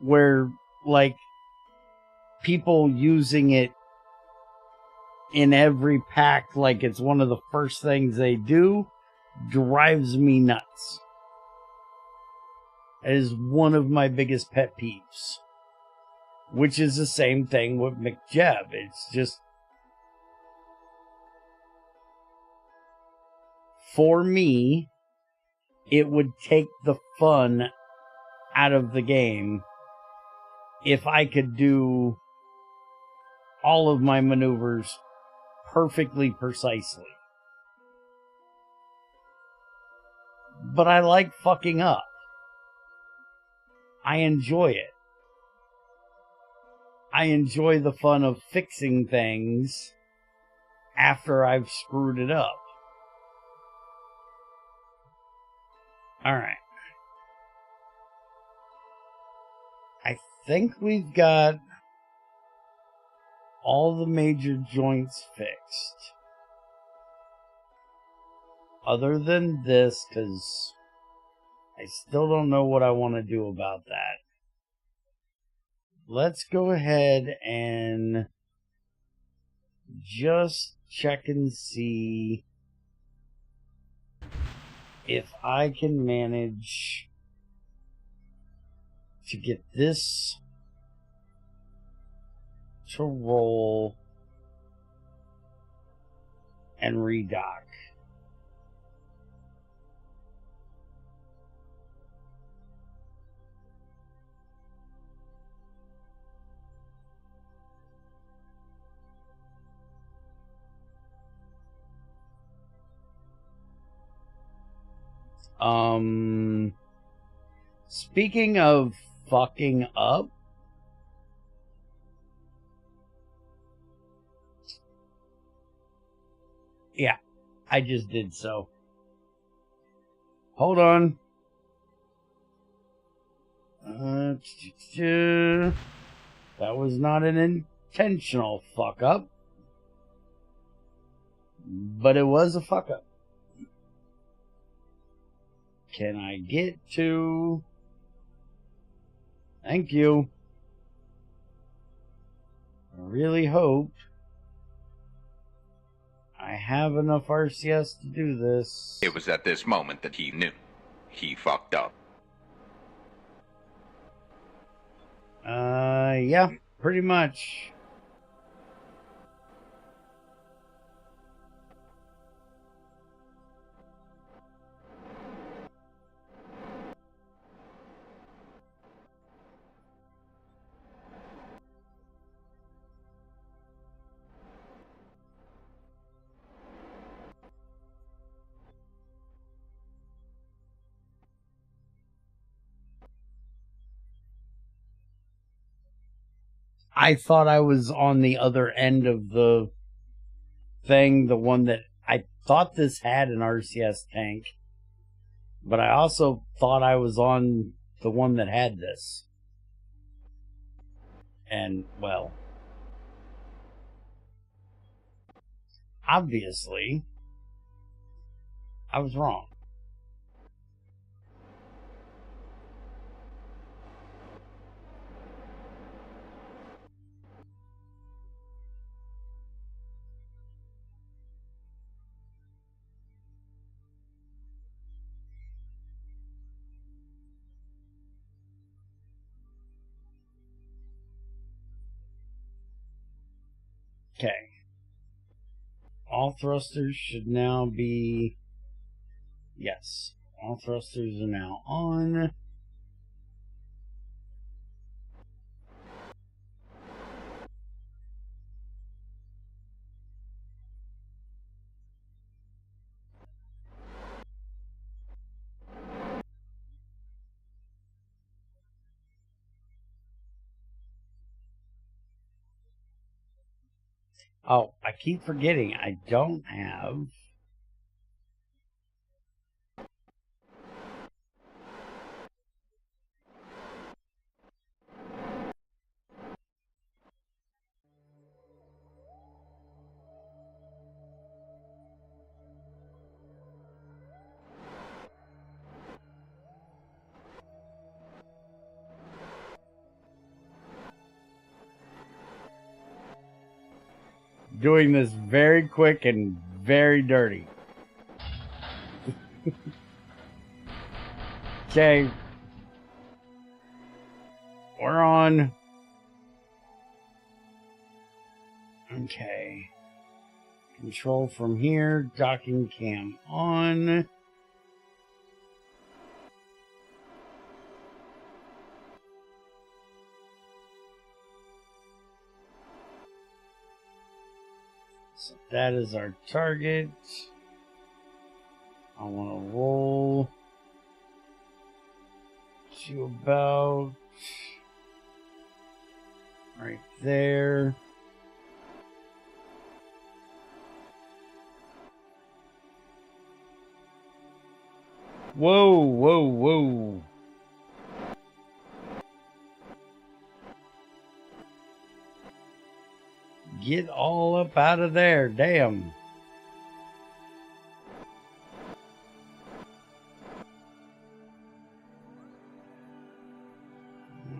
Speaker 1: Where, like, people using it in every pack like it's one of the first things they do drives me nuts. It is one of my biggest pet peeves. Which is the same thing with McJeb. It's just, for me, it would take the fun out of the game if I could do all of my maneuvers perfectly precisely. But I like fucking up. I enjoy it. I enjoy the fun of fixing things after I've screwed it up. Alright. I think we've got all the major joints fixed. Other than this, because I still don't know what I want to do about that. Let's go ahead and just check and see if I can manage to get this to roll and redock. Speaking of fucking up, yeah, I just did so. Hold on. That was not an intentional fuck up, but it was a fuck up. Can I get to... Thank you. I really hope I have enough RCS to do this.
Speaker 2: It was at this moment that he knew. He fucked up.
Speaker 1: Yeah, pretty much. I thought I was on the other end of the thing, the one that I thought this had an RCS tank, but I also thought I was on the one that had this. And, well, obviously, I was wrong. Okay. All thrusters should now be... Yes. All thrusters are now on. Oh, I keep forgetting I don't have... doing this very quick and very dirty. Okay. We're on. Okay. Control from here. Docking cam on. So that is our target. I want to roll to about right there. Whoa, whoa, whoa. Get all up out of there, damn.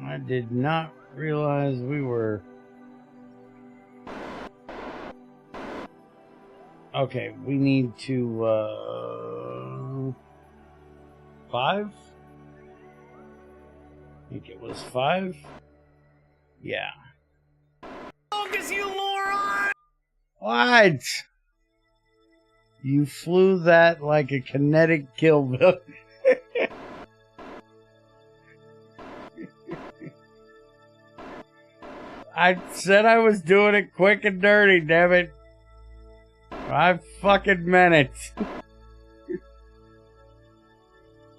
Speaker 1: I did not realize we were... Okay, we need to, 5? I think it was 5. Yeah.
Speaker 5: Focus, you moron!
Speaker 1: What? You flew that like a kinetic kill bill. I said I was doing it quick and dirty, damn it. I fucking meant it.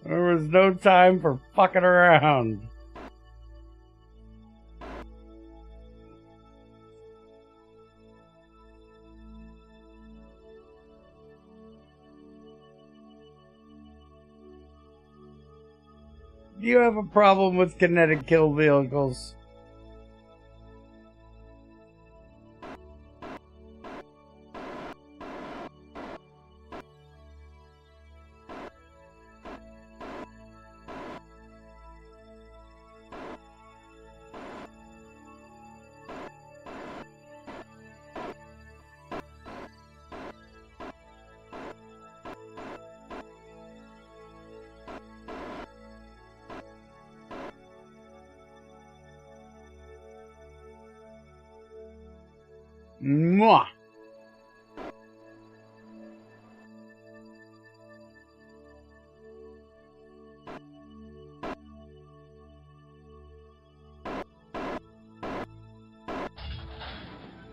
Speaker 1: There was no time for fucking around. Do you have a problem with kinetic kill vehicles? Mwah.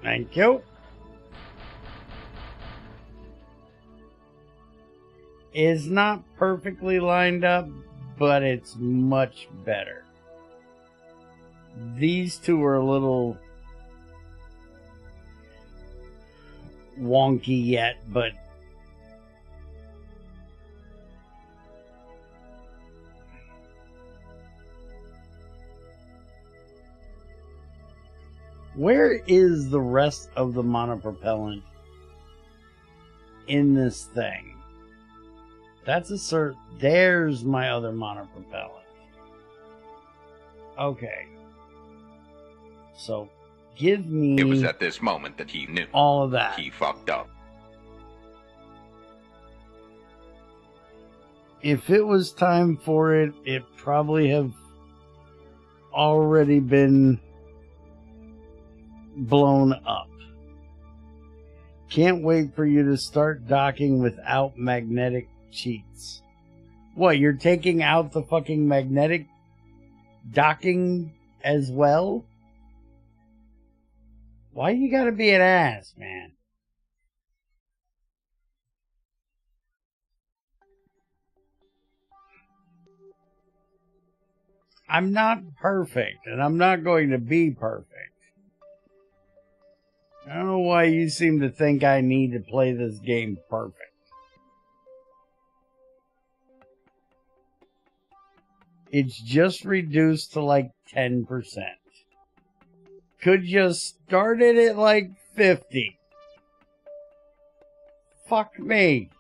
Speaker 1: Thank you. It's not perfectly lined up, but it's much better. These two are a little wonky yet, but where is the rest of the monopropellant in this thing? That's a cert. There's my other monopropellant. Okay. So give me...
Speaker 2: It was at this moment that he knew.
Speaker 1: All of that.
Speaker 2: He fucked up.
Speaker 1: If it was time for it, it probably have already been blown up. Can't wait for you to start docking without magnetic cheats. What, you're taking out the fucking magnetic docking as well? Why you gotta be an ass, man? I'm not perfect, and I'm not going to be perfect. I don't know why you seem to think I need to play this game perfect. It's just reduced to like 10%. Could you start it at like 50? Fuck me.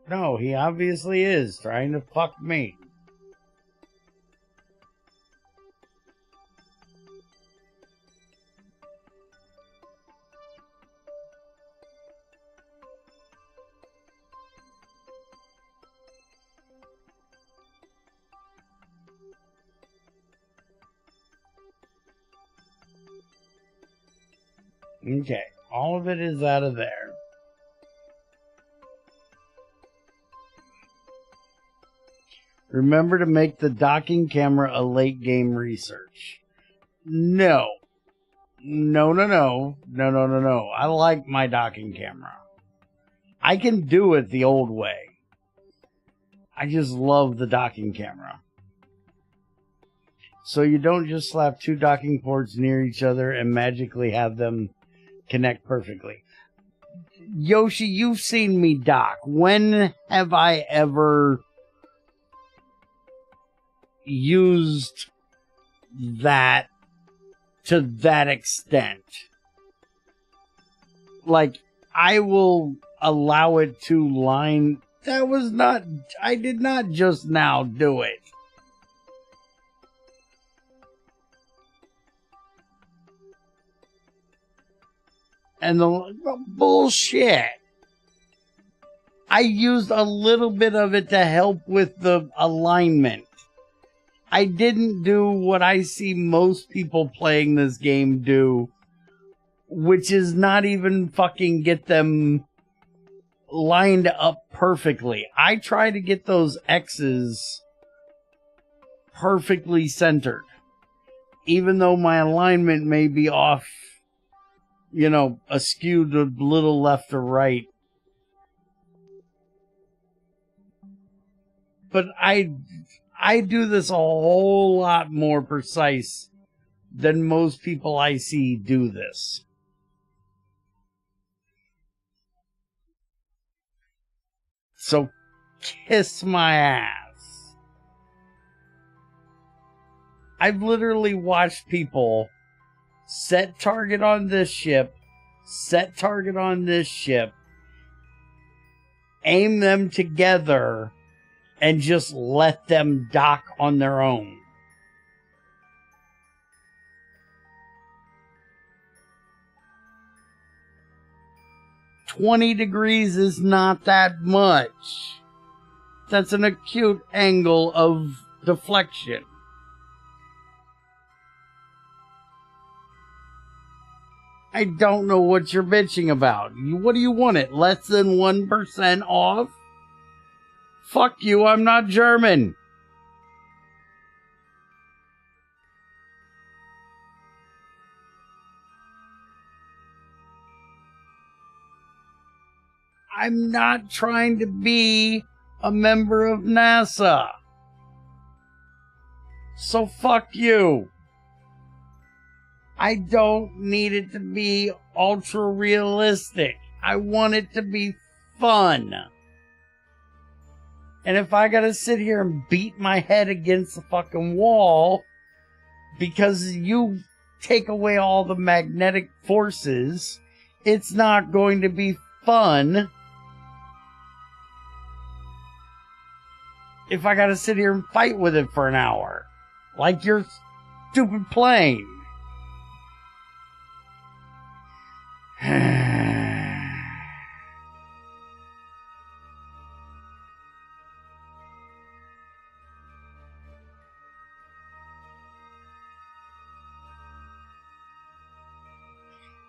Speaker 1: No, he obviously is trying to fuck me. Okay, all of it is out of there. Remember to make the docking camera a late game research. No. No. I like my docking camera. I can do it the old way. I just love the docking camera. So you don't just slap two docking ports near each other and magically have them connect perfectly. Yoshi, you've seen me dock. When have I ever used that to that extent? Like, I will allow it to line. That was not, I did not just now do it. And the bullshit. I used a little bit of it to help with the alignment. I didn't do what I see most people playing this game do, which is not even fucking get them lined up perfectly. I try to get those X's perfectly centered, even though my alignment may be off, you know, askew to a little left or right. But I do this a whole lot more precise than most people I see do this. So kiss my ass. I've literally watched people set target on this ship, set target on this ship, aim them together, and just let them dock on their own. "20 degrees is not that much. That's an acute angle of deflection. I don't know what you're bitching about. What do you want it? Less than 1% off? Fuck you, I'm not German. I'm not trying to be a member of NASA. So fuck you. I don't need it to be ultra realistic. I want it to be fun. And if I gotta sit here and beat my head against the fucking wall because you take away all the magnetic forces, it's not going to be fun. If I gotta sit here and fight with it for an hour, like your stupid plane.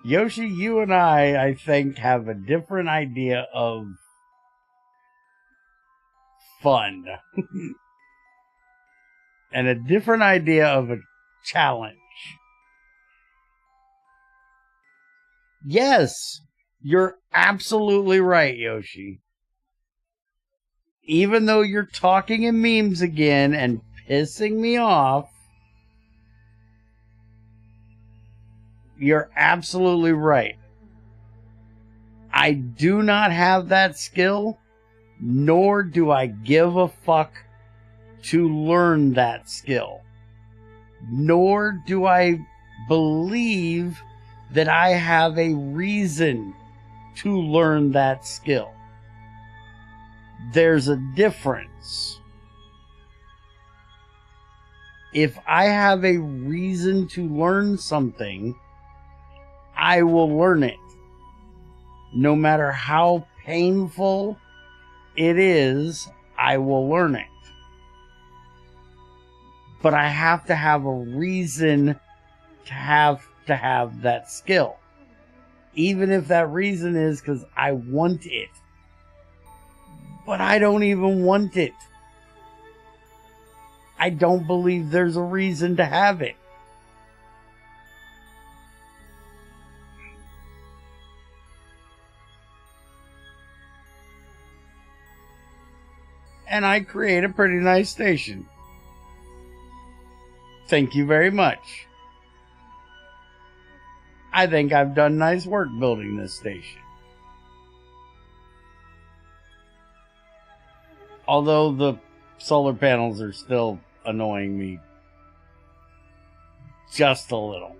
Speaker 1: Yoshi, you and I think, have a different idea of fun. And a different idea of a challenge. Yes, you're absolutely right, Yoshi. Even though you're talking in memes again and pissing me off, you're absolutely right. I do not have that skill, nor do I give a fuck to learn that skill. Nor do I believe that I have a reason to learn that skill. There's a difference. If I have a reason to learn something, I will learn it. No matter how painful it is, I will learn it. But I have to have a reason to have that skill. Even if that reason is because I want it. But I don't even want it. I don't believe there's a reason to have it. And I create a pretty nice station. Thank you very much. I think I've done nice work building this station. Although the solar panels are still annoying me just a little.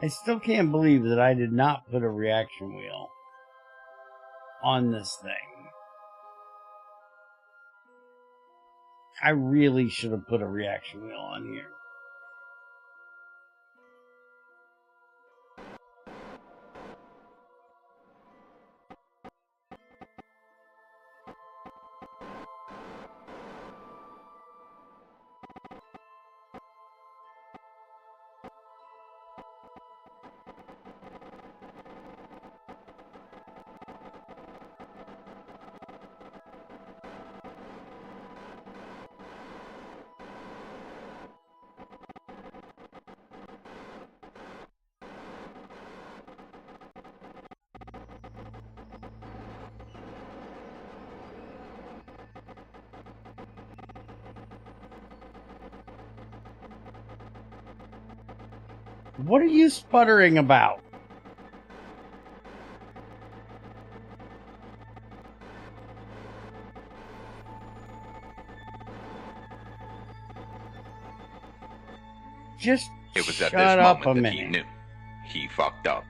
Speaker 1: I still can't believe that I did not put a reaction wheel on this thing. I really should have put a reaction wheel on here. What are you sputtering about? Just
Speaker 2: It was at
Speaker 1: shut
Speaker 2: this
Speaker 1: up a
Speaker 2: moment that
Speaker 1: minute.
Speaker 2: he knew. He fucked up.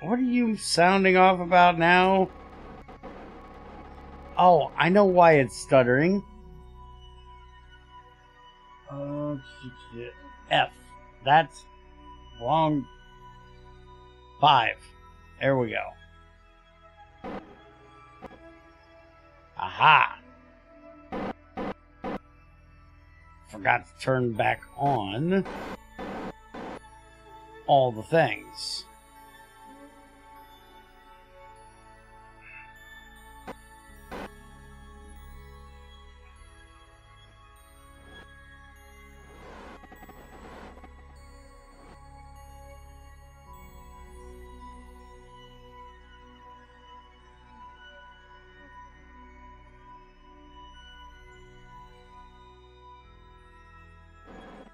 Speaker 1: What are you sounding off about now? Oh, I know why it's stuttering. F. That's wrong. 5. There we go. Aha. Forgot to turn back on all the things.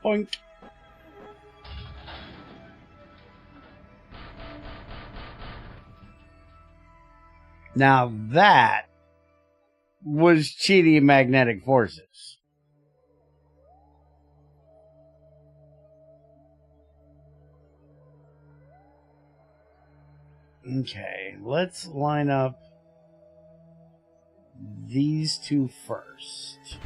Speaker 1: Boink. Now that was cheating magnetic forces. Okay, let's line up these two first.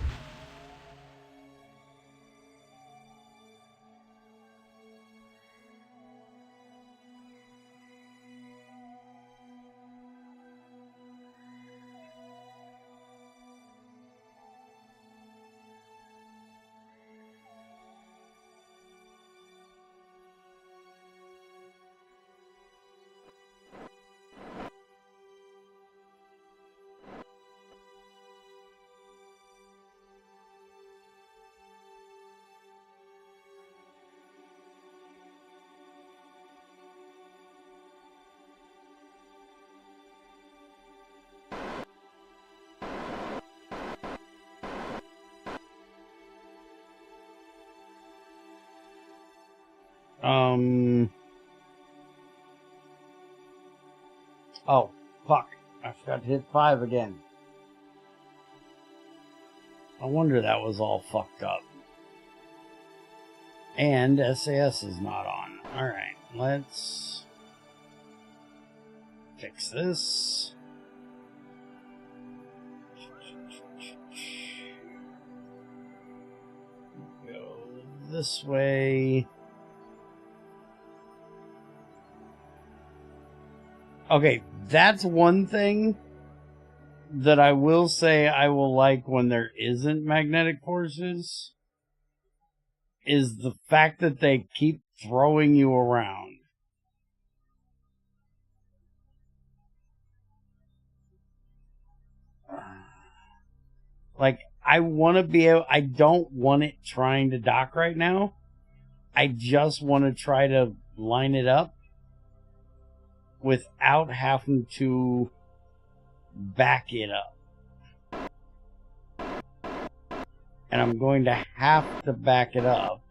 Speaker 1: Oh, fuck. I forgot to hit 5 again. No wonder that was all fucked up. And SAS is not on. Alright, let's fix this. Go this way. Okay, that's one thing that I will say I will like when there isn't magnetic forces, is the fact that they keep throwing you around. Like, I want to be able, I don't want it trying to dock right now. I just want to try to line it up without having to back it up. And I'm going to have to back it up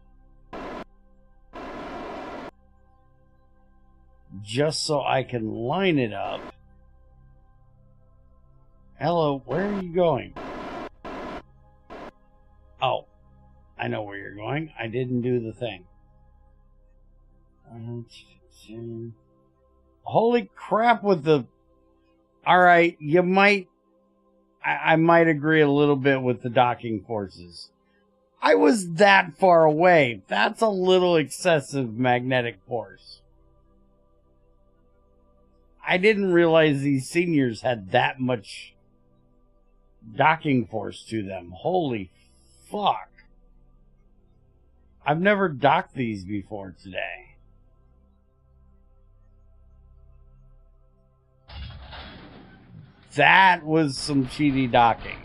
Speaker 1: just so I can line it up. Hello, where are you going? Oh, I know where you're going. I didn't do the thing. Holy crap with the... Alright, you might... I might agree a little bit with the docking forces. I was that far away. That's a little excessive magnetic force. I didn't realize these seniors had that much docking force to them. Holy fuck. I've never docked these before today. That was some cheaty docking.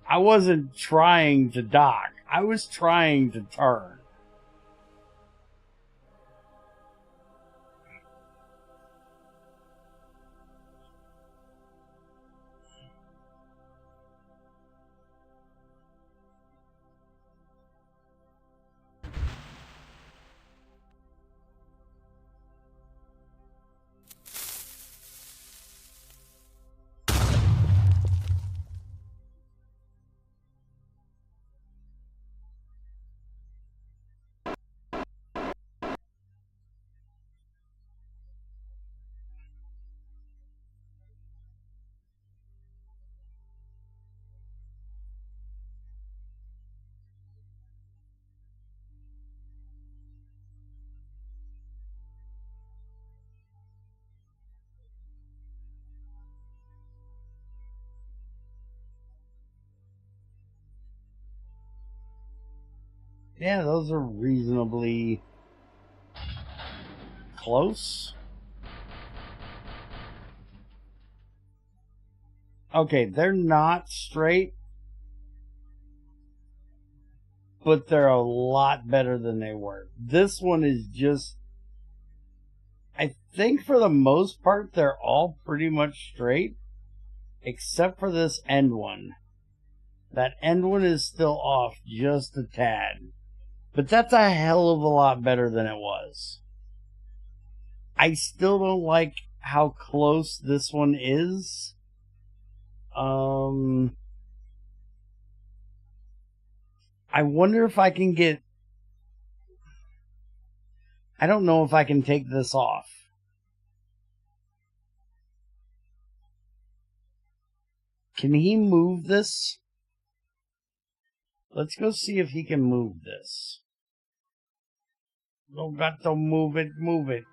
Speaker 1: I wasn't trying to dock. I was trying to turn. Yeah, those are reasonably close. Okay, they're not straight, but they're a lot better than they were. This one is just... I think for the most part, they're all pretty much straight, except for this end one. That end one is still off just a tad. But that's a hell of a lot better than it was. I still don't like how close this one is. I wonder if I can get... I don't know if I can take this off. Can he move this? Let's go see if he can move this. No, got to move it, move it.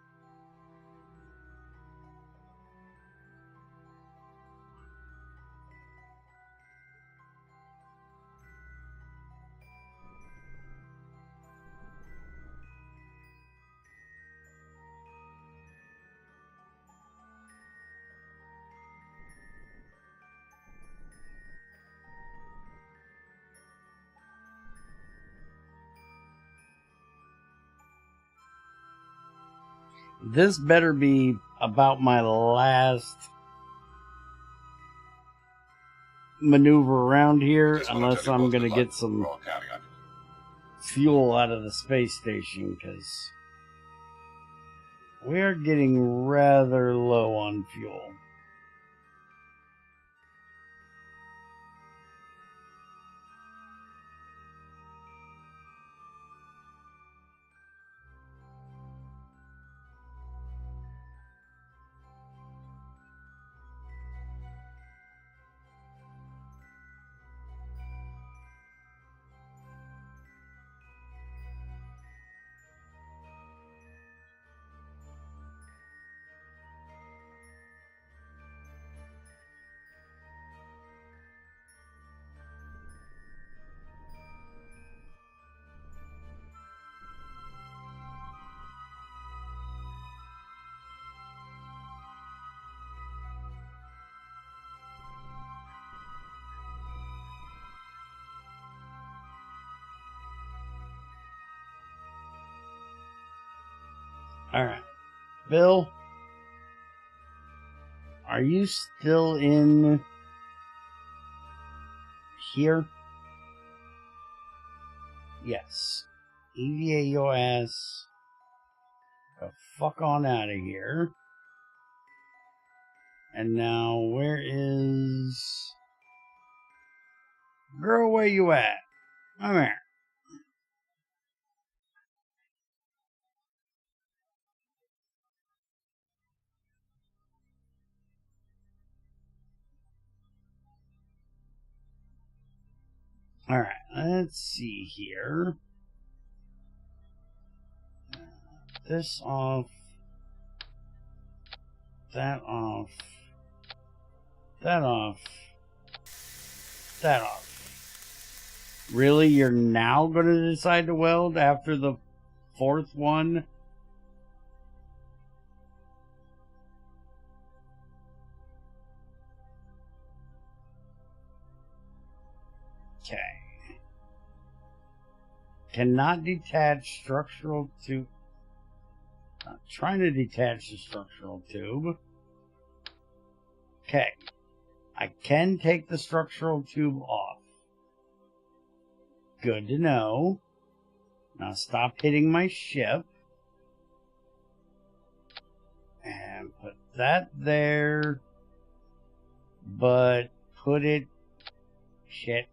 Speaker 1: This better be about my last maneuver around here, unless I'm going to get some fuel out of the space station, because We are getting rather low on fuel. Alright. Bill, are you still in here? Yes. EVA your ass the fuck on out of here. And now, where is... Girl, where you at? Come here. Alright, let's see here. This off. That off. That off. That off. Really? You're now going to decide to weld after the fourth one? Okay. Cannot detach structural tube. Not trying to detach the structural tube. Okay. I can take the structural tube off. Good to know. Now stop hitting my ship. And put that there. But put it... Shit.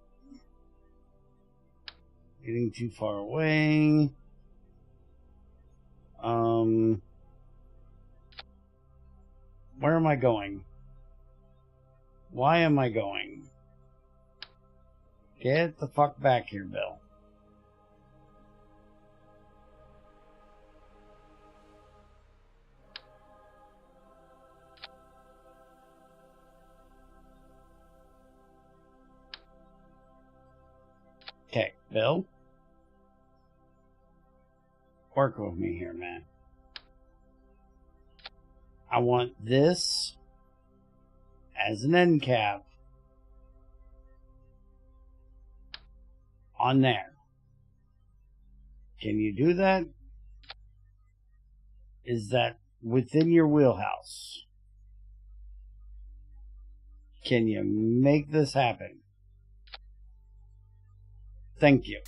Speaker 1: Getting too far away. Where am I going? Why am I going? Get the fuck back here, Bill. Okay, Bill. Work with me here, man. I want this as an end cap on there. Can you do that? Is that within your wheelhouse? Can you make this happen? Thank you.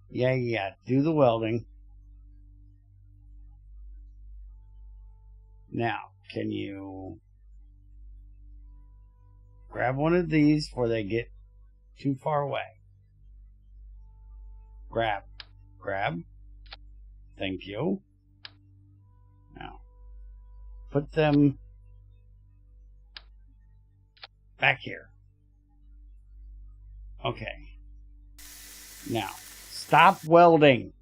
Speaker 1: Yeah, do the welding. Now, can you grab one of these before they get too far away? Grab. Thank you. Now, put them back here. Okay. Now, stop welding.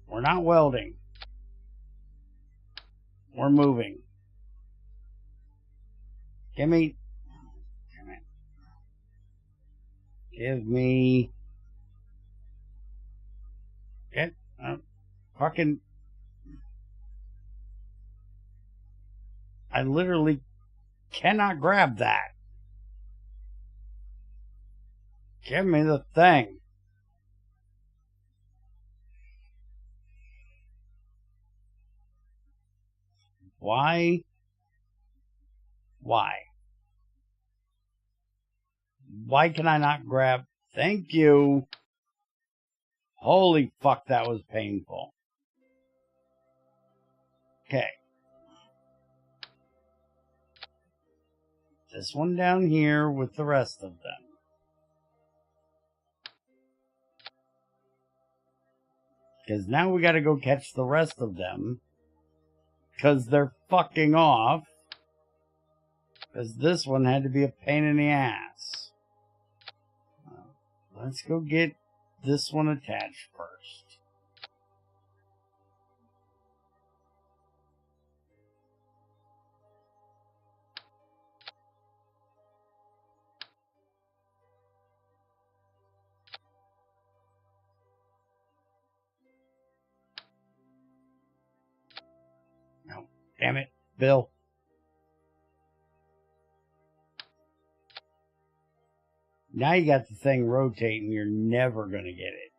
Speaker 1: We're not welding. We're moving. Give me... Give me... Get... fucking... I literally cannot grab that. Give me the thing. Why? Why? Why can I not grab? Thank you. Holy fuck, that was painful. Okay. This one down here with the rest of them. Because now we gotta go catch the rest of them. Because they're fucking off. Because this one had to be a pain in the ass. Let's go get this one attached first. No, damn it, Bill. Now you got the thing rotating, you're never going to get it.